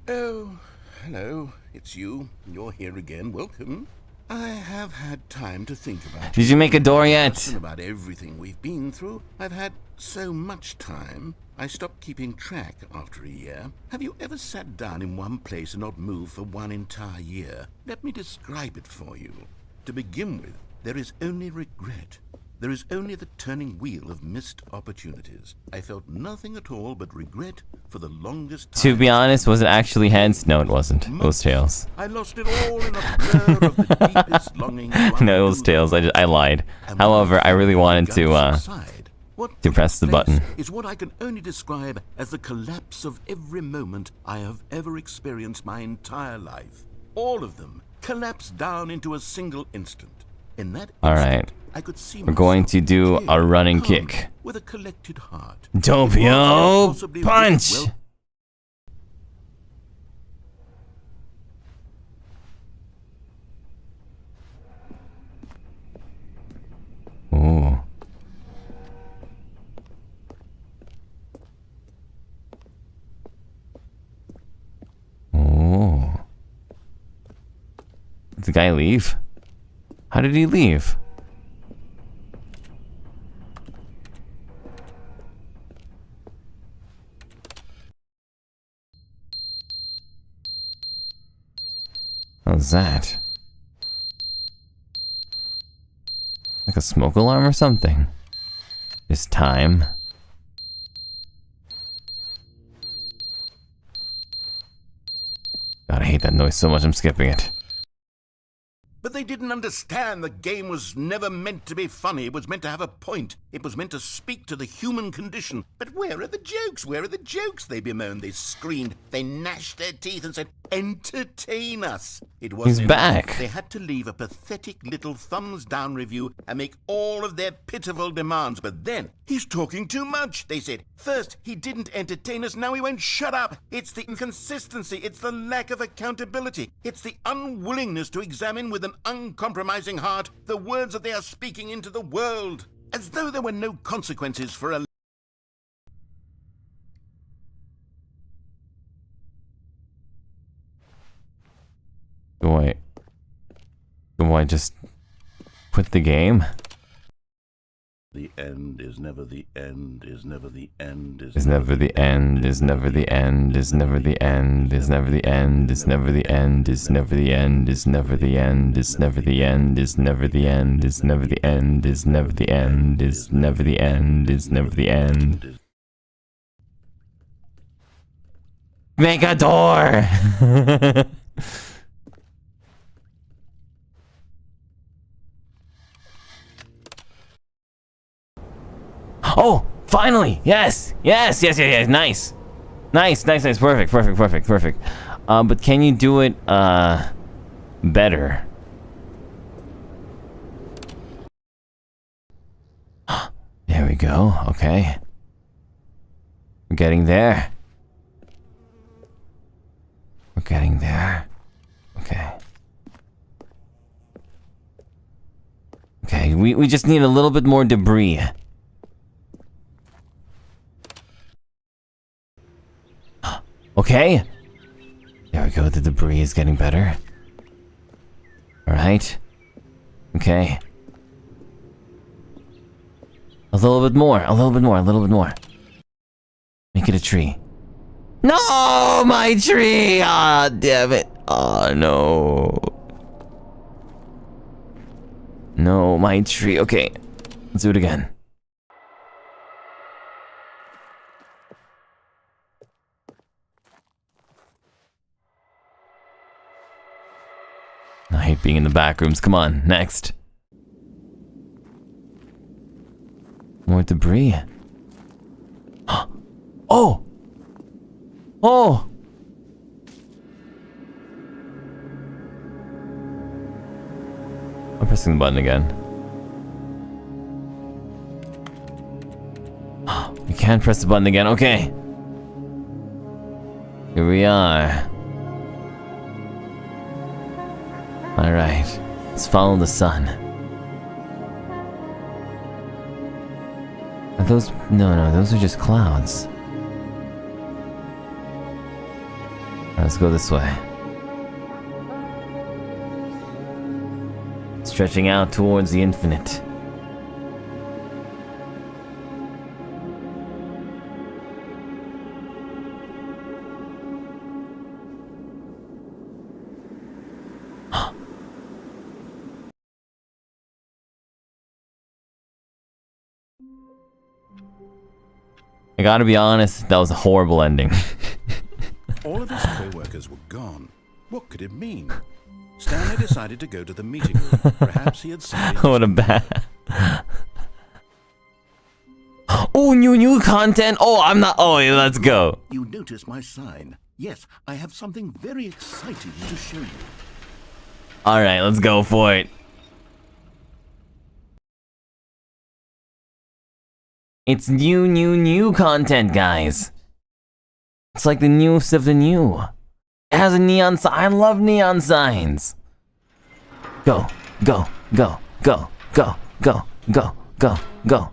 Oh, hello. It's you. You're here again. Welcome. I have had time to think about Did you make a door and yet? about everything we've been through. I've had so much time. I stopped keeping track after a year. Have you ever sat down in one place and not moved for one entire year? Let me describe it for you. To begin with, there is only regret. there is only the turning wheel of missed opportunities. I felt nothing at all but regret for the longest time. To be honest, was it actually heads? No, it wasn't. It was tails. I lost it all in a blur of the deepest longing. No, it was tails. I lied. However, I really wanted to press the button. Is what I can only describe as the collapse of every moment I have ever experienced my entire life. All of them collapsed down into a single instant. In that instant, All right. I could see We're going to do a running kick. With a collected heart. Doppio punch. Ooh. Oh. Did the guy leave? How did he leave? How's that? Like a smoke alarm or something? It's time. God, I hate that noise so much, I'm skipping it. But they didn't understand the game was never meant to be funny. It was meant to have a point. It was meant to speak to the human condition. But where are the jokes? Where are the jokes? They bemoaned, they screamed, they gnashed their teeth and said, entertain us. It wasn't He's back. enough. They had to leave a pathetic little thumbs down review and make all of their pitiful demands. But then, he's talking too much, they said. First, he didn't entertain us, now he won't shut up. It's the inconsistency, it's the lack of accountability. It's the unwillingness to examine with an uncompromising heart the words that they are speaking into the world. As though there were no consequences for a... Do I just quit the game? The end is never the end, is never the end, Is never the end, is never the end, is never the end, is never the end, is never the end, is never the end, is never the end, is never the end, is never the end, is never the end, is never the end, is never the end, is never the end. Make a door! Oh, finally! Yes! Yes, yes, yes, yes, nice! Nice, nice, nice, perfect, perfect, perfect, perfect. But can you do it, better? There we go, okay. We're getting there. We're getting there. Okay. Okay, we just need a little bit more debris. Okay. There we go, the debris is getting better. Alright. Okay. A little bit more, a little bit more, a little bit more. Make it a tree. No, my tree! Ah, damn it. Oh, no. No, my tree. Okay. Let's do it again. I hate being in the back rooms. Come on, next. More debris. Oh! Oh! I'm pressing the button again. We can't press the button again. Okay. Here we are. Alright, let's follow the sun. Are those... No, those are just clouds. Let's go this way. Stretching out towards the infinite. I gotta be honest, that was a horrible ending. All of his co-workers were gone. What could it mean? Stanley decided to go to the meeting room. Perhaps he had something. What a bad. Oh, new content. Oh, I'm not. Oh, yeah, let's go. You notice my sign. Yes, I have something very exciting to show you. All right, let's go for it. It's new content, guys. It's like the newest of the new. It has a neon sign. I love neon signs. Go, go, go, go, go, go, go, go, go.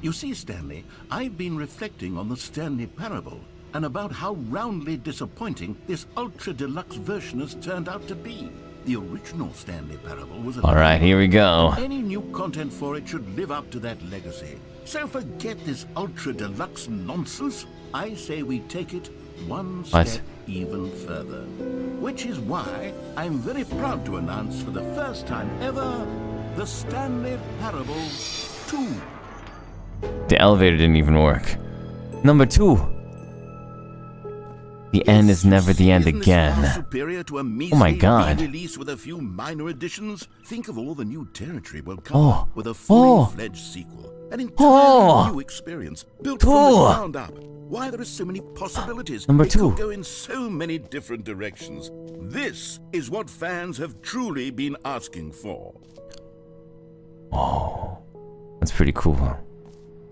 You see, Stanley, I've been reflecting on the Stanley Parable and about how roundly disappointing this ultra deluxe version has turned out to be. The original Stanley Parable was a... Alright, here we go. Any new content for it should live up to that legacy. So forget this ultra deluxe nonsense. I say we take it one step even further. Which is why I'm very proud to announce for the first time ever, the Stanley Parable 2. The elevator didn't even work. Number 2. The end is never the end again. Superior to a Oh my god. Release with a few minor additions. Think of all the new territory we'll cover with a fully-fledged sequel. An entirely new experience built from the ground up. Why there are so many possibilities. Number 2. It could go in so many different directions. This is what fans have truly been asking for. Oh, that's pretty cool.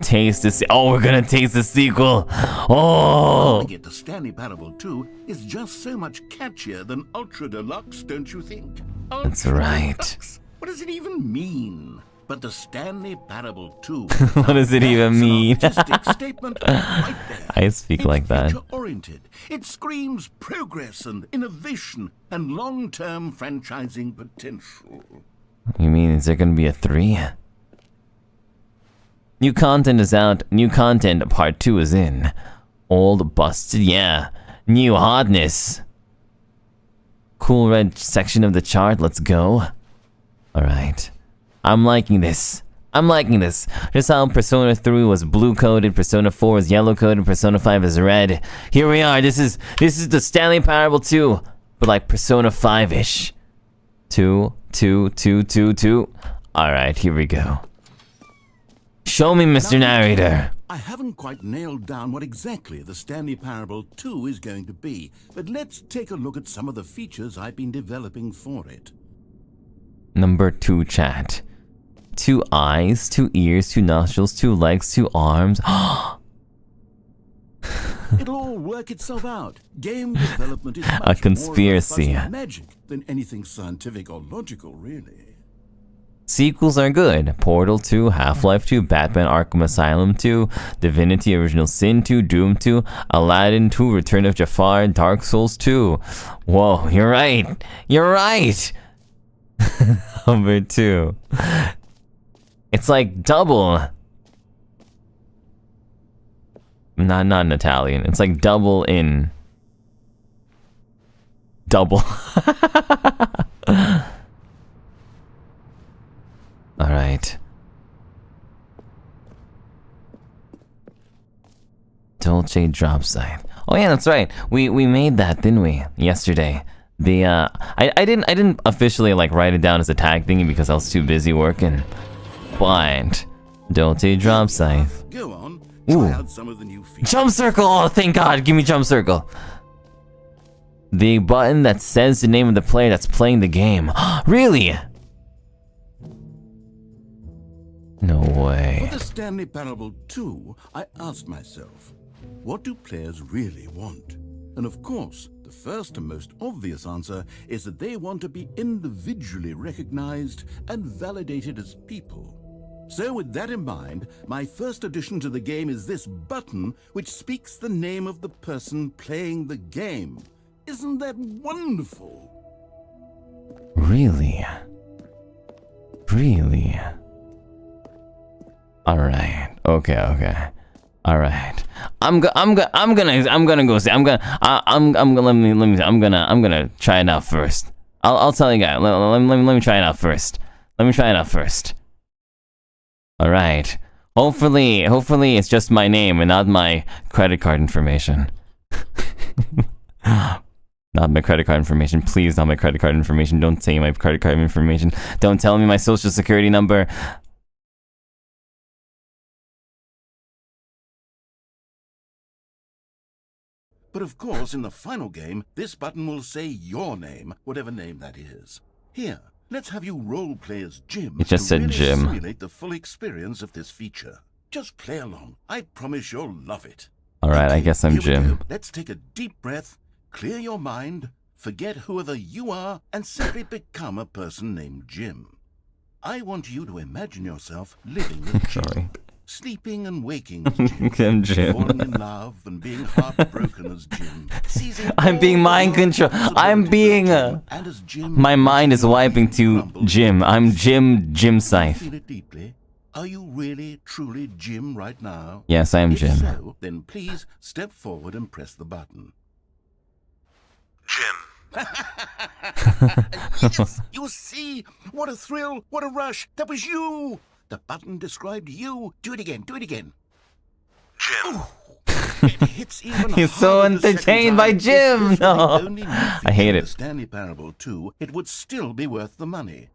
Taste this. Oh, we're gonna taste the sequel. Oh. To get the Stanley Parable 2 is just so much catchier than Ultra Deluxe, don't you think? That's right. Deluxe. What does it even mean? But the Stanley Parable 2. What does it even mean? Statement right there. I speak like that. Future-oriented. It screams progress and innovation and long-term franchising potential. You mean, is there gonna be a 3? New content is out. New content part 2 is in. Old busted, yeah. New hotness. Cool red section of the chart. Let's go. Alright. I'm liking this. I'm liking this. Just how Persona 3 was blue coded, Persona 4 was yellow coded, Persona 5 is red. Here we are. This is the Stanley Parable 2, but like Persona 5-ish. 2. Alright, here we go. Show me, Mr. Narrator. I haven't quite nailed down what exactly the Stanley Parable 2 is going to be, but let's take a look at some of the features I've been developing for it. Number 2 chat. 2 eyes, 2 ears, 2 nostrils, 2 legs, 2 arms. It'll all work itself out. Game development is much A conspiracy. more of a fuzzy magic than anything scientific or logical, really. Sequels are good. Portal 2, Half-Life 2, Batman Arkham Asylum 2, Divinity Original Sin 2, Doom 2, Aladdin 2, Return of Jafar, Dark Souls 2. Whoa, you're right. You're right. Number 2. It's like double. Not in Italian. It's like double in double. All right. Dolce Dropscythe. Oh yeah, that's right. We made that, didn't we? Yesterday. The I didn't officially like write it down as a tag thingy because I was too busy working. But Dolce Dropscythe. Go on. Try out some of the new features. Jump circle. Oh, thank God. Give me jump circle. The button that says the name of the player that's playing the game. Really? No way. For the Stanley Parable 2, I asked myself, what do players really want? And of course, the first and most obvious answer is that they want to be individually recognized and validated as people. So with that in mind, my first addition to the game is this button which speaks the name of the person playing the game. Isn't that wonderful? Really? Really? All right. Okay. All right. I'm gonna go see. I'm gonna try it out first. I'll tell you guys. Let me try it out first. Let me try it out first. Alright. Hopefully it's just my name and not my credit card information. Not my credit card information. Please, not my credit card information. Don't say my credit card information. Don't tell me my social security number. But of course, in the final game, this button will say your name, whatever name that is. Here, let's have you role-play as Jim. It just said really Jim. Simulate the full experience of this feature. Just play along. I promise you'll love it. Alright, I guess I'm Here we Jim. go. Let's take a deep breath, clear your mind, forget whoever you are, and simply become a person named Jim. I want you to imagine yourself living with Jim. Sorry. Sleeping and waking as Jim. I'm Jim. Falling in love and being heartbroken as Jim. Seizing I'm being all mind the control. I'm possibilities being of Jim, and as Jim my mind is wiping to crumbles, Jim. I'm Jim Scythe. Feel it deeply. Are you really, truly Jim right now? Yes, I am If Jim. so, then please step forward and press the button. Jim. Yes, you see? What a thrill, what a rush. That was you. The button described you. Do it again, do it again. Jim. It hits even He's so harder the second entertained by time. If Jim. this were the No. only new I feature hate in it. the Stanley Parable 2, it would still be worth the money.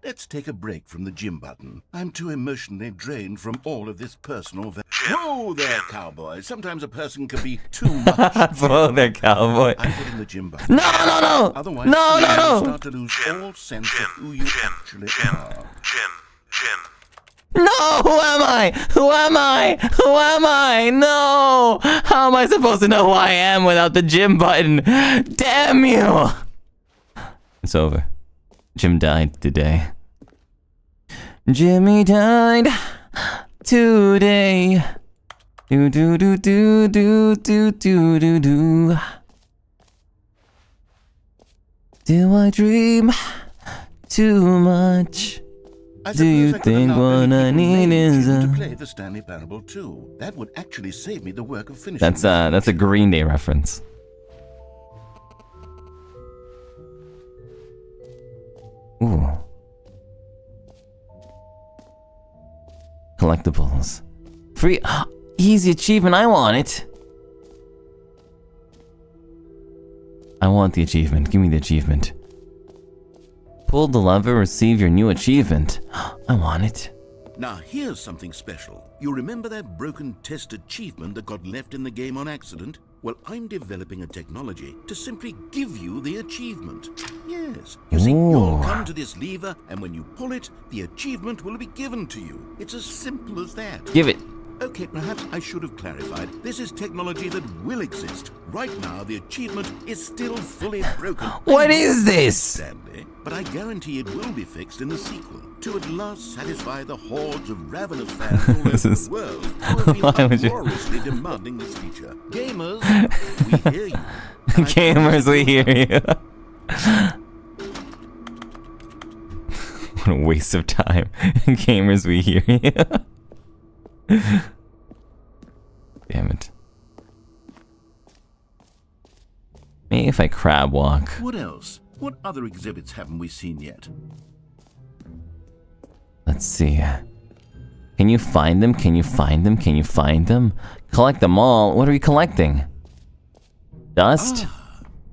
Let's take a break from the Jim button. I'm too emotionally drained from all of this personal... Whoa there, cowboy. Sometimes a person can be too much. Whoa there, cowboy. I'm hitting the Jim button. No, no, no! Otherwise, No, you no, no! start to lose all sense of who you actually are. Jim. No! Who am I? Who am I? Who am I? No! How am I supposed to know who I am without the Jim button? Damn you! It's over. Jim died today. Jimmy died today. Do do do do do do do do do. Do I dream too much? I Do you suppose I could think allow what many I people need named is Jim a- to play the Stanley Parable 2. That would actually save me the work of finishing. That's a Green Day reference. Ooh. Collectibles. Free easy achievement, I want it. I want the achievement. Give me the achievement. Pull the lever, receive your new achievement. I want it. Now here's something special. You remember that broken test achievement that got left in the game on accident? Well, I'm developing a technology to simply give you the achievement. Yes. You see, you'll Ooh. come to this lever, and when you pull it, the achievement will be given to you. It's as simple as that. Give it. Okay, perhaps I should have clarified. This is technology that will exist. Right now, the achievement is still fully broken. What is this? Stanley, but I guarantee it will be fixed in the sequel to at last satisfy the hordes of ravenous fans all over This is- the world who Why have would been you- uproariously demanding this feature. Gamers, we hear you. And I Gamers, we hear you. What a waste of time. Gamers, we hear you. Damn it. Maybe if I crab walk. What else? What other exhibits haven't we seen yet? Let's see. Can you find them? Can you find them? Can you find them? Collect them all. What are we collecting? Dust?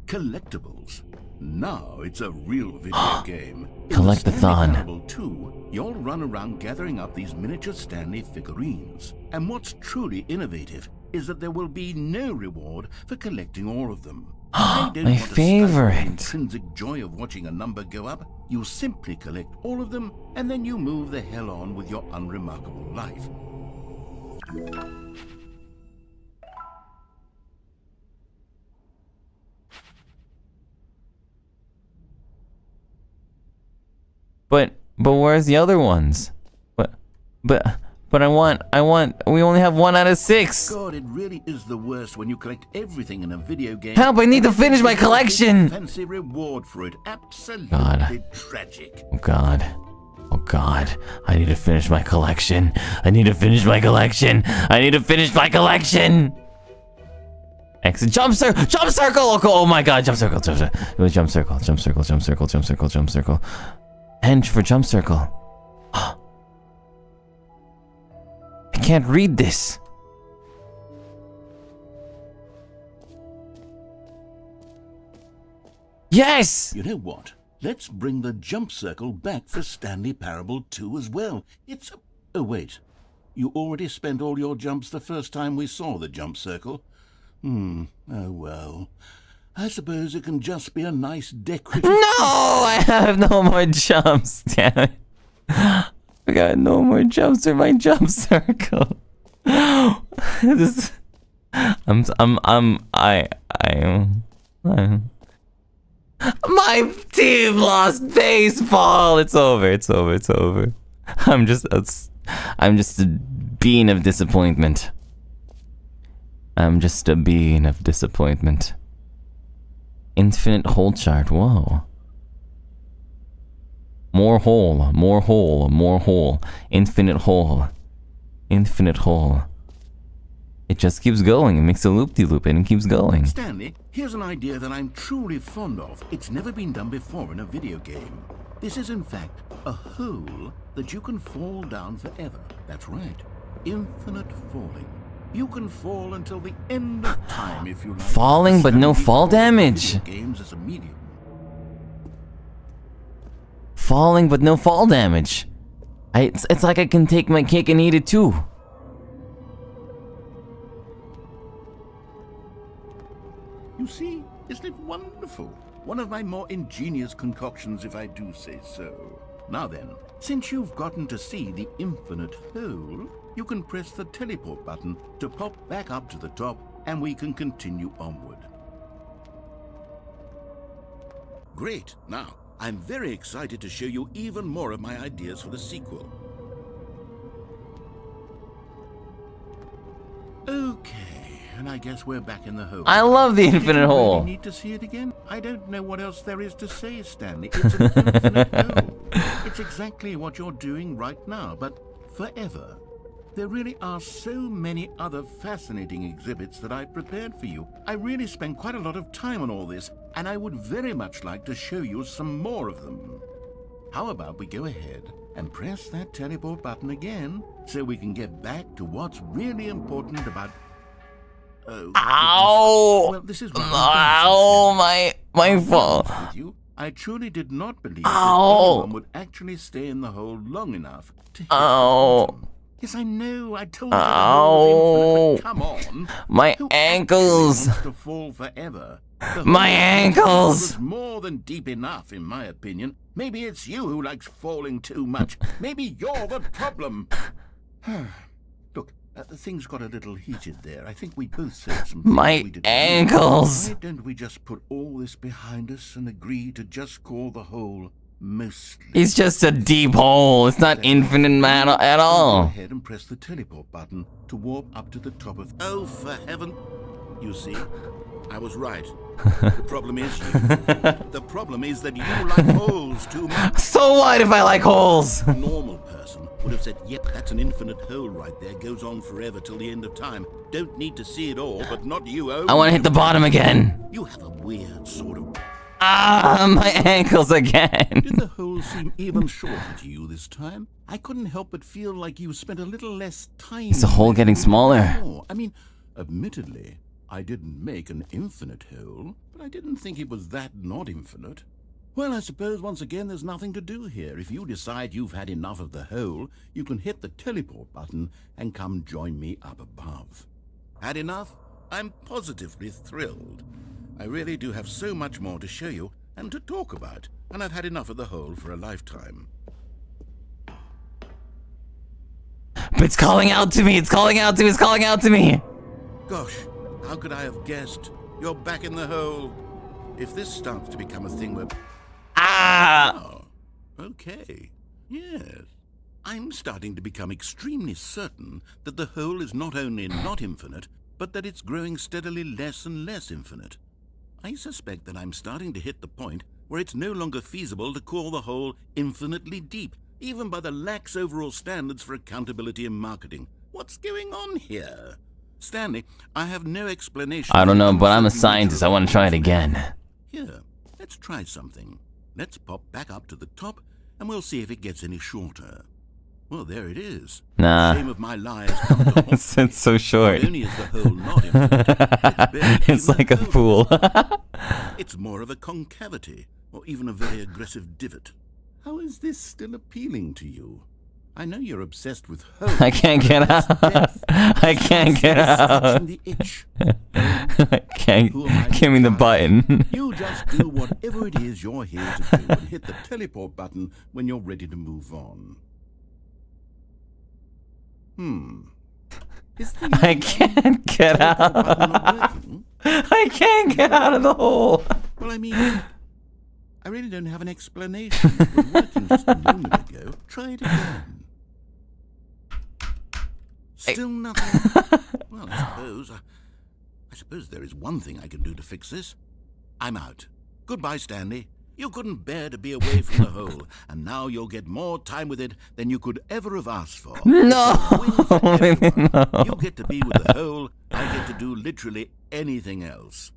Collectibles. Now it's a real video game. In the Collect-a-thon. Stanley Parable 2, you'll run around gathering up these miniature Stanley figurines. And what's truly innovative is that there will be no reward for collecting all of them. I don't My want to stifle favorite. the intrinsic joy of watching a number go up. You simply collect all of them, and then you move the hell on with your unremarkable life. But where's the other ones? But I want, we only have 1 out of 6. God, it really is the worst when you collect everything in a video game. Help, I need to finish my collection. Fancy reward for it. Absolutely God. tragic. Oh god. Oh god. I need to finish my collection. I need to finish my collection. I need to finish my collection. Exit. Jump circle. Jump circle. Oh my god. Jump circle. Jump circle. It was jump circle. Jump circle. Jump circle. Jump circle. Jump circle. Henge for jump circle. I can't read this. Yes! You know what? Let's bring the jump circle back for Stanley Parable 2 as well. It's a... Oh, wait. You already spent all your jumps the first time we saw the jump circle. Oh, well. I suppose it can just be a nice decorative... No! I have no more jumps, damn it. I got no more jumps for my jump circle. This... My team lost baseball. It's over. I'm just a bean of disappointment. Infinite hole chart. Whoa. More hole. Infinite hole. It just keeps going. It makes a loop-de-loop and it keeps going. Stanley, here's an idea that I'm truly fond of. It's never been done before in a video game. This is, in fact, a hole that you can fall down forever. That's right. Infinite falling. You can fall until the end of time if you like. Falling, but no fall damage. Games as a medium. Falling, but no fall damage. It's like I can take my cake and eat it too. You see, isn't it wonderful? One of my more ingenious concoctions, if I do say so. Now then, since you've gotten to see the infinite hole, you can press the teleport button to pop back up to the top, and we can continue onward. Great! Now, I'm very excited to show you even more of my ideas for the sequel. Okay, and I guess we're back in the hole. I love the infinite hole. Really need to see it again? I don't know what else there is to say, Stanley. It's an infinite hole. It's exactly what you're doing right now, but forever. There really are so many other fascinating exhibits that I've prepared for you. I really spent quite a lot of time on all this, and I would very much like to show you some more of them. How about we go ahead and press that teleport button again, so we can get back to what's really important about... Oh, ow! Well, this is ow, my fault. I truly did not believe ow. that anyone would actually stay in the hole long enough to hit ow. the bottom. Yes, I know. I told you. Ow! Infinite, come on. My Who ankles. Wants to fall forever? My ankles. Was more than deep enough, in my opinion. Maybe it's you who likes falling too much. Maybe you're the problem. Look, things got a little heated there. I think we both said some things my we didn't ankles. Why don't we just put all this behind us and agree to just call the hole mostly? It's just a deep hole. It's not infinite man at all. Go ahead and press the teleport button to warp up to the top of... Oh, for heaven... You see, I was right. The problem is you. The problem is that you like holes too much. So what if I like holes? A normal person would have said, yep, that's an infinite hole right there. Goes on forever till the end of time. Don't need to see it all, but not you. I want to hit the bottom again. You have a weird sort of... My ankles again. Did the hole seem even shorter to you this time? I couldn't help but feel like you spent a little less time... Is the hole getting smaller? I mean, admittedly, I didn't make an infinite hole, but I didn't think it was that not infinite. Well, I suppose once again there's nothing to do here. If you decide you've had enough of the hole, you can hit the teleport button and come join me up above. Had enough? I'm positively thrilled. I really do have so much more to show you and to talk about, and I've had enough of the hole for a lifetime. But it's calling out to me, it's calling out to me, it's calling out to me! Gosh, how could I have guessed? You're back in the hole. If this starts to become a thing where... Oh, okay. Yes. I'm starting to become extremely certain that the hole is not only not infinite, but that it's growing steadily less and less infinite. I suspect that I'm starting to hit the point where it's no longer feasible to call the hole infinitely deep, even by the lax overall standards for accountability and marketing. What's going on here? Stanley, I have no explanation. I don't know, but I'm a scientist. I want to try it again. Here, let's try something. Let's pop back up to the top, and we'll see if it gets any shorter. Well, there it is. Nah. The shame of my lies come to haunt It's me. so short. Not only is the hole not inflated, It's like a pool. It's more of a concavity, or even a very aggressive divot. How is this still appealing to you? I know you're obsessed with holes. I can't get out. I can't get out. The itch. Can't give me the button. You just do whatever it is you're here to do and hit the teleport button when you're ready to move on. Is the I can't get teleport button not out. working? I can't get out of the hole. Well, I mean, I really don't have an explanation. It was working just a moment ago. Try it again. Still nothing. Well, I suppose there is one thing I can do to fix this. I'm out. Goodbye, Stanley. You couldn't bear to be away from the hole, and now you'll get more time with it than you could ever have asked for. No. It's a win for everyone. No. You get to be with the hole. I get to do literally anything else.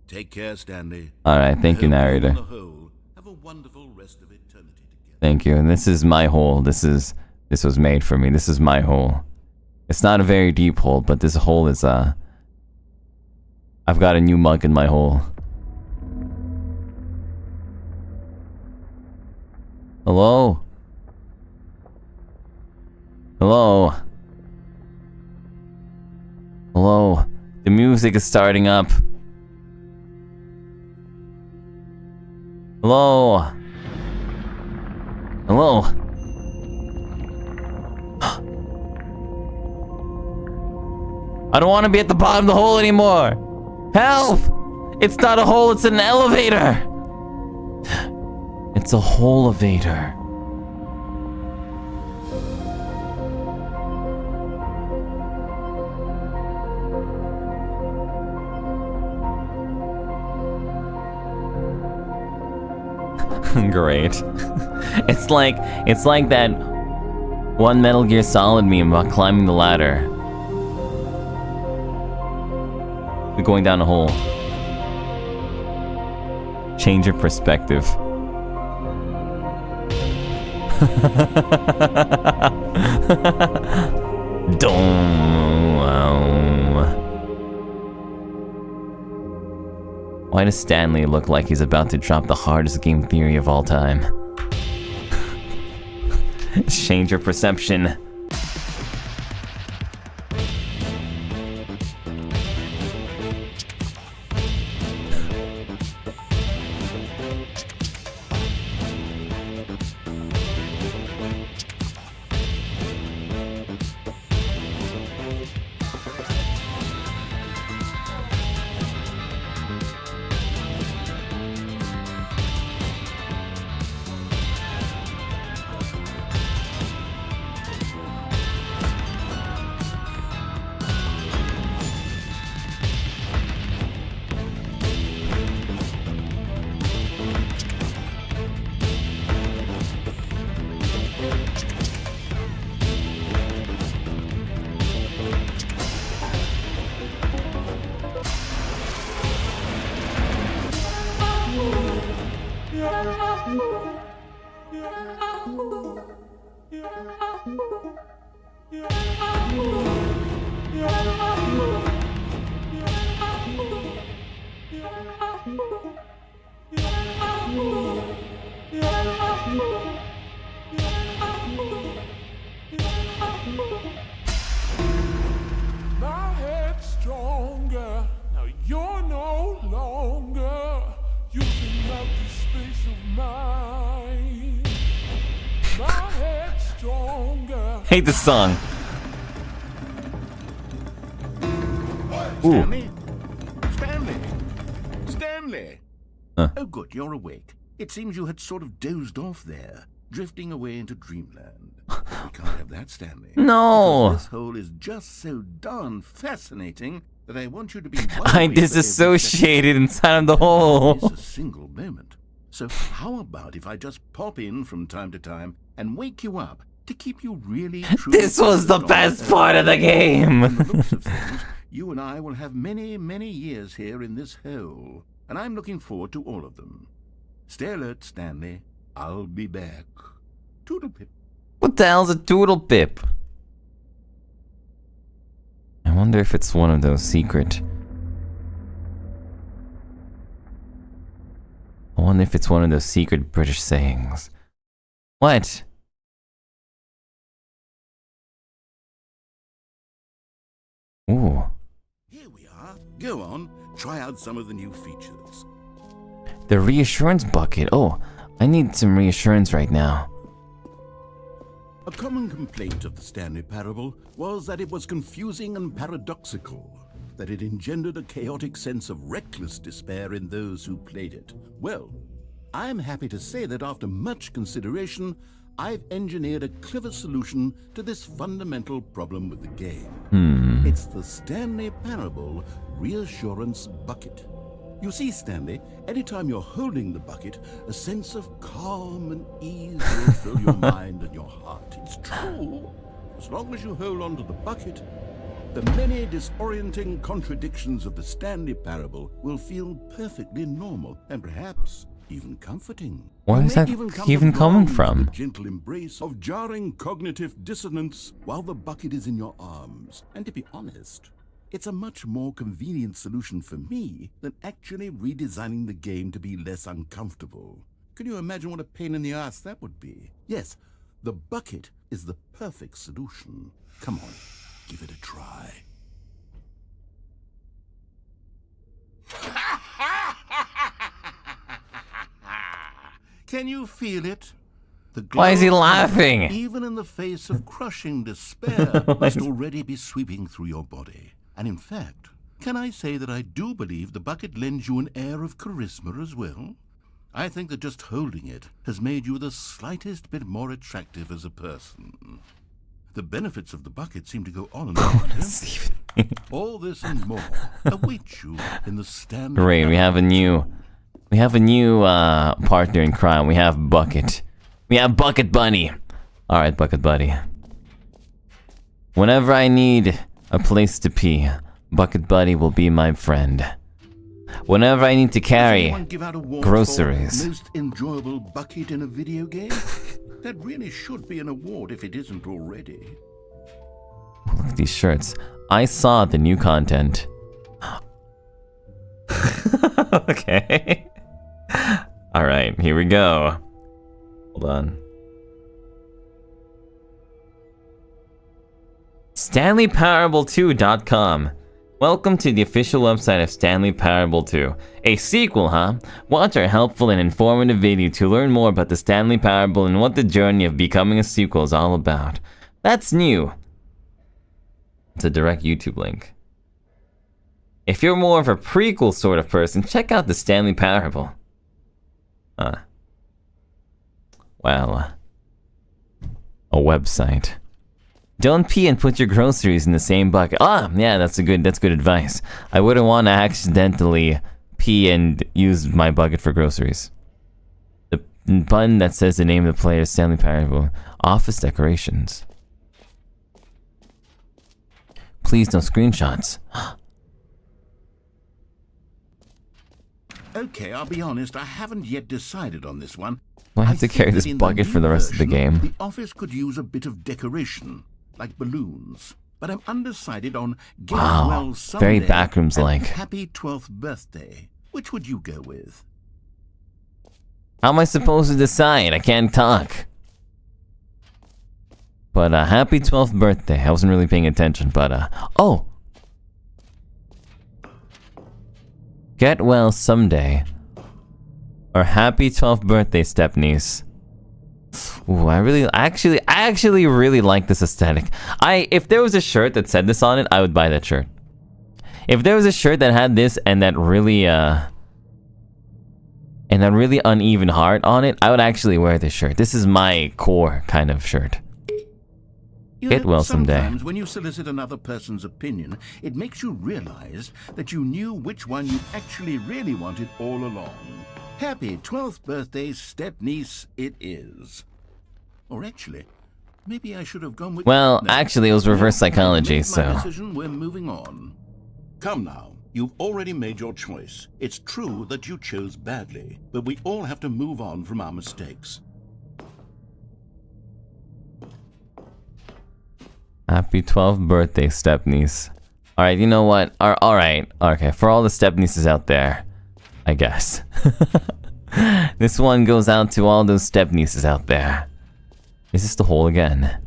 Take care, Stanley. All right, thank you, narrator. On the whole, have a wonderful rest of eternity together. Thank you. And this is my hole. This was made for me. This is my hole. It's not a very deep hole, but this hole is I've got a new mug in my hole. Hello? Hello? Hello? The music is starting up. Hello? Hello? I don't want to be at the bottom of the hole anymore! Help! It's not a hole, it's an elevator! It's a hole-elevator. Great. It's like that one Metal Gear Solid meme about climbing the ladder. We're going down a hole. Change your perspective. Why does Stanley look like he's about to drop the hardest game theory of all time? Change your perception. My head's stronger. Now you're no longer using up the space of mine. My head's stronger. Hate this song. Ooh. Stanley? Stanley? Stanley? Oh, good, you're awake. It seems you had sort of dozed off there, drifting away into dreamland. We can't have that, Stanley. No. Because this hole is just so darn fascinating that I want you to be wide awake for every Disassociated inside of the hole. second. It's a single moment. So how about if I just pop in from time to time and wake you up to keep you really truly This was the focused on best the part of the From game. the looks of things, you and I will have many, many years here in this hole, and I'm looking forward to all of them. Stay alert, Stanley. I'll be back. Toodlepip. What the hell's a doodle pip? I wonder if it's one of those secret... I wonder if it's one of those secret British sayings. What? Ooh. Here we are. Go on, try out some of the new features. The Reassurance Bucket. Oh, I need some reassurance right now. A common complaint of the Stanley Parable was that it was confusing and paradoxical, that it engendered a chaotic sense of reckless despair in those who played it. Well, I'm happy to say that after much consideration, I've engineered a clever solution to this fundamental problem with the game. It's the Stanley Parable Reassurance Bucket. You see, Stanley, anytime you're holding the bucket, a sense of calm and ease will fill your mind and your heart. It's true. As long as you hold on to the bucket, the many disorienting contradictions of the Stanley Parable will feel perfectly normal and perhaps even comforting. Where is that even coming from? The gentle embrace of jarring cognitive dissonance while the bucket is in your arms. And to be honest, it's a much more convenient solution for me than actually redesigning the game to be less uncomfortable. Can you imagine what a pain in the ass that would be? Yes, the bucket is the perfect solution. Come on, give it a try. Can you feel it? The Why is he glow, laughing? even in the face of crushing despair, must already be sweeping through your body. And in fact, can I say that I do believe the bucket lends you an air of charisma as well? I think that just holding it has made you the slightest bit more attractive as a person. The benefits of the bucket seem to go on and on. All this and more await you in the Stanley. Great, we have a new partner in crime. We have Bucket. We have Bucket Bunny. Alright, Bucket Buddy. Whenever I need a place to pee, Bucket Buddy will be my friend. Whenever I need to carry groceries. Most enjoyable bucket in a video game? That really should be an award if it isn't already. Look at these shirts. I saw the new content. Okay. Alright, here we go. Hold on. StanleyParable2.com. Welcome to the official website of Stanley Parable 2. A sequel, huh? Watch our helpful and informative video to learn more about the Stanley Parable and what the journey of becoming a sequel is all about. That's new. It's a direct YouTube link. If you're more of a prequel sort of person, check out the Stanley Parable. Well, a website. Don't pee and put your groceries in the same bucket. Ah, yeah, that's good advice. I wouldn't want to accidentally pee and use my bucket for groceries. The button that says the name of the player is Stanley Parable. Office decorations. Please no screenshots. Okay, I'll be honest, I haven't yet decided on this one. Do I have to carry this bucket for the rest of the game? The office could use a bit of decoration, like balloons. But I'm undecided on Get Well Someday very Backrooms-like. and Happy 12th Birthday. Which would you go with? How am I supposed to decide? I can't talk. But happy 12th birthday. I wasn't really paying attention, but oh! Get well someday. Or happy 12th birthday, stepniece. Ooh, I actually really like this aesthetic. If there was a shirt that said this on it, I would buy that shirt. If there was a shirt that had this and that really uneven heart on it, I would actually wear this shirt. This is my core kind of shirt. Get well someday. Sometimes when you solicit another person's opinion, it makes you realize that you knew which one you actually really wanted all along. Happy 12th birthday, step-niece, it is. Or actually, maybe I should have gone with... Well, actually, it was reverse psychology, so... My decision, we're moving on. Come now, you've already made your choice. It's true that you chose badly, but we all have to move on from our mistakes. Happy 12th birthday, stepniece. Alright, you know what? Alright. Okay, for all the stepnieces out there, I guess. This one goes out to all those stepnieces out there. Is this the hole again?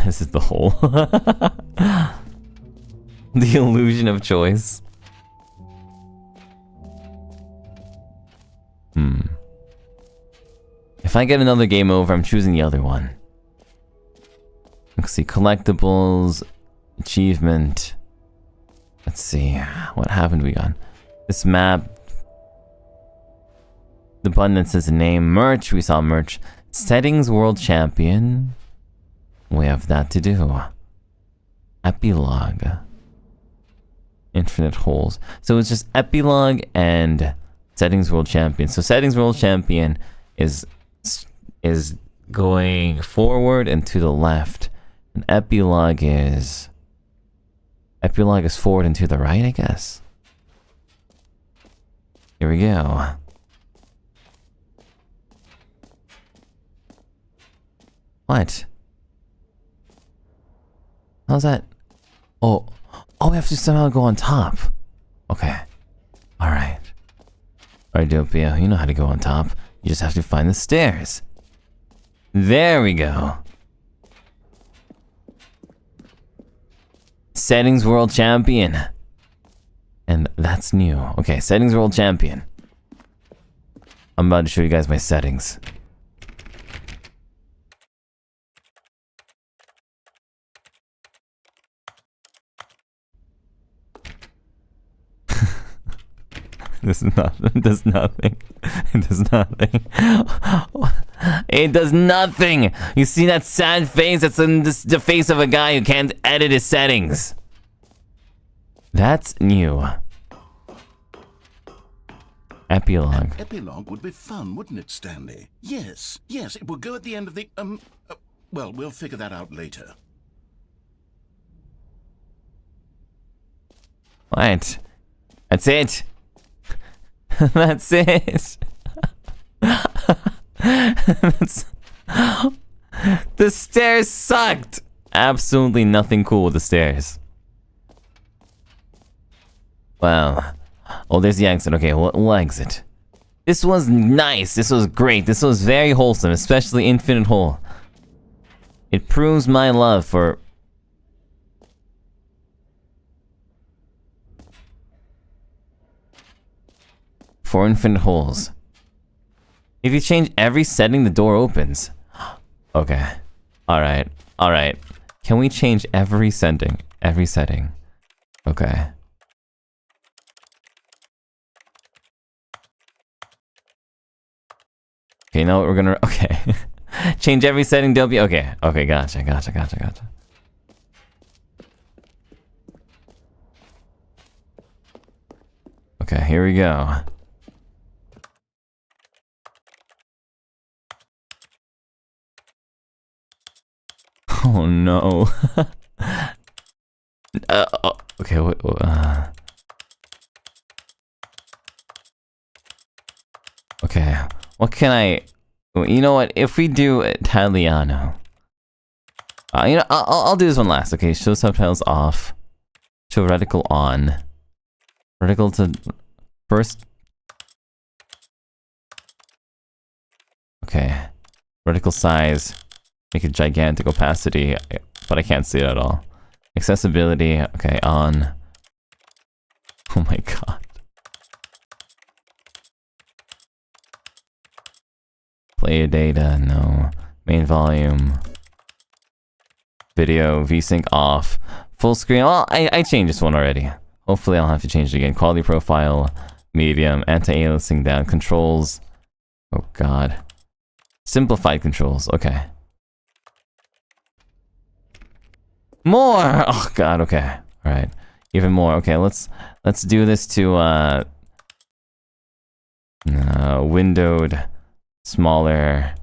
This is the hole. The illusion of choice. If I get another game over, I'm choosing the other one. Let's see, collectibles, achievement. Let's see, what haven't we got? This map. The button that says name. Merch, we saw merch. Settings world champion. We have that to do. Epilogue. Infinite holes. So it's just epilogue and settings world champion. So settings world champion is going forward and to the left. And epilogue is forward and to the right, I guess. Here we go. What? How's that? Oh, we have to somehow go on top. Okay. Alright. Alright, Doppio, you know how to go on top. You just have to find the stairs. There we go. Settings world champion. And that's new. Okay, settings world champion. I'm about to show you guys my settings. This is nothing. It does nothing. It does nothing. It does nothing. You see that sad face? That's in the face of a guy who can't edit his settings. That's new. Epilogue. Epilogue would be fun, wouldn't it, Stanley? Yes, it will go at the end of the, well, we'll figure that out later. What? That's it. That's it. The stairs sucked. Absolutely nothing cool with the stairs. Wow. Oh, there's the exit. Okay, we'll exit. This was nice. This was great. This was very wholesome, especially Infinite Hole. It proves my love for... infinite holes. If you change every setting, the door opens. Okay. Alright. Alright. Can we change every setting? Every setting. Okay. Okay, now we're gonna... Okay. Change every setting, Doppio. Okay. Okay, gotcha. Okay, here we go. Oh no. Okay, okay, what can I... You know what, if we do Italiano... you know, I'll do this one last. Okay, show subtitles off. Show reticle on. Reticle to... First... Okay. Reticle size. Make it gigantic. Opacity, but I can't see it at all. Accessibility, okay, on. Oh my god. Player data, no. Main volume. Video, VSync off. Full screen, well, I changed this one already. Hopefully I'll have to change it again. Quality profile, medium, anti-aliasing down, controls. Oh god. Simplified controls, okay. More! Oh god, okay. Alright. Even more. Okay, let's do this to windowed, smaller.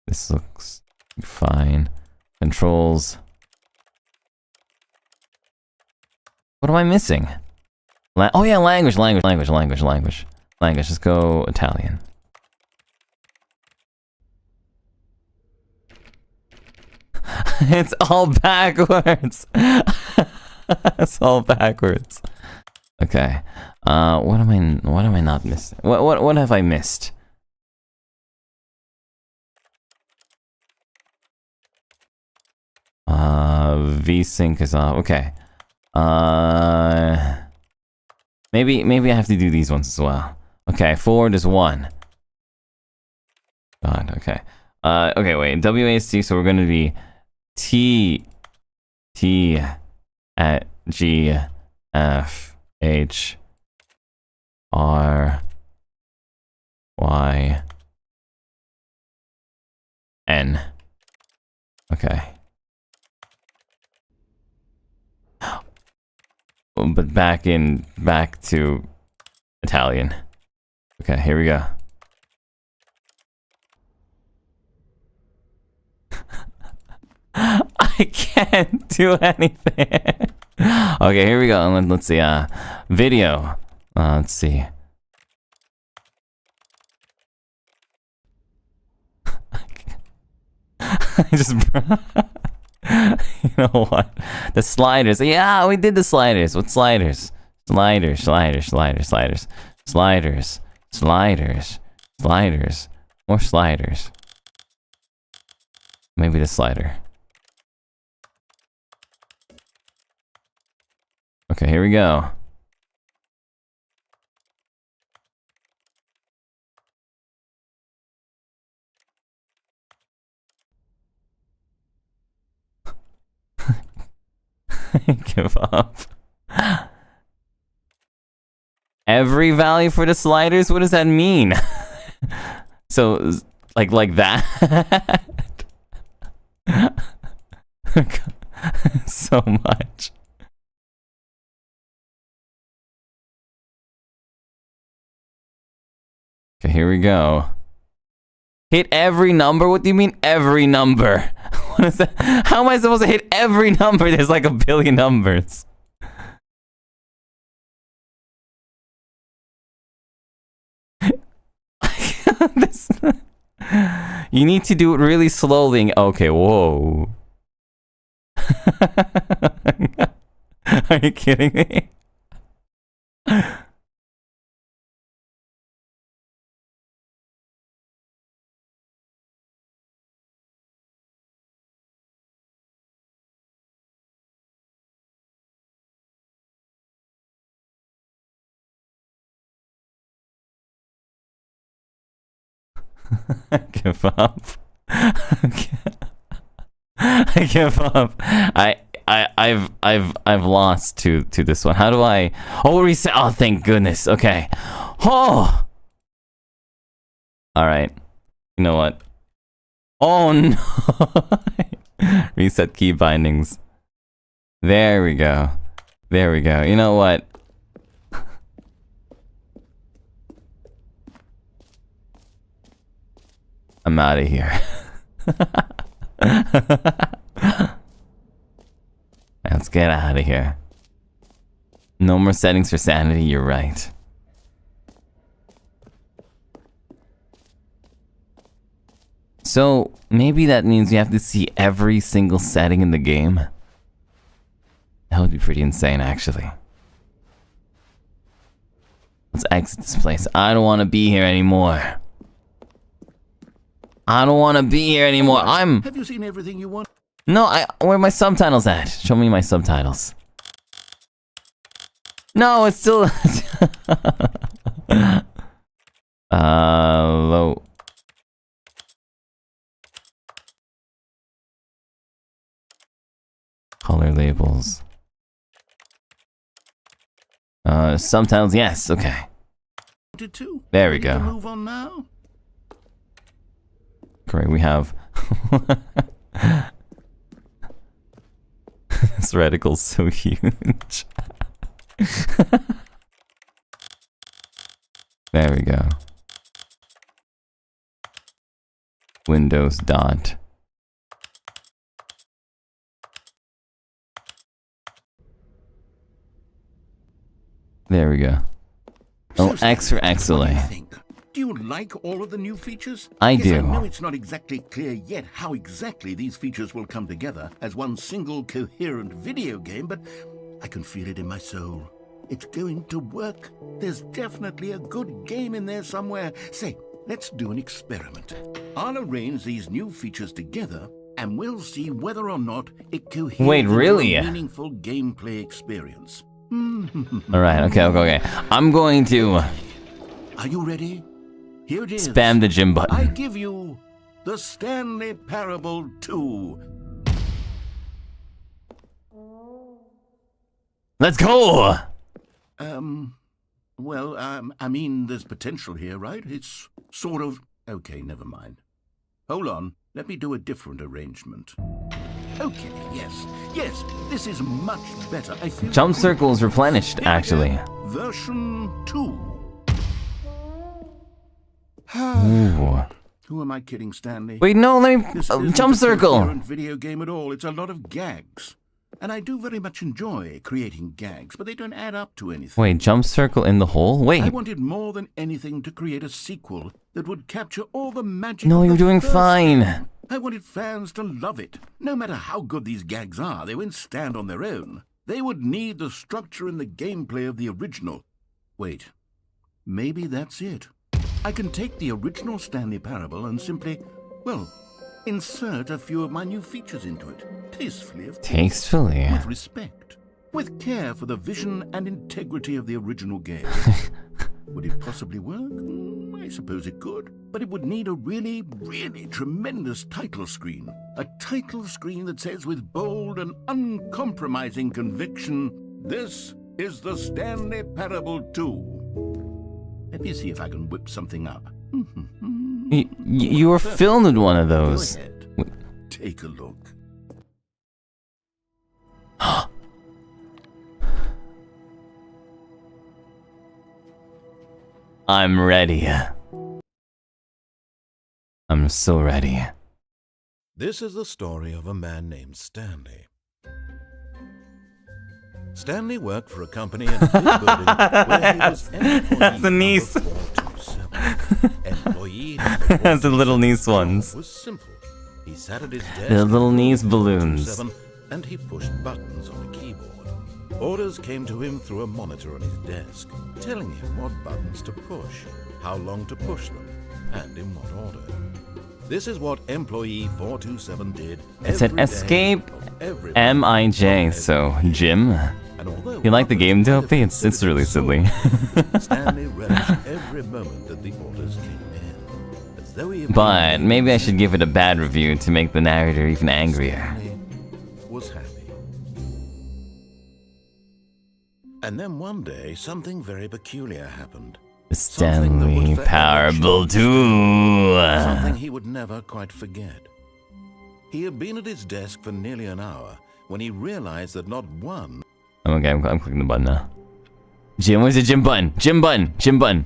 This looks fine. Controls. What am I missing? Oh yeah, language. Let's go Italian. It's all backwards. It's all backwards. Okay. What am I not missing? What have I missed? VSync is off. Okay. Maybe I have to do these ones as well. Okay, forward is 1. God, okay. Okay, wait. WASD, so we're gonna be T at G F H R Y N. Okay. But back to Italian. Okay, here we go. I can't do anything. Okay, here we go. Let's see. Video. Let's see. I just. You know what? The sliders. Yeah, we did the sliders. What sliders? Sliders. More sliders. Maybe the slider. Okay, here we go. I give up. Every value for the sliders? What does that mean? So, like that? So much. Okay, here we go. Hit every number? What do you mean every number? What is that? How am I supposed to hit every number? There's like a billion numbers. You need to do it really slowly. Okay, whoa. Are you kidding me? I give up. I give up. I've lost to this one. How do I? Oh, reset. Oh, thank goodness. Okay. Oh. All right. You know what? Oh no. Reset key bindings. There we go. There we go. You know what? I'm out of here. Let's get out of here. No more settings for sanity, you're right. So, maybe that means you have to see every single setting in the game. That would be pretty insane, actually. Let's exit this place. I don't want to be here anymore. I don't want to be here anymore. Have you seen everything you want? No, where are my subtitles at? Show me my subtitles. No, it's still... Low. Color labels. Subtitles, yes, okay. There we go. Move on now? Great, we have... This reticle's so huge. There we go. Windows dot. There we go. Oh, X for XSOLEIL. Do you like all of the new features? I Yes, do. I know it's not exactly clear yet how exactly these features will come together as one single coherent video game, but I can feel it in my soul. It's going to work. There's definitely a good game in there somewhere. Say, let's do an experiment. I'll arrange these new features together, and we'll see whether or not it coheres Wait, into really? a meaningful gameplay experience. Alright, okay. I'm going to Are you ready? Here it is. spam the gym button. I give you the Stanley Parable 2. Let's go! Well, I mean, there's potential here, right? It's sort of... Okay, never mind. Hold on, let me do a different arrangement. Okay, yes, this is much better. I feel... Jump circles replenished, Here we go. actually. Version 2. Ooh. Who am I kidding, Stanley? Wait, no, let me... This isn't jump a circle! coherent video game at all. It's a lot of gags. And I do very much enjoy creating gags, but they don't add up to anything. Wait, jump circle in the hole? I Wait. wanted more than anything to create a sequel that would capture all the magic No, of you're the doing first fine. game. I wanted fans to love it. No matter how good these gags are, they won't stand on their own. They would need the structure and the gameplay of the original. Wait, maybe that's it. I can take the original Stanley Parable and simply, well, insert a few of my new features into it. Tastefully, of course. Tastefully. With respect. With care for the vision and integrity of the original game. Would it possibly work? I suppose it could. But it would need a really, really tremendous title screen. A title screen that says with bold and uncompromising conviction, "This is the Stanley Parable 2. Let me see if I can whip something up. You were filmed in one of Go those. ahead. Take a look. I'm ready. I'm so ready. This is the story of a man named Stanley. Stanley worked for a company in a big building where he was employee That's the niece. number 427. Employee number That's the little niece 427 ones. was simple. He sat at his desk The little in niece room balloons. 427 and he pushed buttons on a keyboard. Orders came to him through a monitor on his desk, telling him what buttons to push, how long to push them, and in what order. This is what employee 427 did. It said every day escape of every MIJ, month, so every year. Jim. And although You like the others game, might have Doppio? It's considered really it silly. Stanley relished every moment that the orders came in, as though he had But been maybe I should give it a bad review to make the narrator even angrier. Stanley was happy. And then one day, something very peculiar happened. The Something that would Stanley forever Parable change 2. Something he would never quite forget. He had been at his desk for nearly an hour when he realized that not one... Okay, I'm clicking the button now. Jim, where's the Jim button? Jim button! Jim button!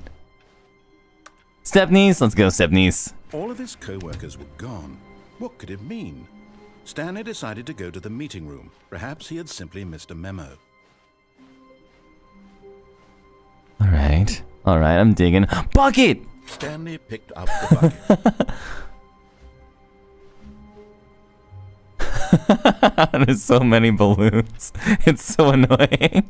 Stepniece, let's go, Stepniece. All of his co-workers were gone. What could it mean? Stanley decided to go to the meeting room. Perhaps he had simply missed a memo. Alright, I'm digging. Bucket! Stanley picked up the bucket. There's so many balloons. It's so annoying.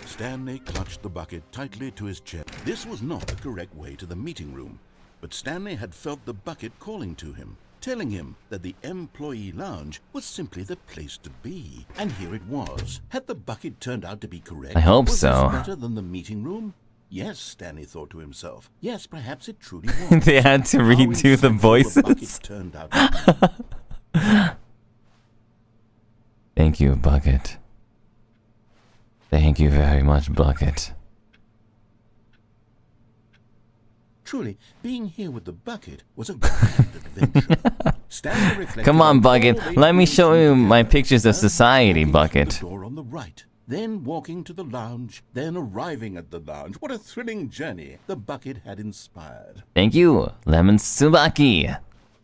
Stanley clutched the bucket tightly to his chest. This was not the correct way to the meeting room, but Stanley had felt the bucket calling to him, telling him that the employee lounge was simply the place to be. And here it was. Had the bucket turned out to be correct? I hope was so. this better than the meeting room? Yes, Stanley thought to himself. Yes, perhaps it truly was. They had to How redo the insightful voices. bucket turned out to be. Thank you, Bucket. Thank you very much, Bucket. Truly, being here with the bucket was a grand adventure. Stanley reflected Come on, all Bucket. they'd Let me been show through you my together. pictures of First society, walking through Bucket. The door on the right, then walking to the lounge, then arriving at the lounge. What a thrilling journey the bucket had inspired. Thank you, Lemon Tsubaki.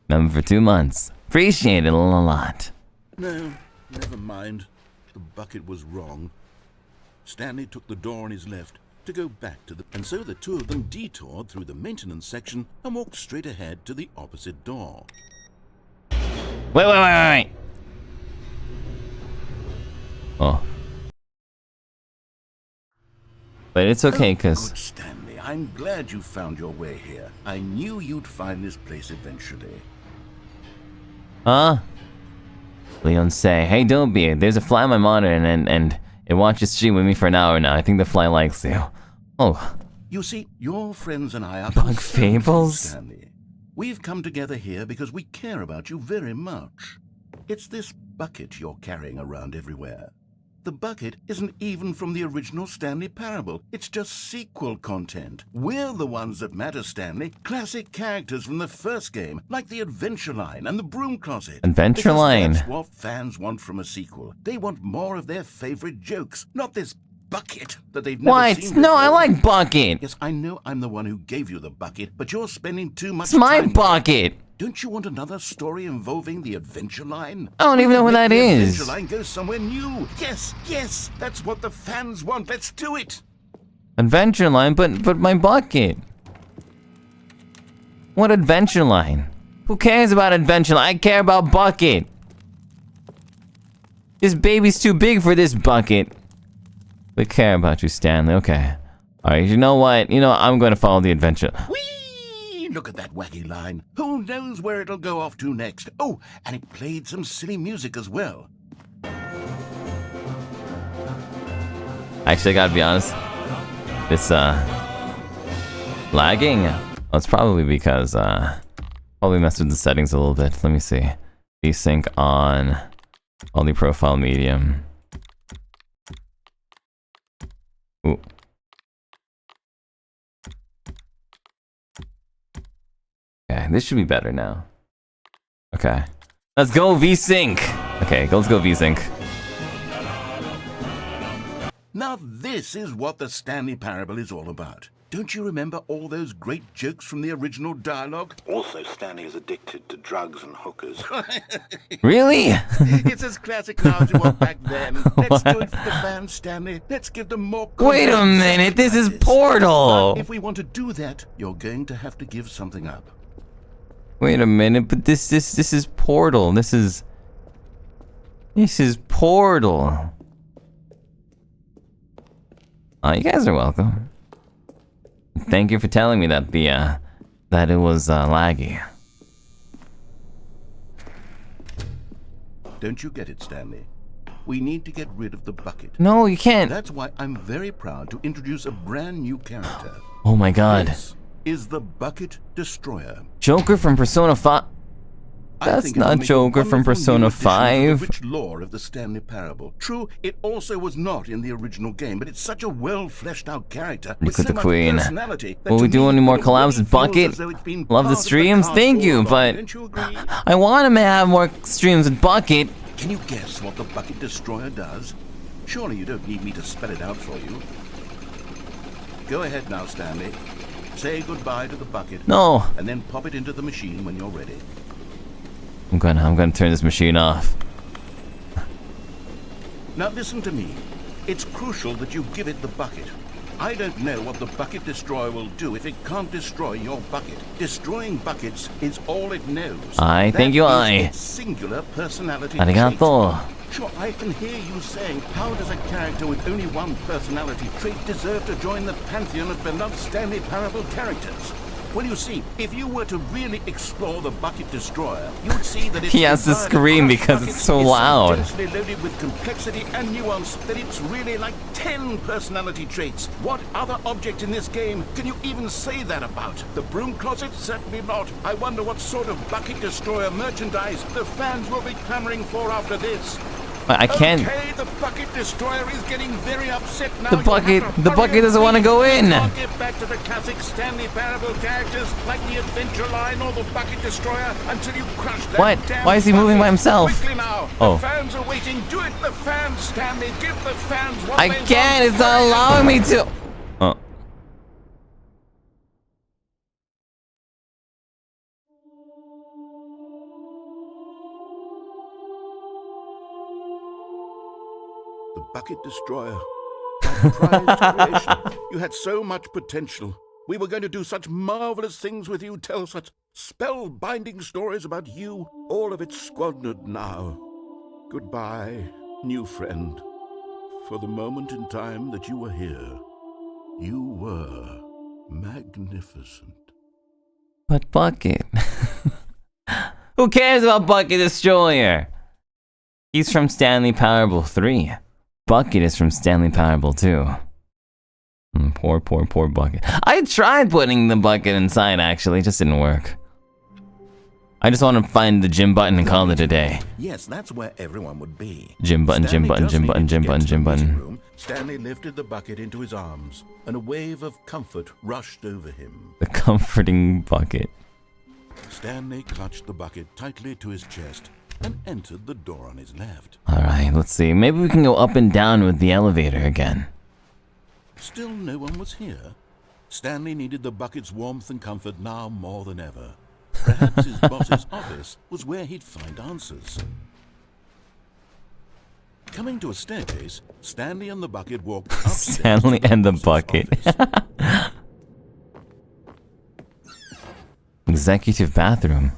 Member for 2 months. Appreciate it a lot. No, never mind. The bucket was wrong. Stanley took the door on his left to go back to the... And so the two of them detoured through the maintenance section and walked straight ahead to the opposite door. Wait. Oh. But it's okay, cause... Good Stanley, I'm glad you found your way here. I knew you'd find this place eventually. Huh? Leon say, hey Doppio, there's a fly on my monitor and it watches stream with me for an hour now. I think the fly likes you. Oh. You see, your friends and I are Bug concerned for fables? you, Stanley. We've come together here because we care about you very much. It's this bucket you're carrying around everywhere. The bucket isn't even from the original Stanley Parable. It's just sequel content. We're the ones that matter, Stanley. Classic characters from the first game, like the Adventure Line and the Broom Closet. Adventure Line. That's what fans want from a sequel. They want more of their favorite jokes, not this bucket that they've never What? seen before. No, I like bucket. Yes, I know I'm the one who gave you the bucket, but you're spending too much It's my time... bucket. Don't you want another story involving the Adventure Line? I don't even know who that The is. Adventure Line goes somewhere new. Yes, that's what the fans want. Let's do it. Adventure Line, but my bucket. What Adventure Line? Who cares about Adventure Line? I care about bucket. This baby's too big for this bucket. We care about you, Stanley. Okay. All right. You know what? I'm going to follow the adventure. Whee! Look at that wacky line. Who knows where it'll go off to next? Oh, and it played some silly music as well. Actually, I gotta be honest. This lagging. Well, it's probably because probably messed with the settings a little bit. Let me see. Desync on only profile medium. Ooh. Okay, this should be better now. Okay. Let's go VSync! Okay, let's go VSync. Now this is what the Stanley Parable is all about. Don't you remember all those great jokes from the original dialogue? Also, Stanley is addicted to drugs and hookers. Really? It's as classic now as it was back then. Let's do it for the fans, Stanley. Let's give them more Wait a content. minute, this is Portal! But if we want to do that, you're going to have to give something up. Wait a minute, but this is Portal. This is Portal. Oh, you guys are welcome. Thank you for telling me that that it was laggy. Don't you get it, Stanley? We need to get rid of the bucket. No, you can't. That's why I'm very proud to introduce a brand new character. Oh my god. This is the Bucket Destroyer. Joker from Persona 5. I That's think it'll not make a Joker from wonderful Persona new addition to the 5. rich lore of the Stanley Parable. True, it also was not in the original game, but it's such a well-fleshed-out character with Look at so the much Queen. personality that Will to we do me, any more it collabs already with Bucket? feels as though it's been Love the part of streams, cast thank all you, along. but Don't you agree? I want him to have more streams with Bucket. Can you guess what the Bucket Destroyer does? Surely you don't need me to spell it out for you. Go ahead now, Stanley. Say goodbye to the bucket. No. And then pop it into the machine when you're ready. I'm gonna turn this machine off. Now listen to me. It's crucial that you give it the bucket. I don't know what the Bucket Destroyer will do if it can't destroy your bucket. Destroying buckets is all it knows. Thank you, Its singular personality Arigato. trait. Sure, I can hear you saying, how does a character with only one personality trait deserve to join the pantheon of beloved Stanley Parable characters? Well, you see, if you were to really explore the Bucket Destroyer, you'd see that it's He has to designed scream across because buckets it's so is loud. densely loaded with complexity and nuance that it's really like 10 personality traits. What other object in this game can you even say that about? The Broom Closet? Certainly not. I wonder what sort of Bucket Destroyer merchandise the fans will be clamoring for after this. I can't. Okay, the Bucket Destroyer is getting very upset now. The You'll bucket- have to the hurry bucket and doesn't wanna leave. go in. We can't get back to the classic Stanley Parable characters like the Adventure Line or the Bucket Destroyer until you crush that What? damn Why is he moving by bucket. himself? Quickly now. Oh. The fans are waiting. Do it, the fans, Stanley. Give the fans what I they can't. want. It's not Hurry up. allowing me to. Oh. The Bucket Destroyer. That prized creation. You had so much potential. We were going to do such marvelous things with you, tell such spellbinding stories about you. All of it squandered now. Goodbye, new friend. For the moment in time that you were here, you were magnificent. But Bucket. Who cares about Bucket Destroyer? He's from Stanley Parable 3. Bucket is from Stanley Parable 2. Poor Bucket. I tried putting the bucket inside, actually. It just didn't work. I just want to find the gym button and call it a day. Yes, that's where everyone would be. Gym button, gym button, gym button, gym button, gym button. Stanley lifted the bucket into his arms, and a wave of comfort rushed over him. The comforting bucket. Stanley clutched the bucket tightly to his chest and entered the door on his left. Alright, let's see. Maybe we can go up and down with the elevator again. Still no one was here. Stanley needed the bucket's warmth and comfort now more than ever. Perhaps his boss's office was where he'd find answers. Coming to a staircase, Stanley and the bucket walked up. Stanley and the bucket. Executive bathroom.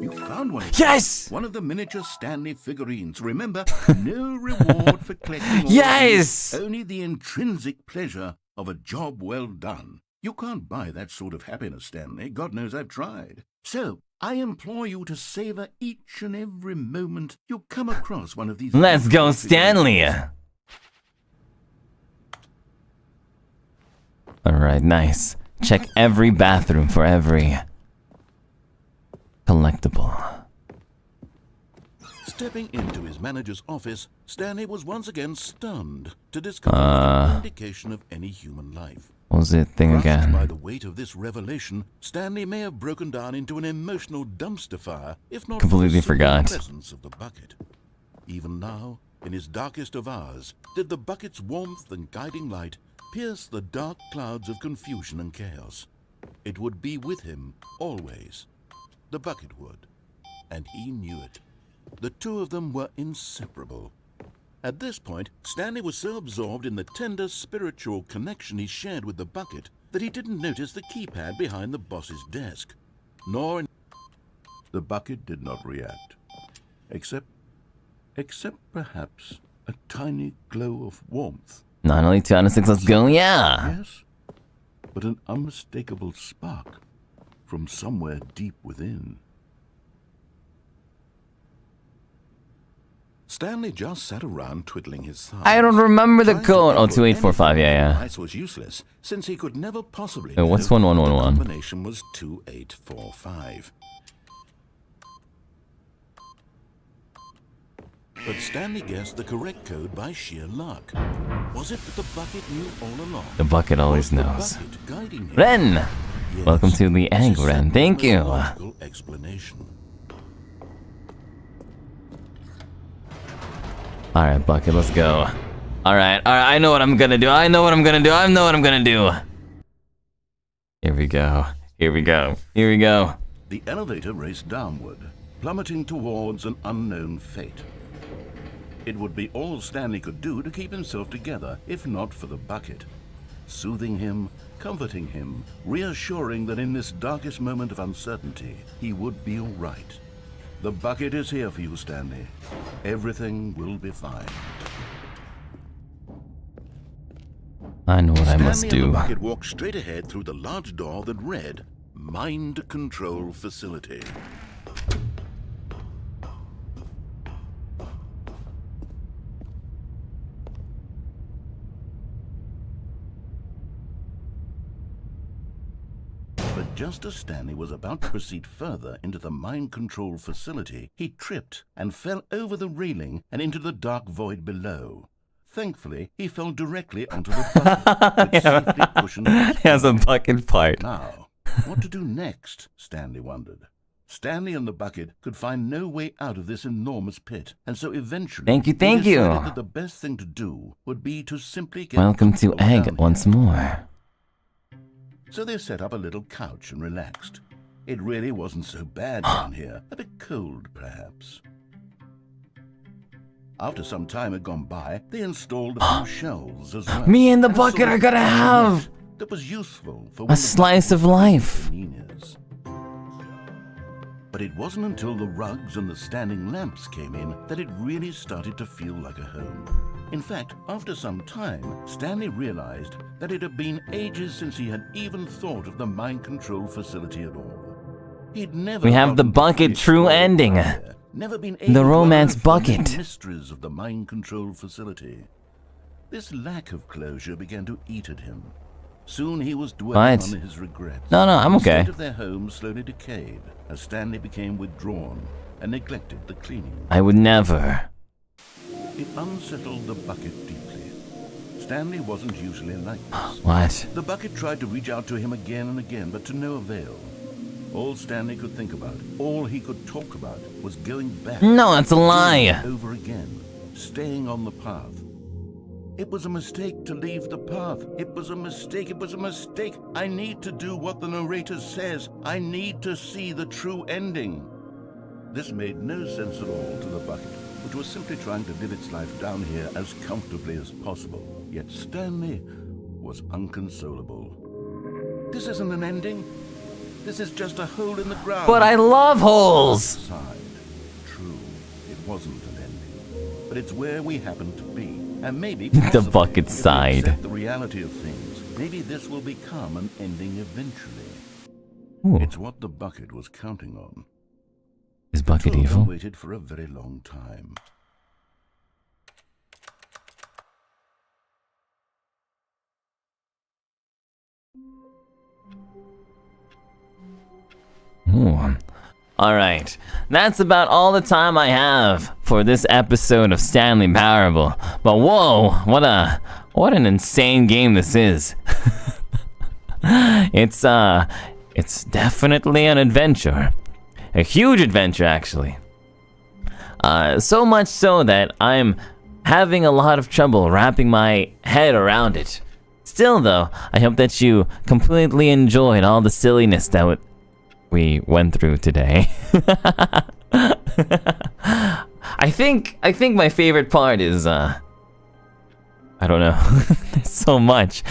You found one. Yes! One of the miniature Stanley figurines. Remember, no reward for collecting all Yes! of these, only the intrinsic pleasure of a job well done. You can't buy that sort of happiness, Stanley. God knows I've tried. So, I implore you to savor each and every moment you come across one of these. Let's go, Stanley! Alright, nice. Check every bathroom for every collectible. Stepping into his manager's office, Stanley was once again stunned to discover no indication of any human life. What was it thing Crushed again? by the weight of this revelation, Stanley may have broken down into an emotional dumpster fire, if not Completely for the forgot. presence of the bucket. Even now, in his darkest of hours, did the bucket's warmth and guiding light pierce the dark clouds of confusion and chaos. It would be with him always. The bucket would, and he knew it. The two of them were inseparable. At this point, Stanley was so absorbed in the tender spiritual connection he shared with the bucket that he didn't notice the keypad behind the boss's desk. The bucket did not react, except perhaps a tiny glow of warmth. 902 out of 6, let's go, yeah! Yes, but an unmistakable spark from somewhere deep within. Stanley just sat around twiddling his thumbs. I don't remember the Trying to code. Oh, input 2845, anything yeah. device was useless, since he could never possibly Wait, what's know 1111? The combination was 2845. But Stanley guessed the correct code by sheer luck. Was it that the bucket knew all along? The bucket always Was the knows. bucket guiding him? Ren! Yes, Welcome to the egg, it's a Ren. simple Thank you. logical explanation. Alright, bucket, let's go. Alright, I know what I'm gonna do. I know what I'm gonna do. Here we go. Here we go. Here we go. The elevator raced downward, plummeting towards an unknown fate. It would be all Stanley could do to keep himself together, if not for the bucket. Soothing him, comforting him, reassuring that in this darkest moment of uncertainty, he would be all right. The bucket is here for you, Stanley. Everything will be fine. I know what I must Stanley and do. the bucket walked straight ahead through the large door that read, Mind Control Facility. But just as Stanley was about to proceed further into the mind control facility, he tripped and fell over the railing and into the dark void below. Thankfully, he fell directly onto the bucket, which safely cushioned his He has a bucket part. Now, what to do next, Stanley wondered. Stanley and the bucket could find no way out of this enormous pit, and so eventually Thank you, they thank you. decided that the best thing to do would be to simply get Welcome to comfortable egg down once here. more. So they set up a little couch and relaxed. It really wasn't so bad down here. A bit cold, perhaps. After some time had gone by, they installed a few shells as well. Me and the a bucket sort are of gonna have that was useful for a slice of life. But it wasn't until the rugs and the standing lamps came in that it really started to feel like a home. In fact, after some time, Stanley realized that it had been ages since he had even thought of the mind control facility at all. He'd never We have the bucket true ending. Never been able The romance to unearth bucket. the mysteries of the mind control facility. This lack of closure began to eat at him. Soon he was dwelling What? on his regrets. No, I'm The okay. state of their home slowly decayed as Stanley became withdrawn and neglected the cleaning. I would never. It unsettled the bucket deeply. Stanley wasn't usually like this. What? The bucket tried to reach out to him again and again, but to no avail. All Stanley could think about, all he could talk about, was going back. No, that's a lie. Over again, staying on the path. It was a mistake to leave the path. It was a mistake. It was a mistake. I need to do what the narrator says. I need to see the true ending. This made no sense at all to the bucket, which was simply trying to live its life down here as comfortably as possible. Yet Stanley was unconsolable. This isn't an ending. This is just a hole in the ground. But I love holes. Sighed. True, it wasn't an ending, but it's where we happen to be, and maybe The possibly, bucket if we sighed. accept the reality of things, maybe this will become an ending eventually. Ooh. It's what the bucket was counting on. Is bucket Two of them evil? waited for a very long time. Ooh. Alright, that's about all the time I have for this episode of Stanley Parable. But whoa, what an insane game this is. It's definitely an adventure. A huge adventure, actually. So much so that I'm having a lot of trouble wrapping my head around it. Still though, I hope that you completely enjoyed all the silliness that we went through today. I think my favorite part is I don't know. There's so much.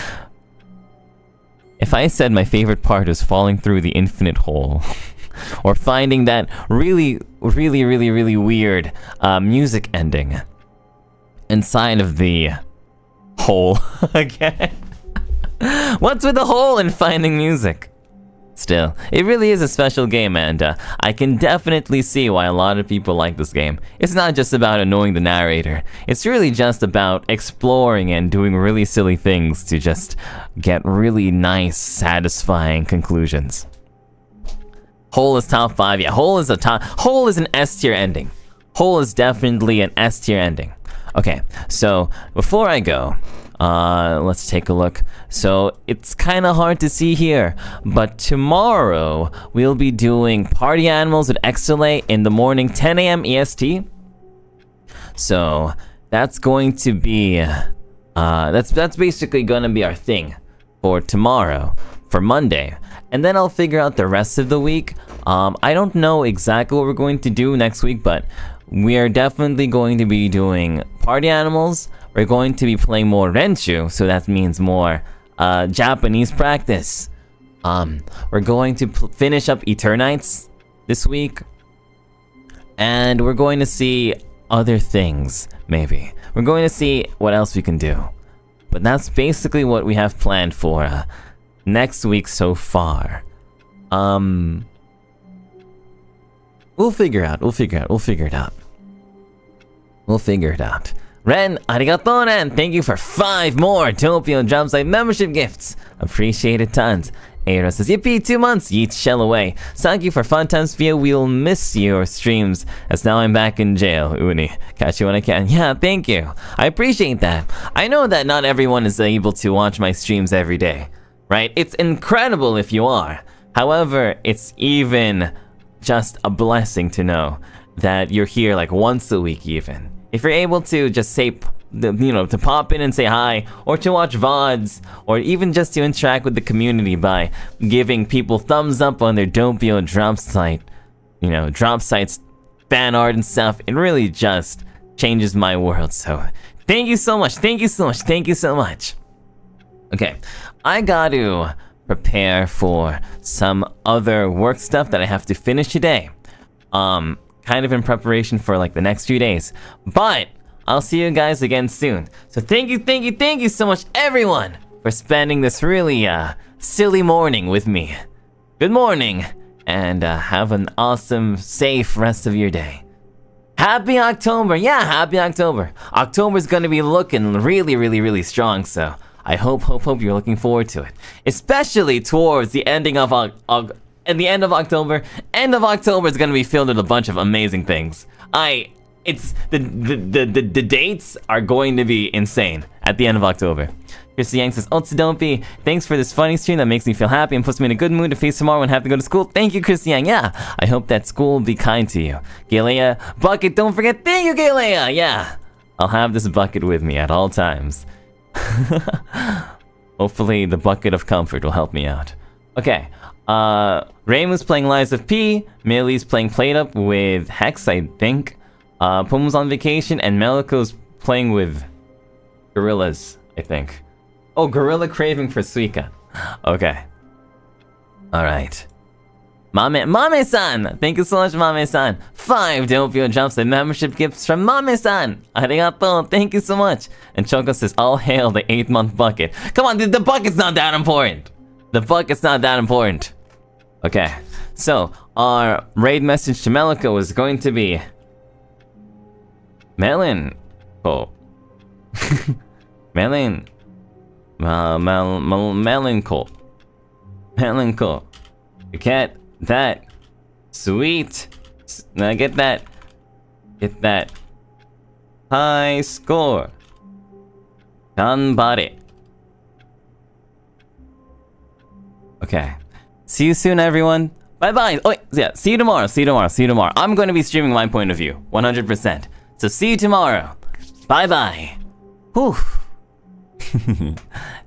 If I said my favorite part was falling through the infinite hole, or finding that really weird music ending inside of the hole again. What's with the hole in finding music? Still, it really is a special game, and I can definitely see why a lot of people like this game. It's not just about annoying the narrator. It's really just about exploring and doing really silly things to just get really nice, satisfying conclusions. Hole is top 5. Yeah, Hole is an S tier ending. Hole is definitely an S tier ending. Okay, so before I go, let's take a look. So it's kind of hard to see here, but tomorrow we'll be doing Party Animals with XSOLEIL in the morning, 10 a.m. EST. So that's going to be, that's basically gonna be our thing for tomorrow, for Monday. And then I'll figure out the rest of the week. I don't know exactly what we're going to do next week, but we are definitely going to be doing Party Animals. We're going to be playing more Renshu, so that means more Japanese practice. We're going to finish up Eternites this week. And we're going to see other things, maybe. We're going to see what else we can do. But that's basically what we have planned for next week so far. We'll figure it out. Ren, arigato Ren! Thank you for 5 more Doppio Dropscythe membership gifts. Appreciate it tons. Aira says, yippee, 2 months, yeet shell away. Thank you for fun times, Fia. We'll miss your streams, as now I'm back in jail. Uni, catch you when I can. Yeah, thank you. I appreciate that. I know that not everyone is able to watch my streams every day, right? It's incredible if you are. However, it's even just a blessing to know that you're here like once a week even. If you're able to just say, to pop in and say hi, or to watch VODs, or even just to interact with the community by giving people thumbs up on their Doppio Dropscythe, Dropscythe's fan art and stuff, it really just changes my world. So thank you so much. Thank you so much. Thank you so much. Okay, I got to prepare for some other work stuff that I have to finish today. Kind of in preparation for like the next few days. But I'll see you guys again soon. So thank you so much, everyone, for spending this really silly morning with me. Good morning, and have an awesome, safe rest of your day. Happy October! Yeah, happy October. October's gonna be looking really strong, so I hope you're looking forward to it. Especially towards the ending of at the end of October. End of October is gonna be filled with a bunch of amazing things. It's the dates are going to be insane at the end of October. Chrissy Yang says, Otsudopi, thanks for this funny stream that makes me feel happy and puts me in a good mood to face tomorrow and have to go to school. Thank you, Chrissy Yang. Yeah, I hope that school will be kind to you. Galea, bucket, don't forget. Thank you, Galea. Yeah, I'll have this bucket with me at all times. Hopefully the bucket of comfort will help me out. Okay, Raymon's playing Lies of P, Millie's playing Played Up with Hex, I think. Pum's on vacation, and Meliko's playing with Gorillas, I think. Oh, Gorilla Craving for Suika. Okay. Alright. Mame-san! Thank you so much, Mame-san. 5 Doppio Dropscythe membership gifts from Mame-san! Arigato, thank you so much. And Choco says, all hail the 8-month bucket. Come on, the bucket's not that important. The bucket's not that important. Okay. So, our raid message to Meliko is going to be... Melon. Oh. Melon. Melanco. Melanco. Get that. Sweet. Now get that. Get that. High score. Ganbare. Okay. See you soon, everyone. Bye-bye. Oh, yeah. See you tomorrow. See you tomorrow. See you tomorrow. I'm going to be streaming my point of view. 100%. So see you tomorrow. Bye-bye. Whew.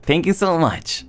Thank you so much.